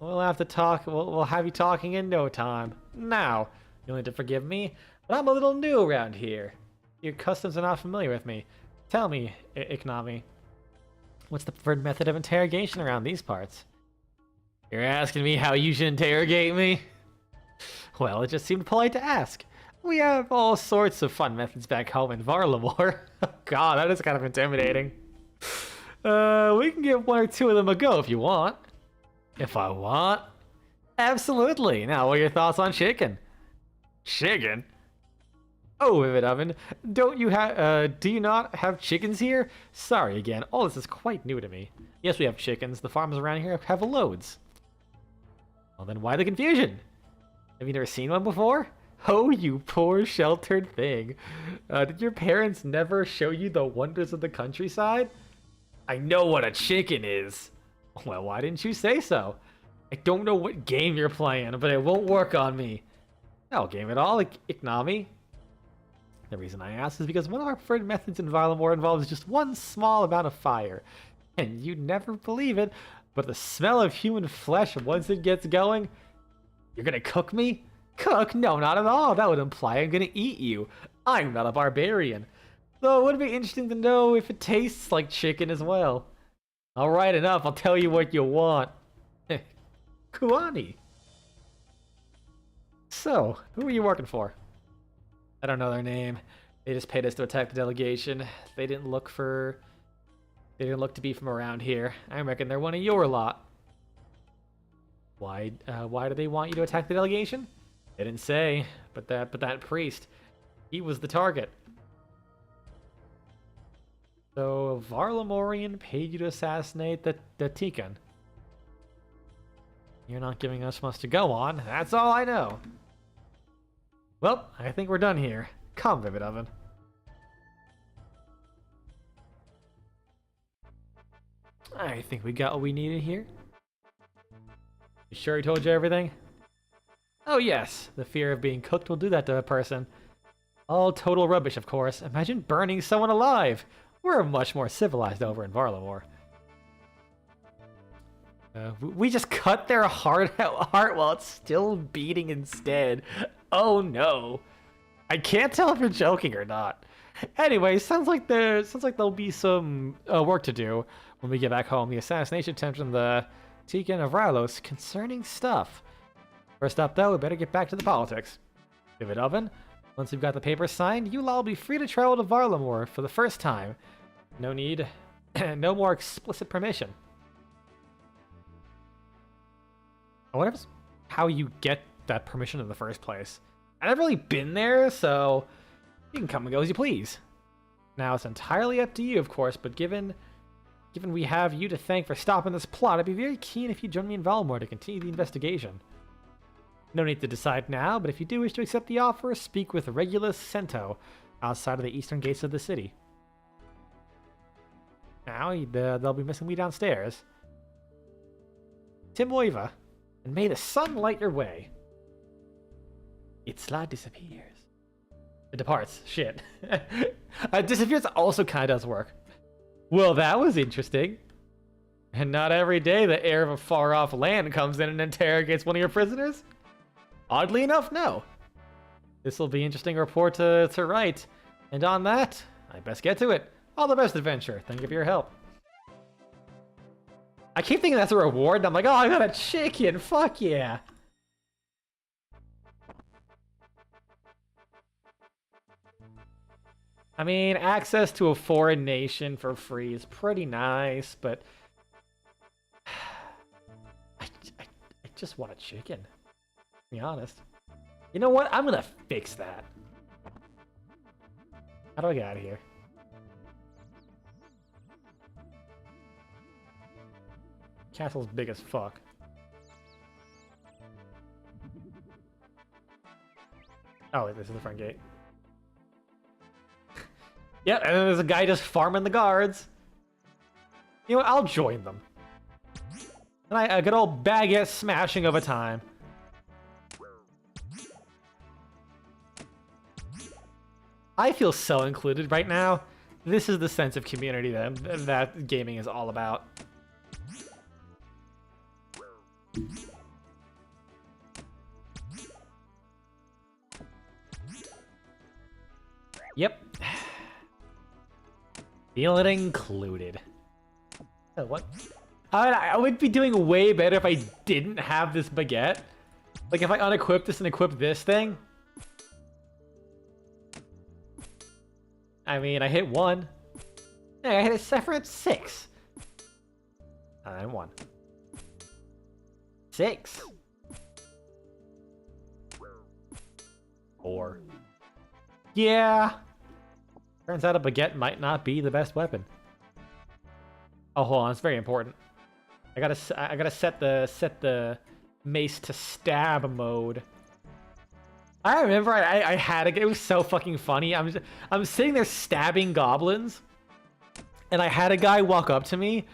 Speaker 1: we'll have to talk. We'll have you talking in no time. Now, you'll need to forgive me, but I'm a little new around here. Your customs are not familiar with me. Tell me, Ikonami, what's the preferred method of interrogation around these parts? You're asking me how you should interrogate me? Well, it just seemed polite to ask. We have all sorts of fun methods back home in Varlamore. God, that is kind of intimidating. We can give one or two of them a go if you want. If I want? Absolutely. Now, what are your thoughts on chicken? Chicken? Oh, Vivid Oven, do you not have chickens here? Sorry again, all this is quite new to me. Yes, we have chickens. The farms around here have loads. Well, then why the confusion? Have you never seen one before? Oh, you poor sheltered thing. Did your parents never show you the wonders of the countryside? I know what a chicken is. Well, why didn't you say so? I don't know what game you're playing, but it won't work on me. No game at all, ignore me. The reason I ask is because one of our preferred methods in Varlamore involves just one small amount of fire. And you'd never believe it, but the smell of human flesh once it gets going... You're gonna cook me? Cook? No, not at all. That would imply I'm gonna eat you. I'm not a barbarian. Though it would be interesting to know if it tastes like chicken as well. Alright, enough. I'll tell you what you want. Kuani. So, who are you working for? I don't know their name. They just paid us to attack the delegation. They didn't look to be from around here. I reckon they're one of your lot. Why do they want you to attack the delegation? They didn't say, but that priest, he was the target. So Varlamorian paid you to assassinate the Tikan. You're not giving us much to go on. That's all I know. Well, I think we're done here. Come, Vivid Oven. I think we got what we needed here. You sure he told you everything? Oh yes, the fear of being cooked will do that to a person. All total rubbish, of course. Imagine burning someone alive. We're much more civilized over in Varlamore. We just cut their heart while it's still beating instead. Oh no. I can't tell if you're joking or not. Anyway, sounds like there'll be some work to do when we get back home. The assassination attempt on the Tikan of Rylos, concerning stuff. First up though, we better get back to the politics. Vivid Oven, once you've got the papers signed, you'll all be free to travel to Varlamore for the first time. No need, no more explicit permission. I wonder if it's how you get that permission in the first place. I've never really been there, so you can come and go as you please. Now, it's entirely up to you, of course, but given we have you to thank for stopping this plot, I'd be very keen if you join me in Varlamore to continue the investigation. No need to decide now, but if you do wish to accept the offer, speak with Regulus Cento outside of the eastern gates of the city. Now, they'll be missing me downstairs. Tim Oiva, and may the sun light your way. Itzla disappears. It departs. Shit. Disappears also kind of does work. Well, that was interesting. And not every day the heir of a far-off land comes in and interrogates one of your prisoners. Oddly enough, no. This will be interesting report to write. And on that, I best get to it. All the best, adventure. Thank you for your help. I keep thinking that's a reward, and I'm like, oh, I got a chicken. Fuck yeah. I mean, access to a foreign nation for free is pretty nice, but I just want a chicken, to be honest. You know what? I'm gonna fix that. How do I get out of here? Castle's big as fuck. Oh, wait, this is the front gate. Yep, and then there's a guy just farming the guards. You know what? I'll join them. And a good old baguette smashing over time. I feel so included right now. This is the sense of community that gaming is all about. Yep. Feeling included. Oh, what? I would be doing way better if I didn't have this baguette. Like, if I unequip this and equip this thing. I mean, I hit 1. Yeah, I hit a separate 6. And 1. 6. 4. Yeah. Turns out a baguette might not be the best weapon. Oh, hold on, it's very important. I gotta set the mace to stab mode. I remember I had it was so fucking funny. I'm sitting there stabbing goblins, and I had a guy walk up to me.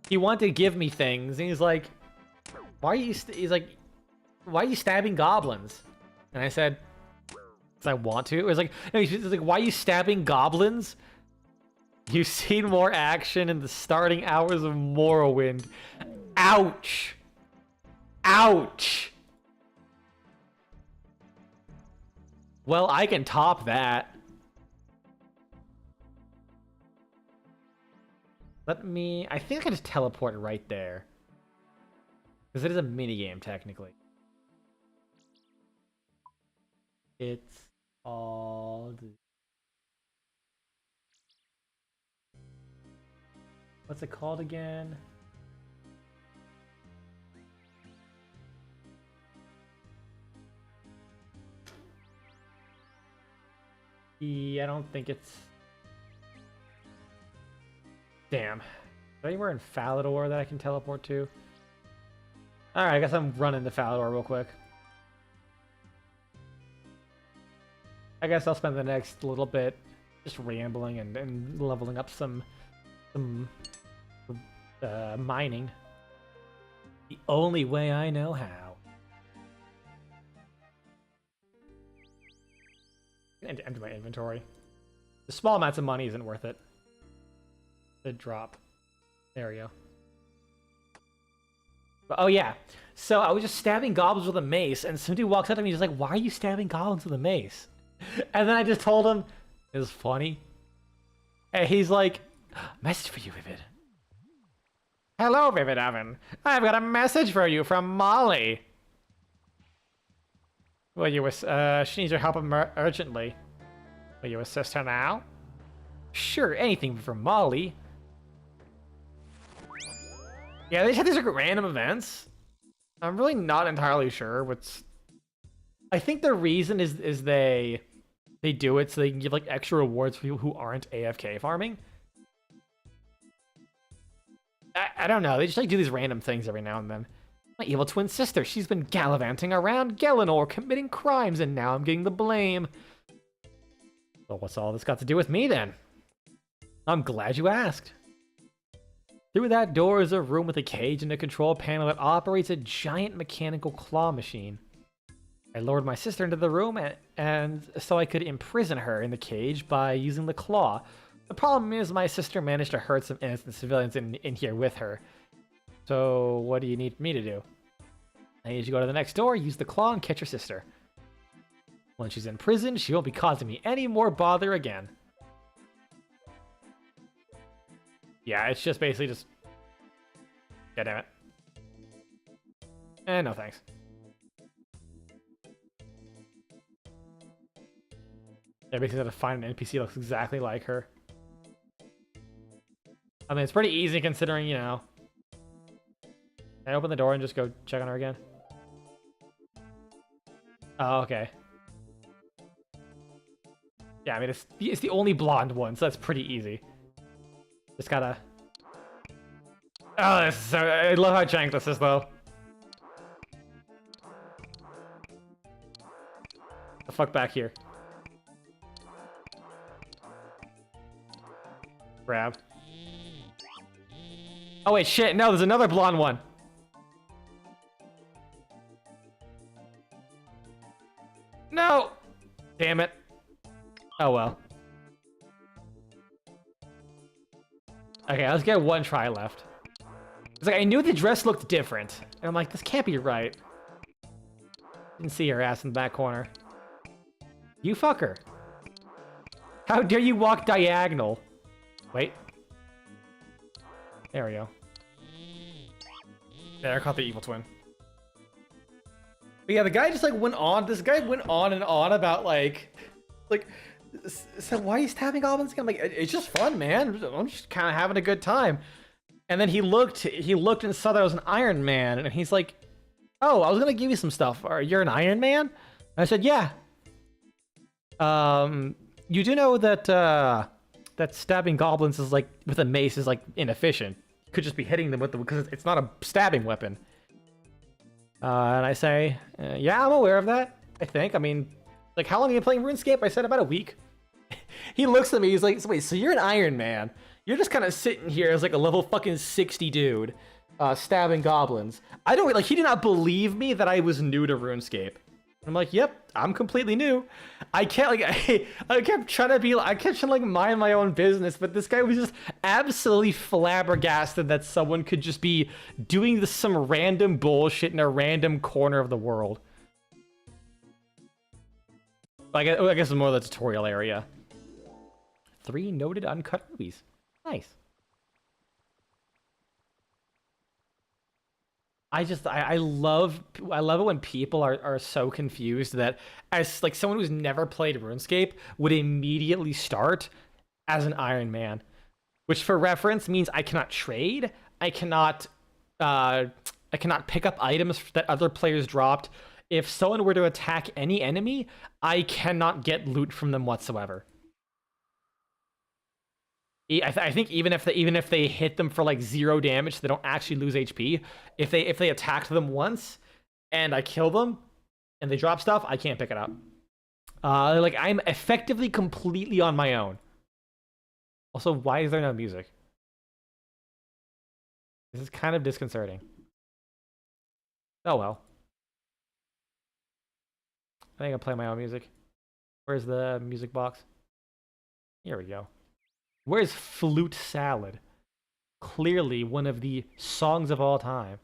Speaker 1: He wanted to give me things, and he's like, why are you stabbing goblins? And I said, because I want to. It was like, no, he's like, why are you stabbing goblins? You've seen more action in the starting hours of Morrowind. Ouch. Ouch. Well, I can top that. I think I can just teleport right there. Because it is a minigame, technically. It's all... What's it called again? I don't think it's... Damn. Is there anywhere in Falador that I can teleport to? Alright, I guess I'm running to Falador real quick. I guess I'll spend the next little bit just rambling and leveling up some mining. The only way I know how. Empty my inventory. The small amounts of money isn't worth it. The drop. There we go. But, oh yeah. So I was just stabbing goblins with a mace, and somebody walks up to me and he's like, why are you stabbing goblins with a mace? And then I just told him, it was funny. And he's like, message for you, Vivid. Hello, Vivid Oven. I've got a message for you from Molly. Well, she needs your help urgently. Will you assist her now? Sure, anything from Molly. Yeah, they just have these like random events. I'm really not entirely sure what's... I think the reason is they do it so they can give like extra rewards for people who aren't AFK farming. I don't know, they just like do these random things every now and then. My evil twin sister, she's been gallivanting around Gelinor, committing crimes, and now I'm getting the blame. Well, what's all this got to do with me, then? I'm glad you asked. Through that door is a room with a cage and a control panel that operates a giant mechanical claw machine. I lured my sister into the room and so I could imprison her in the cage by using the claw. The problem is my sister managed to hurt some innocent civilians in here with her. So, what do you need me to do? I need you to go to the next door, use the claw, and catch your sister. When she's in prison, she won't be causing me any more bother again. Yeah, it's just basically just... God damn it. No thanks. Yeah, basically have to find an NPC that looks exactly like her. I mean, it's pretty easy considering, you know... Can I open the door and just go check on her again? Oh, okay. Yeah, I mean, it's the only blonde one, so that's pretty easy. Just gotta... Oh, this is so... I love how jank this is, though. The fuck back here. Grab. Oh, wait, shit. No, there's another blonde one. No! Damn it. Oh, well. Okay, let's get one try left. It's like, I knew the dress looked different. And I'm like, this can't be right. Didn't see her ass in the back corner. You fucker. How dare you walk diagonal? Wait. There we go. There, I caught the evil twin. But yeah, the guy just like went on. This guy went on and on about like, so why are you stabbing goblins again? I'm like, it's just fun, man. I'm just kind of having a good time. And then he looked and saw that I was an Iron Man, and he's like, "Oh, I was gonna give you some stuff. You're an Iron Man?" And I said, "Yeah." You do know that that stabbing goblins is like with a mace is like inefficient. You could just be hitting them with them because it's not a stabbing weapon. And I say, yeah, I'm aware of that. I think. I mean, like, how long have you been playing RuneScape? I said about a week. He looks at me. He's like, wait, so you're an Iron Man? You're just kind of sitting here as like a level fucking 60 dude, stabbing goblins. I don't like. He did not believe me that I was new to RuneScape. I'm like, yep, I'm completely new. I can't like I kept trying to be I kept trying to like mind my own business, but this guy was just absolutely flabbergasted that someone could just be doing this some random bullshit in a random corner of the world. I guess it's more the tutorial area. 3 noted uncut movies. Nice. I love it when people are so confused that as like someone who's never played RuneScape would immediately start as an Iron Man, which for reference means I cannot trade, I cannot pick up items that other players dropped. If someone were to attack any enemy, I cannot get loot from them whatsoever. I think even if they hit them for like 0 damage, they don't actually lose HP. If they attacked them once, and I kill them, and they drop stuff, I can't pick it up. Like I'm effectively completely on my own. Also, why is there no music? This is kind of disconcerting. Oh well. I think I'll play my own music. Where's the music box? Here we go. Where's Flute Salad? Clearly one of the songs of all time.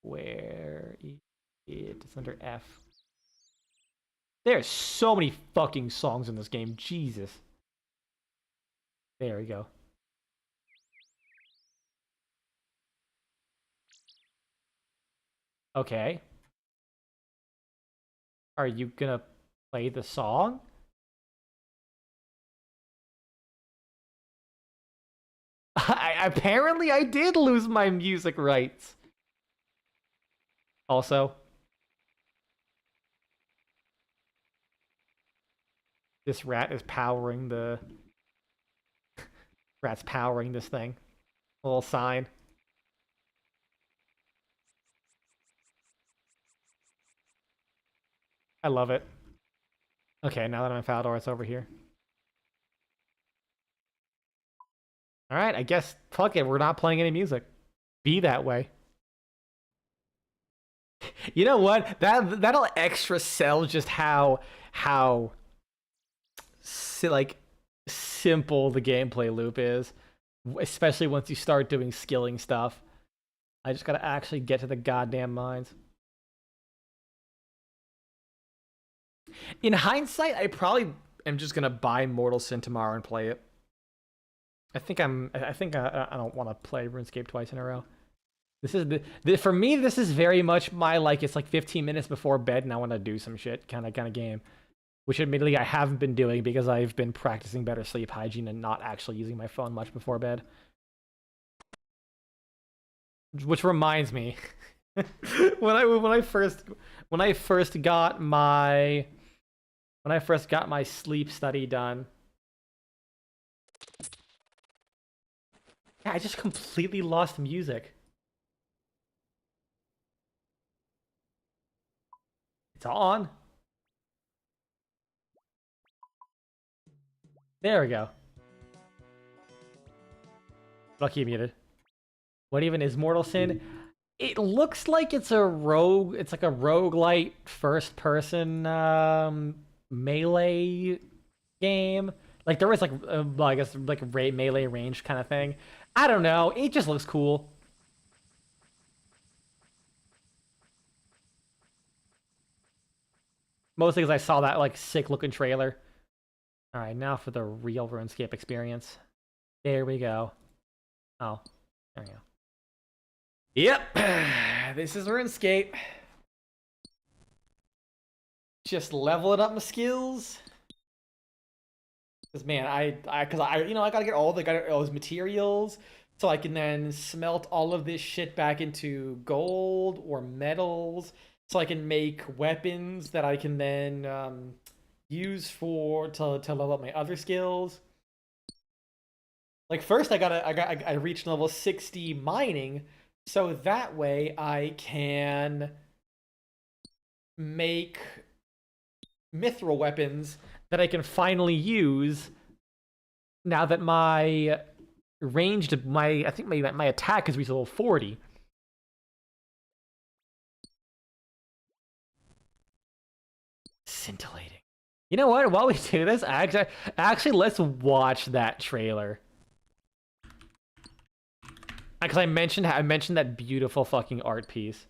Speaker 1: Where it's under F. There's so many fucking songs in this game. Jesus. There we go. Okay. Are you gonna play the song? Apparently I did lose my music rights. Also, this rat is powering the... Rat's powering this thing. A little sign. I love it. Okay, now that I'm in Falador, it's over here. Alright, I guess, fuck it, we're not playing any music. Be that way. You know what? That'll extra sell just how like simple the gameplay loop is, especially once you start doing skilling stuff. I just gotta actually get to the goddamn mines. In hindsight, I probably am just gonna buy Mortal Sin tomorrow and play it. I think I don't want to play RuneScape twice in a row. This is for me. This is very much my like. It's like 15 minutes before bed, and I want to do some shit kind of game, which admittedly I haven't been doing because I've been practicing better sleep hygiene and not actually using my phone much before bed. Which reminds me, when I first got my sleep study done. Yeah, I just completely lost music. It's on. There we go. I'll keep muted. What even is Mortal Sin? It looks like it's a rogue. It's like a roguelite first-person melee game. Like there was like, well, I guess like a melee range kind of thing. I don't know. It just looks cool. Mostly because I saw that like sick looking trailer. All right, now for the real RuneScape experience. There we go. Oh, there we go. Yep, this is RuneScape. Just leveling up my skills. Cause man, I gotta get all those materials so I can then smelt all of this shit back into gold or metals, so I can make weapons that I can then use to level up my other skills. Like first, I reached level 60 mining, So that way I can make mithril weapons that I can finally use now that my ranged, I think my attack has reached level 40. Scintillating. You know what? While we do this, actually let's watch that trailer. Because I mentioned that beautiful fucking art piece.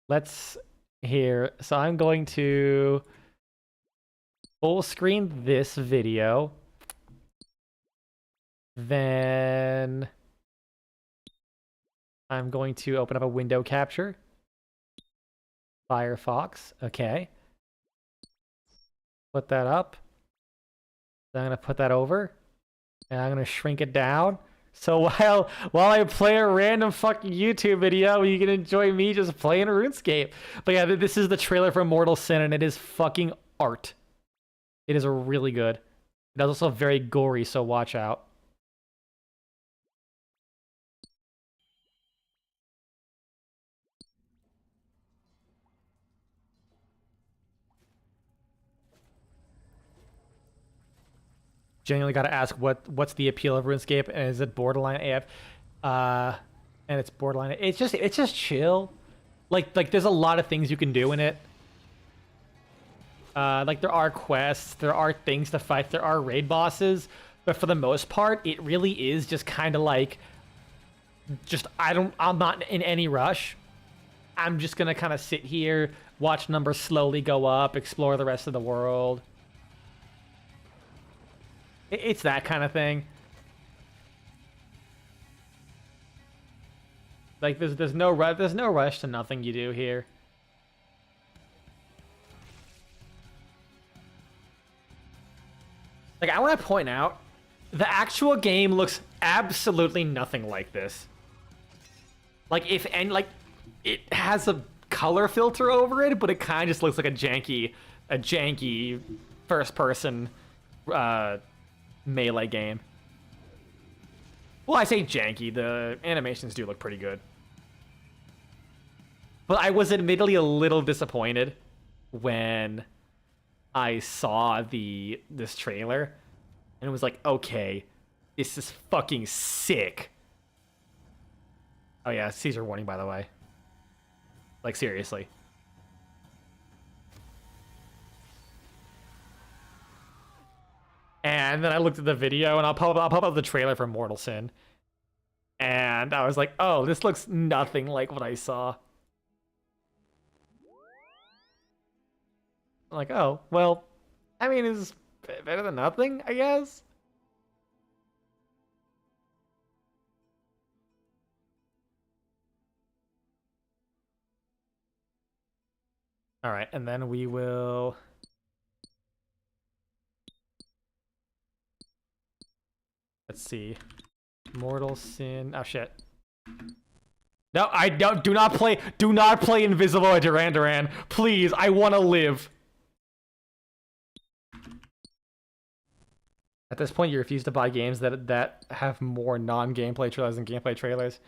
Speaker 1: Let's here. So I'm going to full screen this video. Then I'm going to open up a window capture. Firefox. Okay. Put that up. Then I'm going to put that over. And I'm going to shrink it down. So while I play a random fucking YouTube video, you can enjoy me just playing RuneScape. But yeah, this is the trailer for Mortal Sin, and it is fucking art. It is really good. It is also very gory, so watch out. Genuinely got to ask what's the appeal of RuneScape, and is it borderline AF? And it's borderline. It's just chill. Like there's a lot of things you can do in it. Like there are quests, there are things to fight, there are raid bosses, but for the most part, it really is just kind of like, I'm not in any rush. I'm just gonna kind of sit here, watch numbers slowly go up, explore the rest of the world. It's that kind of thing. Like there's no rush to nothing you do here. Like I want to point out, the actual game looks absolutely nothing like this. Like it has a color filter over it, but it kind of just looks like a janky first-person melee game. Well, I say janky. The animations do look pretty good. But I was admittedly a little disappointed when I saw this trailer, and it was like, okay, this is fucking sick. Oh yeah, Caesar warning, by the way. Like, seriously. And then I looked at the video, and I'll pop up the trailer for Mortal Sin. And I was like, oh, this looks nothing like what I saw. I'm like, oh, well, I mean, it's better than nothing, I guess. All right, and then we will... Let's see. Mortal Sin... Oh, shit. No, I don't... Do not play Invisible at Duran Duran. Please, I want to live. At this point, you refuse to buy games that have more non-gameplay trailers than gameplay trailers.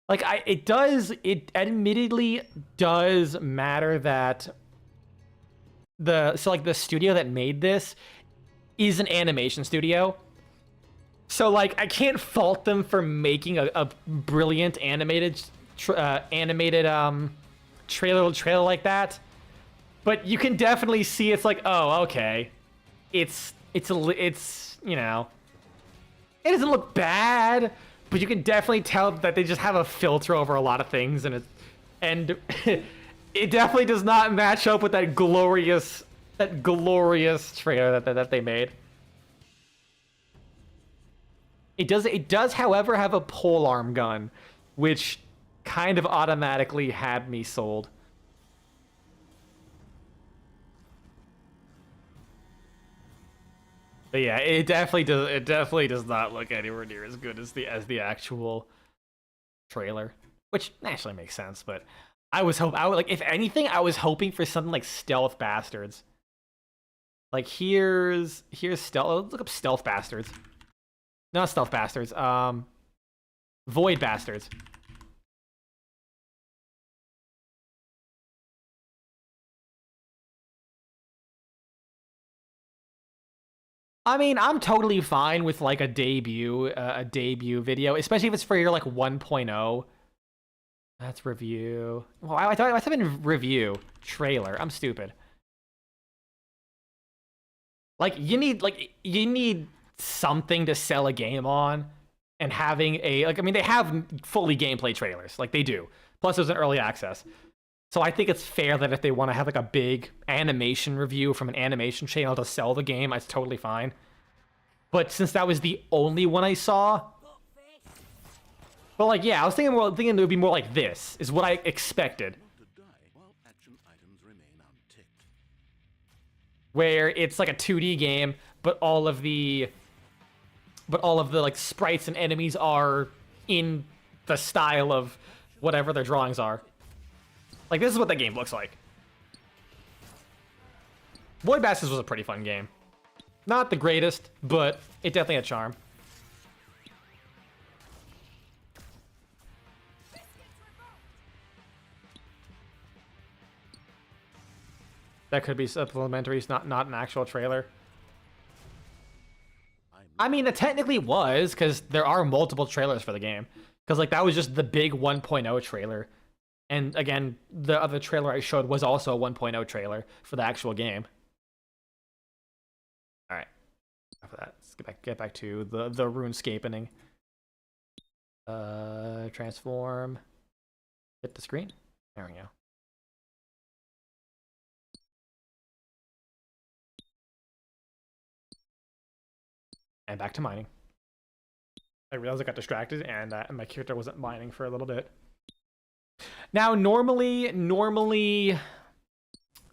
Speaker 1: Like, it admittedly does matter that the studio that made this is an animation studio. So, like, I can't fault them for making a brilliant animated trailer like that. But you can definitely see it's like, oh, okay. It's you know, it doesn't look bad, but you can definitely tell that they just have a filter over a lot of things, and it definitely does not match up with that glorious trailer that they made. It does, however, have a polearm gun, which kind of automatically had me sold. But yeah, it definitely does not look anywhere near as good as the actual trailer, which actually makes sense. But like, if anything, I was hoping for something like Stealth Bastards. Like here's stealth. Look up Stealth Bastards. Not Stealth Bastards. Void Bastards. I mean, I'm totally fine with like a debut video, especially if it's for your like 1.0. That's review. Well, I thought I typed in review trailer. I'm stupid. Like you need something to sell a game on, and having a like I mean they have fully gameplay trailers, like they do. Plus there's an early access. So I think it's fair that if they want to have like a big animation review from an animation channel to sell the game, it's totally fine. But since that was the only one I saw, but like yeah, I was thinking it would be more like this is what I expected. Where it's like a 2D game, but all of the like sprites and enemies are in the style of whatever their drawings are. Like this is what the game looks like. Void Bastards was a pretty fun game. Not the greatest, but it definitely had charm. That could be supplementary, not an actual trailer. I mean, it technically was, because there are multiple trailers for the game. Because like that was just the big 1.0 trailer. And again, the other trailer I showed was also a 1.0 trailer for the actual game. All right. After that, let's get back to the RuneScapening. Transform. Hit the screen. There we go. And back to mining. I realized I got distracted and my character wasn't mining for a little bit. Now, normally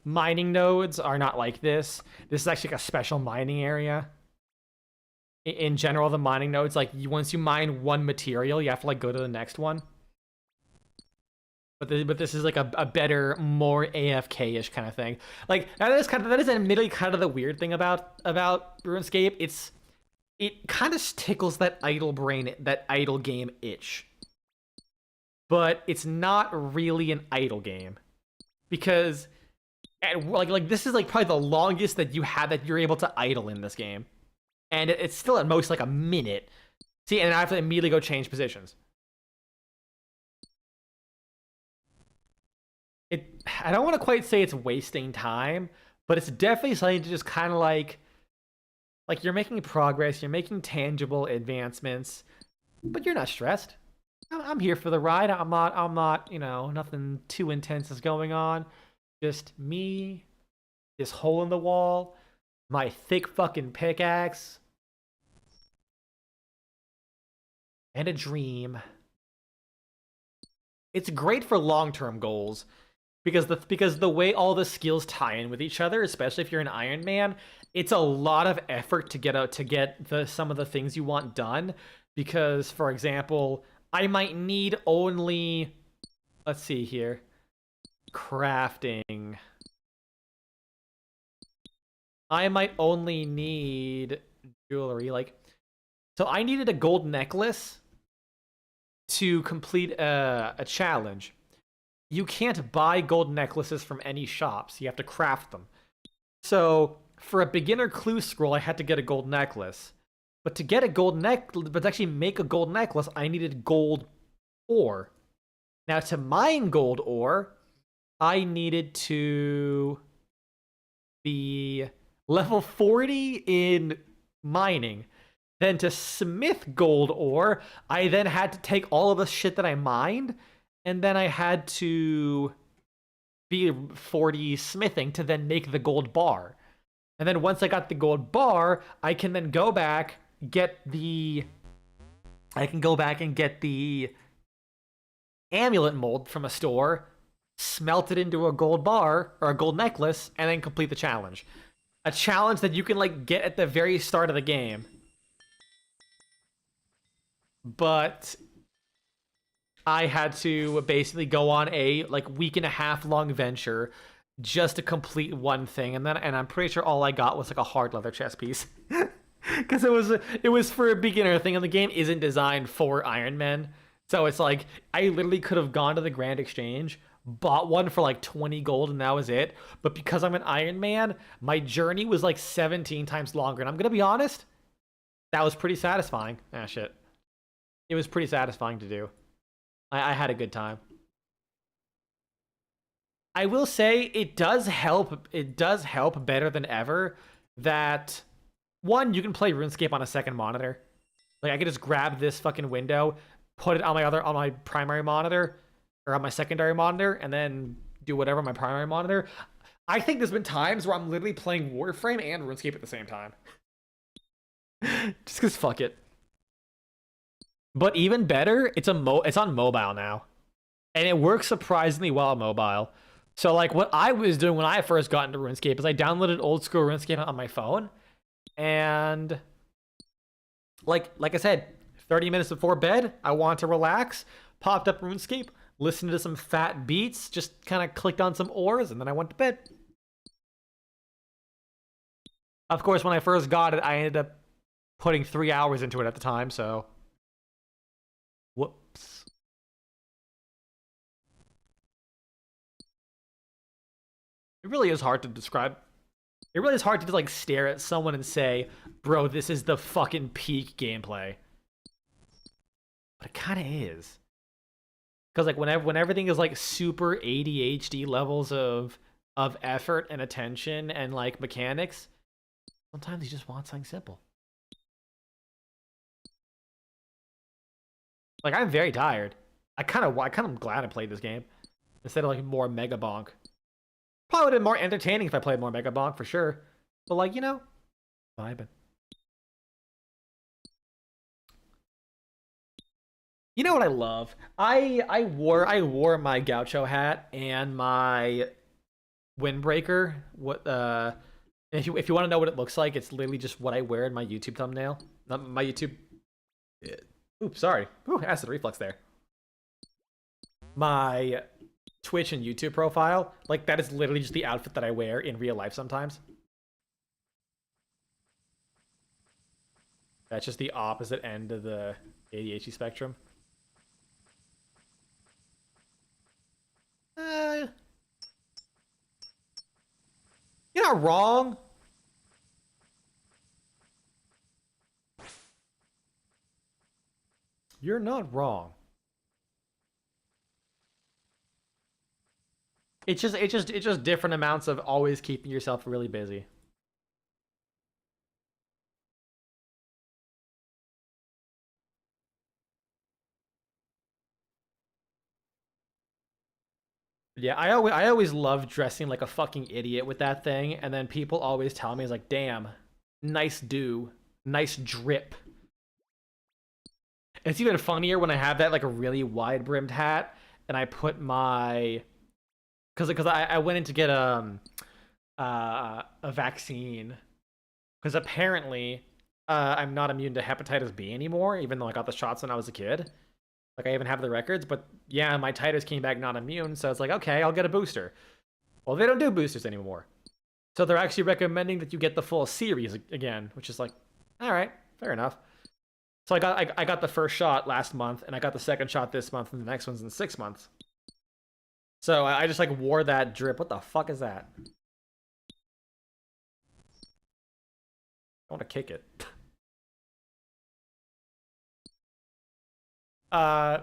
Speaker 1: mining nodes are not like this. This is actually like a special mining area. In general, the mining nodes, like once you mine one material, you have to like go to the next one. But this is like a better, more AFK-ish kind of thing. Like that is admittedly kind of the weird thing about RuneScape. It kind of tickles that idle brain, that idle game itch. But it's not really an idle game. Because like this is like probably the longest that you're able to idle in this game. And it's still at most like a minute. See, and I have to immediately go change positions. I don't want to quite say it's wasting time, but it's definitely something to just kind of like you're making progress, you're making tangible advancements, but you're not stressed. I'm here for the ride. I'm not, you know, nothing too intense is going on. Just me, this hole in the wall, my thick fucking pickaxe, and a dream. It's great for long-term goals because the way all the skills tie in with each other, especially if you're an Iron Man, it's a lot of effort to get some of the things you want done. Because, for example, I might need only, let's see here, crafting. I might only need jewelry, like, so I needed a gold necklace to complete a challenge. You can't buy gold necklaces from any shops. You have to craft them. So for a beginner clue scroll, I had to get a gold necklace. But to get a gold necklace, but to actually make a gold necklace, I needed gold ore. Now to mine gold ore, I needed to be level 40 in mining. Then to smith gold ore, I then had to take all of the shit that I mined, and then I had to be 40 smithing to then make the gold bar. And then once I got the gold bar, I can then go back, get the amulet mold from a store, smelt it into a gold bar or a gold necklace, and then complete the challenge. A challenge that you can like get at the very start of the game. But I had to basically go on a like week and a half long venture just to complete one thing, and I'm pretty sure all I got was like a hard leather chest piece. Because it was for a beginner thing, and the game isn't designed for Iron Men. So it's like I literally could have gone to the Grand Exchange, bought one for like 20 gold, and that was it. But because I'm an Iron Man, my journey was like 17 times longer. And I'm gonna be honest, that was pretty satisfying. Ah, shit. It was pretty satisfying to do. I had a good time. I will say it does help. It does help better than ever that one, you can play RuneScape on a second monitor. Like I could just grab this fucking window, put it on my primary monitor or on my secondary monitor, and then do whatever on my primary monitor. I think there's been times where I'm literally playing Warframe and RuneScape at the same time. Just cause fuck it. But even better, it's on mobile now. And it works surprisingly well on mobile. So like what I was doing when I first got into RuneScape is I downloaded Oldschool RuneScape on my phone, and like I said, 30 minutes before bed, I wanted to relax, popped up RuneScape, listened to some fat beats, just kind of clicked on some ores, and then I went to bed. Of course, when I first got it, I ended up putting 3 hours into it at the time, so whoops. It really is hard to describe. It really is hard to just like stare at someone and say, bro, this is the fucking peak gameplay. But it kind of is. Because like when everything is like super ADHD levels of effort and attention and like mechanics, sometimes you just want something simple. Like I'm very tired. I kind of glad I played this game instead of like more Mega Bonk. Probably would have been more entertaining if I played more Mega Bonk for sure. But like, you know, vibing. You know what I love? I wore my Gaucho hat and my windbreaker. What if you want to know what it looks like, it's literally just what I wear in my YouTube thumbnail. Not my YouTube. Oops, sorry. Ooh, acid reflux there. My Twitch and YouTube profile, like that is literally just the outfit that I wear in real life sometimes. That's just the opposite end of the ADHD spectrum. You're not wrong. You're not wrong. It's just different amounts of always keeping yourself really busy. Yeah, I always love dressing like a fucking idiot with that thing, and then people always tell me, it's like, damn, nice do, nice drip. It's even funnier when I have that like a really wide brimmed hat, and I put my, because I went in to get a vaccine, because apparently I'm not immune to hepatitis B anymore, even though I got the shots when I was a kid. Like I even have the records, but yeah, my titers came back not immune, so it's like, okay, I'll get a booster. Well, they don't do boosters anymore. So they're actually recommending that you get the full series again, which is like, all right, fair enough. So I got the first shot last month, and I got the second shot this month, and the next one's in 6 months. So I just like wore that drip. What the fuck is that? I want to kick it.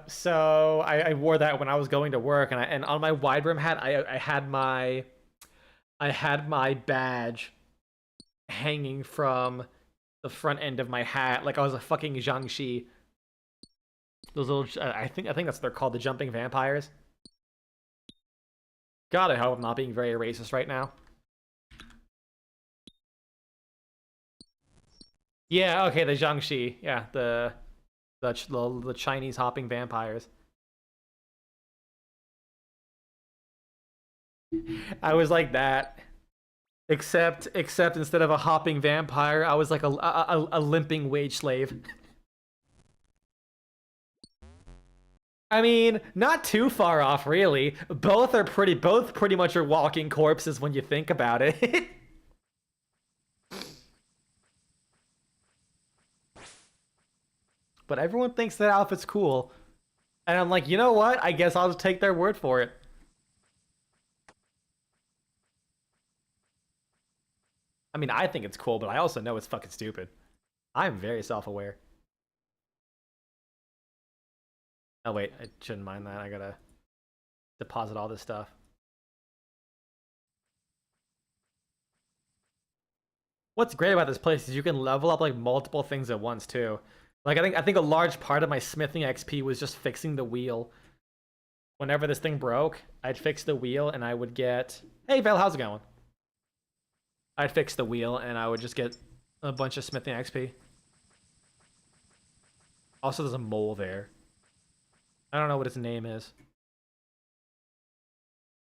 Speaker 1: So I wore that when I was going to work, and on my wide brim hat, I had my badge hanging from the front end of my hat, like I was a fucking Jiangxi. Those little, I think that's what they're called, the jumping vampires. God, I hope I'm not being very racist right now. Yeah, okay, the Jiangxi, yeah, the Chinese hopping vampires. I was like that, except instead of a hopping vampire, I was like a limping wage slave. I mean, not too far off, really. Both pretty much are walking corpses when you think about it. But everyone thinks that outfit's cool. And I'm like, you know what? I guess I'll just take their word for it. I mean, I think it's cool, but I also know it's fucking stupid. I'm very self-aware. Oh wait, I shouldn't mind that. I gotta deposit all this stuff. What's great about this place is you can level up like multiple things at once too. Like I think a large part of my smithing XP was just fixing the wheel. Whenever this thing broke, I'd fix the wheel and I would get, hey Val, how's it going? I'd fix the wheel and I would just get a bunch of smithing XP. Also, there's a mole there. I don't know what his name is,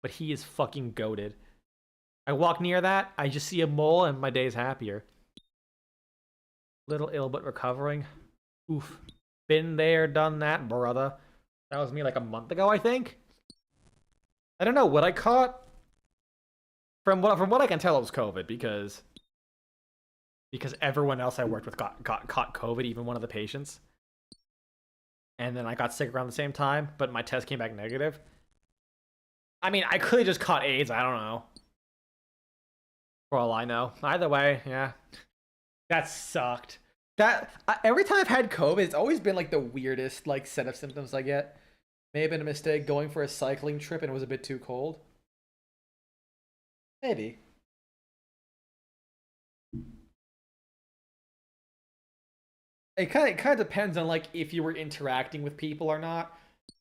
Speaker 1: but he is fucking goated. I walk near that, I just see a mole, and my day is happier. Little ill, but recovering. Oof. Been there, done that, brother. That was me like a month ago, I think. I don't know what I caught. From what I can tell, it was COVID because everyone else I worked with caught COVID, even one of the patients. And then I got sick around the same time, but my test came back negative. I mean, I could have just caught AIDS. I don't know. For all I know. Either way, yeah. That sucked. Every time I've had COVID, it's always been like the weirdest like set of symptoms I get. May have been a mistake going for a cycling trip and it was a bit too cold. Maybe. It kind of depends on like if you were interacting with people or not.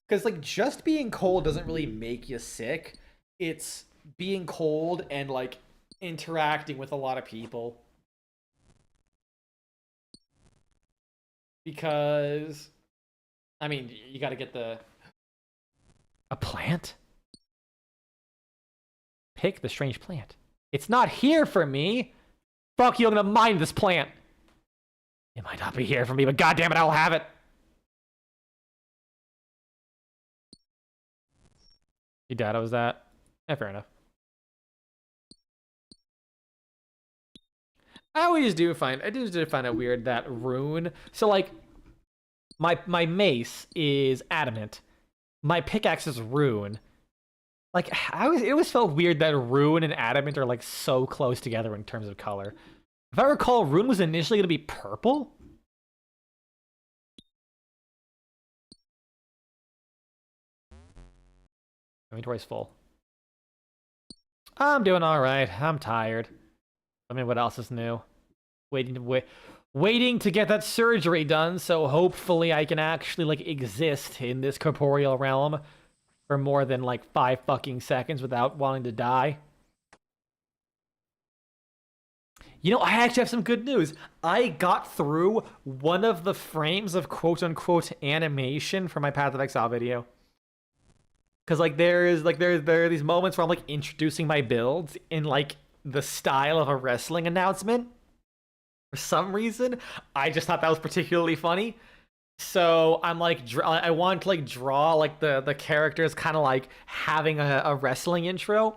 Speaker 1: Because like just being cold doesn't really make you sick. It's being cold and like interacting with a lot of people. Because I mean, you got to get a plant? Pick the strange plant. It's not here for me. Fuck you, I'm gonna mine this plant. It might not be here for me, but goddamn it, I'll have it. You died, was that? Yeah, fair enough. I do find it weird that rune. So like, my mace is adamant. My pickaxe is rune. Like, it always felt weird that rune and adamant are like so close together in terms of color. If I recall, rune was initially going to be purple. Inventory's full. I'm doing all right. I'm tired. I mean, what else is new? Waiting to get that surgery done, so hopefully I can actually like exist in this corporeal realm for more than like 5 fucking seconds without wanting to die. You know, I actually have some good news. I got through one of the frames of quote-unquote animation for my Path of Exile video. Because like there are these moments where I'm like introducing my builds in like the style of a wrestling announcement. For some reason, I just thought that was particularly funny. So I'm like, I want to like draw like the characters kind of like having a wrestling intro.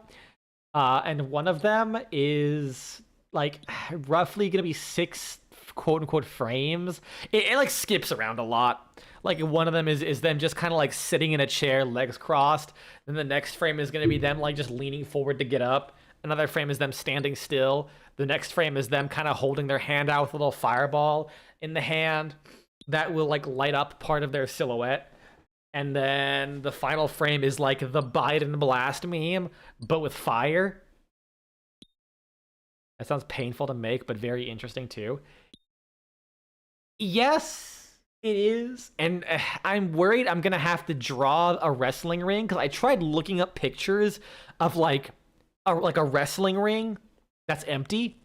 Speaker 1: And one of them is like roughly gonna be 6 quote unquote frames. It like skips around a lot. Like one of them is them just kind of like sitting in a chair, legs crossed. Then the next frame is gonna be them like just leaning forward to get up. Another frame is them standing still. The next frame is them kind of holding their hand out with a little fireball in the hand that will like light up part of their silhouette. And then the final frame is like the Biden blast meme, but with fire. That sounds painful to make, but very interesting too. Yes, it is. And I'm worried I'm going to have to draw a wrestling ring because I tried looking up pictures of like a wrestling ring that's empty.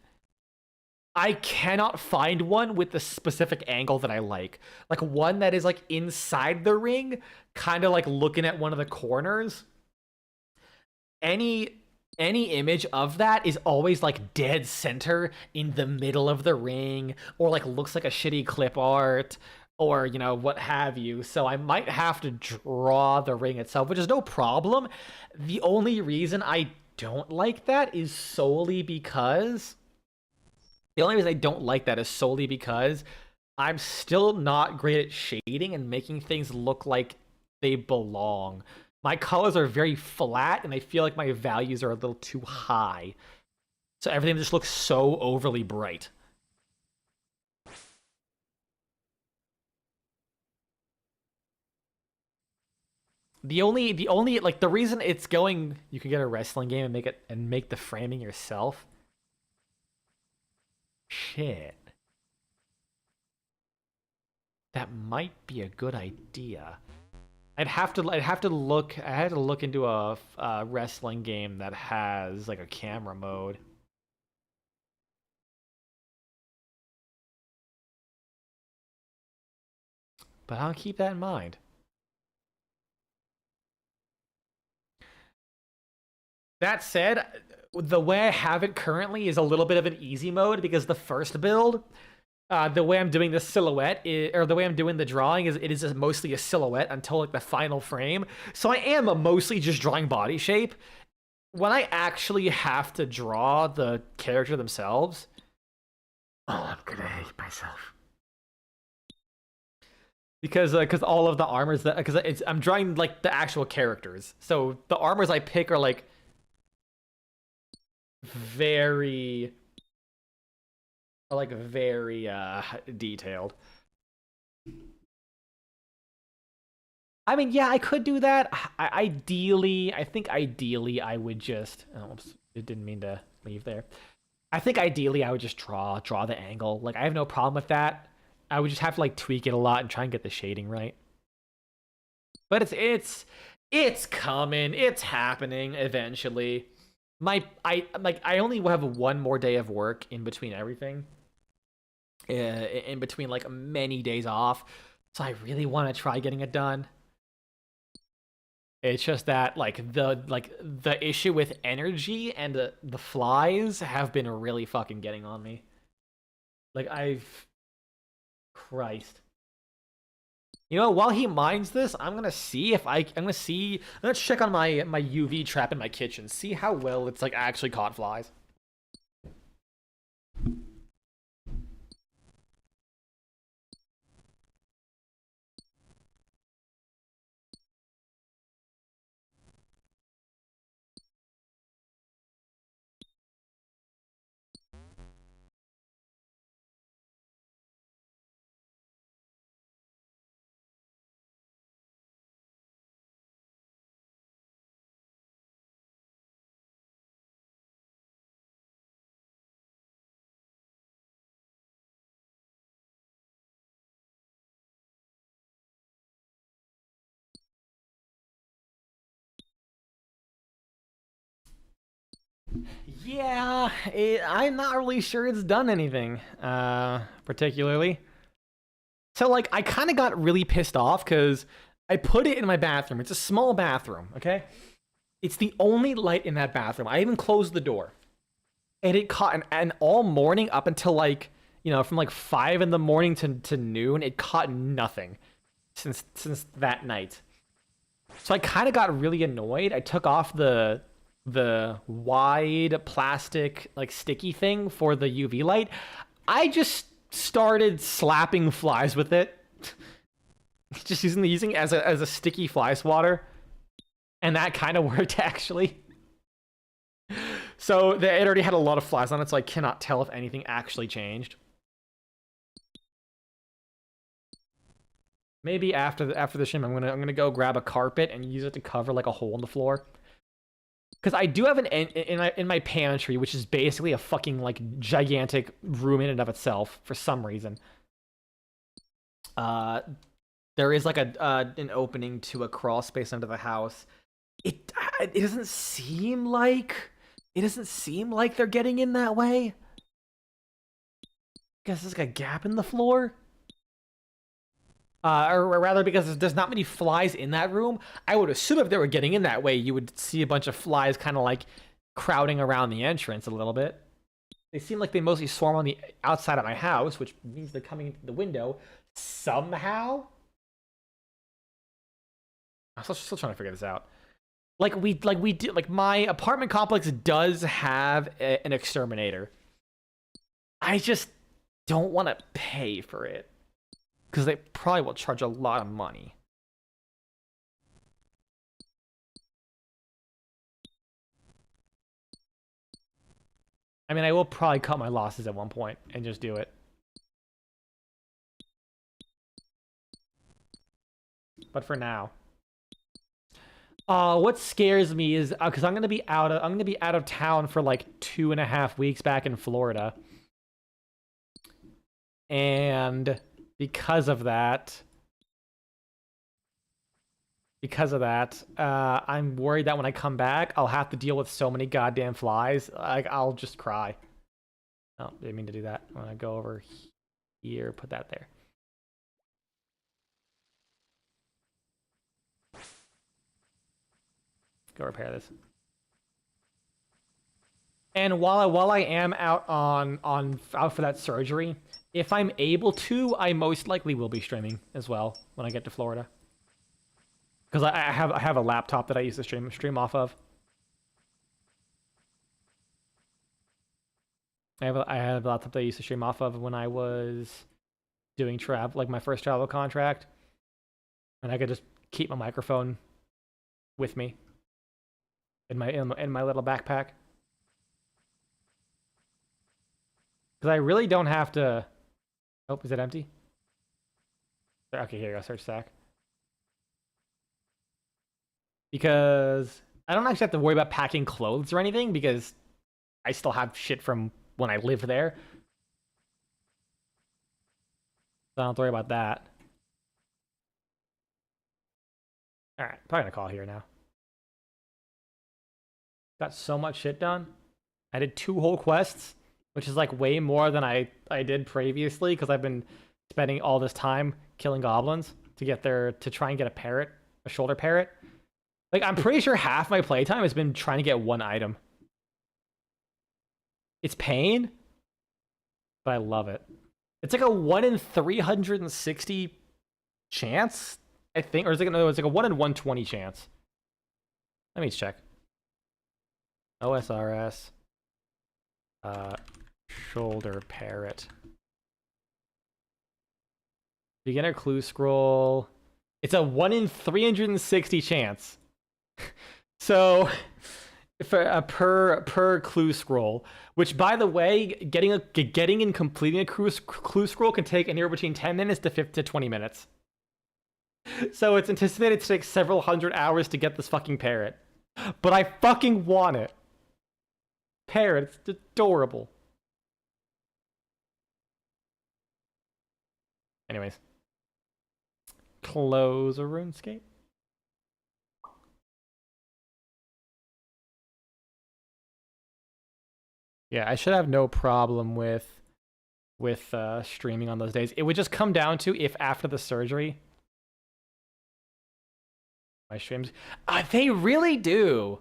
Speaker 1: I cannot find one with the specific angle that I like. Like one that is like inside the ring, kind of like looking at one of the corners. Any image of that is always like dead center in the middle of the ring, or like looks like a shitty clip art, or you know, what have you. So I might have to draw the ring itself, which is no problem. The only reason I don't like that is solely because I'm still not great at shading and making things look like they belong. My colors are very flat, and I feel like my values are a little too high. So everything just looks so overly bright. The only like the reason it's going, you can get a wrestling game and make the framing yourself. Shit. That might be a good idea. I had to look into a wrestling game that has like a camera mode. But I'll keep that in mind. That said, the way I have it currently is a little bit of an easy mode because the first build, the way I'm doing the silhouette or the way I'm doing the drawing is it is mostly a silhouette until like the final frame. So I am mostly just drawing body shape. When I actually have to draw the character themselves, oh, I'm gonna hate myself because all of the armors that because it's I'm drawing like the actual characters. So the armors I pick are like very very detailed. I mean, yeah, I could do that. I think ideally I would just. Oh, oops, it didn't mean to leave there. I think ideally I would just draw the angle. Like I have no problem with that. I would just have to like tweak it a lot and try and get the shading right. But it's coming. It's happening eventually. I only have one more day of work in between everything. In between like many days off. So I really want to try getting it done. It's just that the issue with energy and the flies have been really fucking getting on me. Like Christ. You know, while he mines this, I'm gonna see if I'm gonna check on my UV trap in my kitchen, see how well it's like actually caught flies. Yeah, I'm not really sure it's done anything, particularly. So, like, I kind of got really pissed off because I put it in my bathroom. It's a small bathroom, okay? It's the only light in that bathroom. I even closed the door. And it caught, and all morning up until, like, you know, from like 5 in the morning to noon, it caught nothing since that night. So I kind of got really annoyed. I took off the wide plastic like sticky thing for the UV light. I just started slapping flies with it. Just using it as a sticky fly swatter. And that kind of worked actually. So it already had a lot of flies on it, so I cannot tell if anything actually changed. Maybe after the stream, I'm gonna go grab a carpet and use it to cover like a hole in the floor. Because I do have an in my pantry, which is basically a fucking like gigantic room in and of itself for some reason. There is like an opening to a crawl space under the house. It doesn't seem like they're getting in that way. Guess there's like a gap in the floor. Or rather, because there's not many flies in that room, I would assume if they were getting in that way, you would see a bunch of flies kind of like crowding around the entrance a little bit. They seem like they mostly swarm on the outside of my house, which means they're coming into the window somehow. I'm still trying to figure this out. Like my apartment complex does have an exterminator. I just don't want to pay for it. Because they probably will charge a lot of money. I mean, I will probably cut my losses at one point and just do it. But for now. What scares me is because I'm gonna be out of town for like 2.5 weeks back in Florida. And because of that, I'm worried that when I come back, I'll have to deal with so many goddamn flies. Like, I'll just cry. Oh, didn't mean to do that. I'm gonna go over here, put that there. Go repair this. And while I am out out for that surgery, if I'm able to, I most likely will be streaming as well when I get to Florida. Because I have a laptop that I used to stream off of. I have a laptop that I used to stream off of when I was doing travel, like my first travel contract, and I could just keep my microphone with me in my little backpack. Because I really don't have to. Oh, is it empty? Okay, here you go. Search stack. Because I don't actually have to worry about packing clothes or anything because I still have shit from when I lived there. So I don't have to worry about that. Alright, probably gonna call here now. Got so much shit done. I did 2 whole quests, which is like way more than I did previously because I've been spending all this time killing goblins to try and get a shoulder parrot. Like, I'm pretty sure half my playtime has been trying to get one item. It's pain, but I love it. It's like a 1 in 360 chance, I think, or is it no? It's like a 1 in 120 chance. Let me check. OSRS. Shoulder parrot. Beginner clue scroll. It's a 1 in 360 chance. So, for per clue scroll, which, by the way, getting and completing a clue scroll can take anywhere between 10 minutes to 20 minutes. So it's anticipated to take several hundred hours to get this fucking parrot. But I fucking want it. Parrot, it's adorable. Anyways. Close a RuneScape. Yeah, I should have no problem with streaming on those days. It would just come down to if after the surgery, my streams, they really do.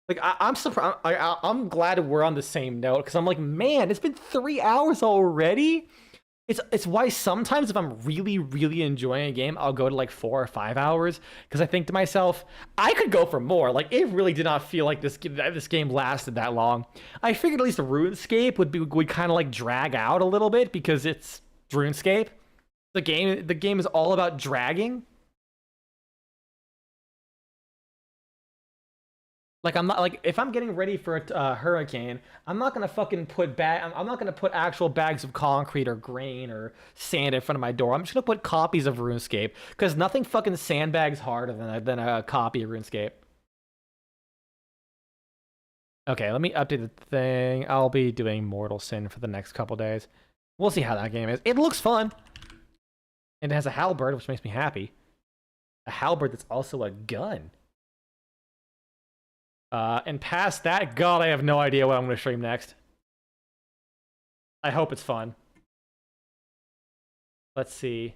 Speaker 1: Like, I'm surprised. I'm glad we're on the same note because I'm like, man, it's been 3 hours already. It's why sometimes if I'm really, really enjoying a game, I'll go to like 4 or 5 hours because I think to myself, I could go for more. Like, it really did not feel like this game lasted that long. I figured at least RuneScape would kind of like drag out a little bit because it's RuneScape. The game is all about dragging. Like, I'm not like, if I'm getting ready for a hurricane, I'm not gonna fucking I'm not gonna put actual bags of concrete or grain or sand in front of my door. I'm just gonna put copies of RuneScape because nothing fucking sandbags harder than a copy of RuneScape. Okay, let me update the thing. I'll be doing Mortal Sin for the next couple days. We'll see how that game is. It looks fun, and it has a halberd, which makes me happy. A halberd that's also a gun. And past that, God, I have no idea what I'm going to stream next. I hope it's fun. Let's see.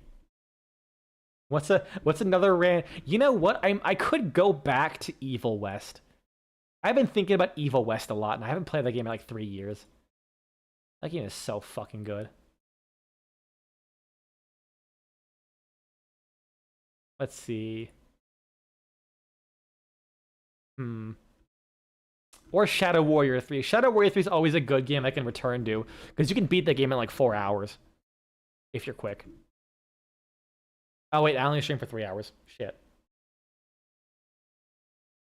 Speaker 1: What's another rant? You know what? I could go back to Evil West. I've been thinking about Evil West a lot, and I haven't played that game in like 3 years. That game is so fucking good. Let's see. Or Shadow Warrior 3. Shadow Warrior 3 is always a good game I can return to, because you can beat that game in like 4 hours. If you're quick. Oh wait, I only stream for 3 hours. Shit.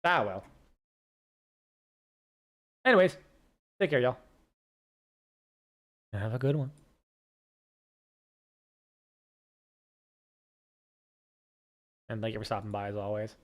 Speaker 1: Ah well. Anyways, take care, y'all. Have a good one. And thank you for stopping by as always.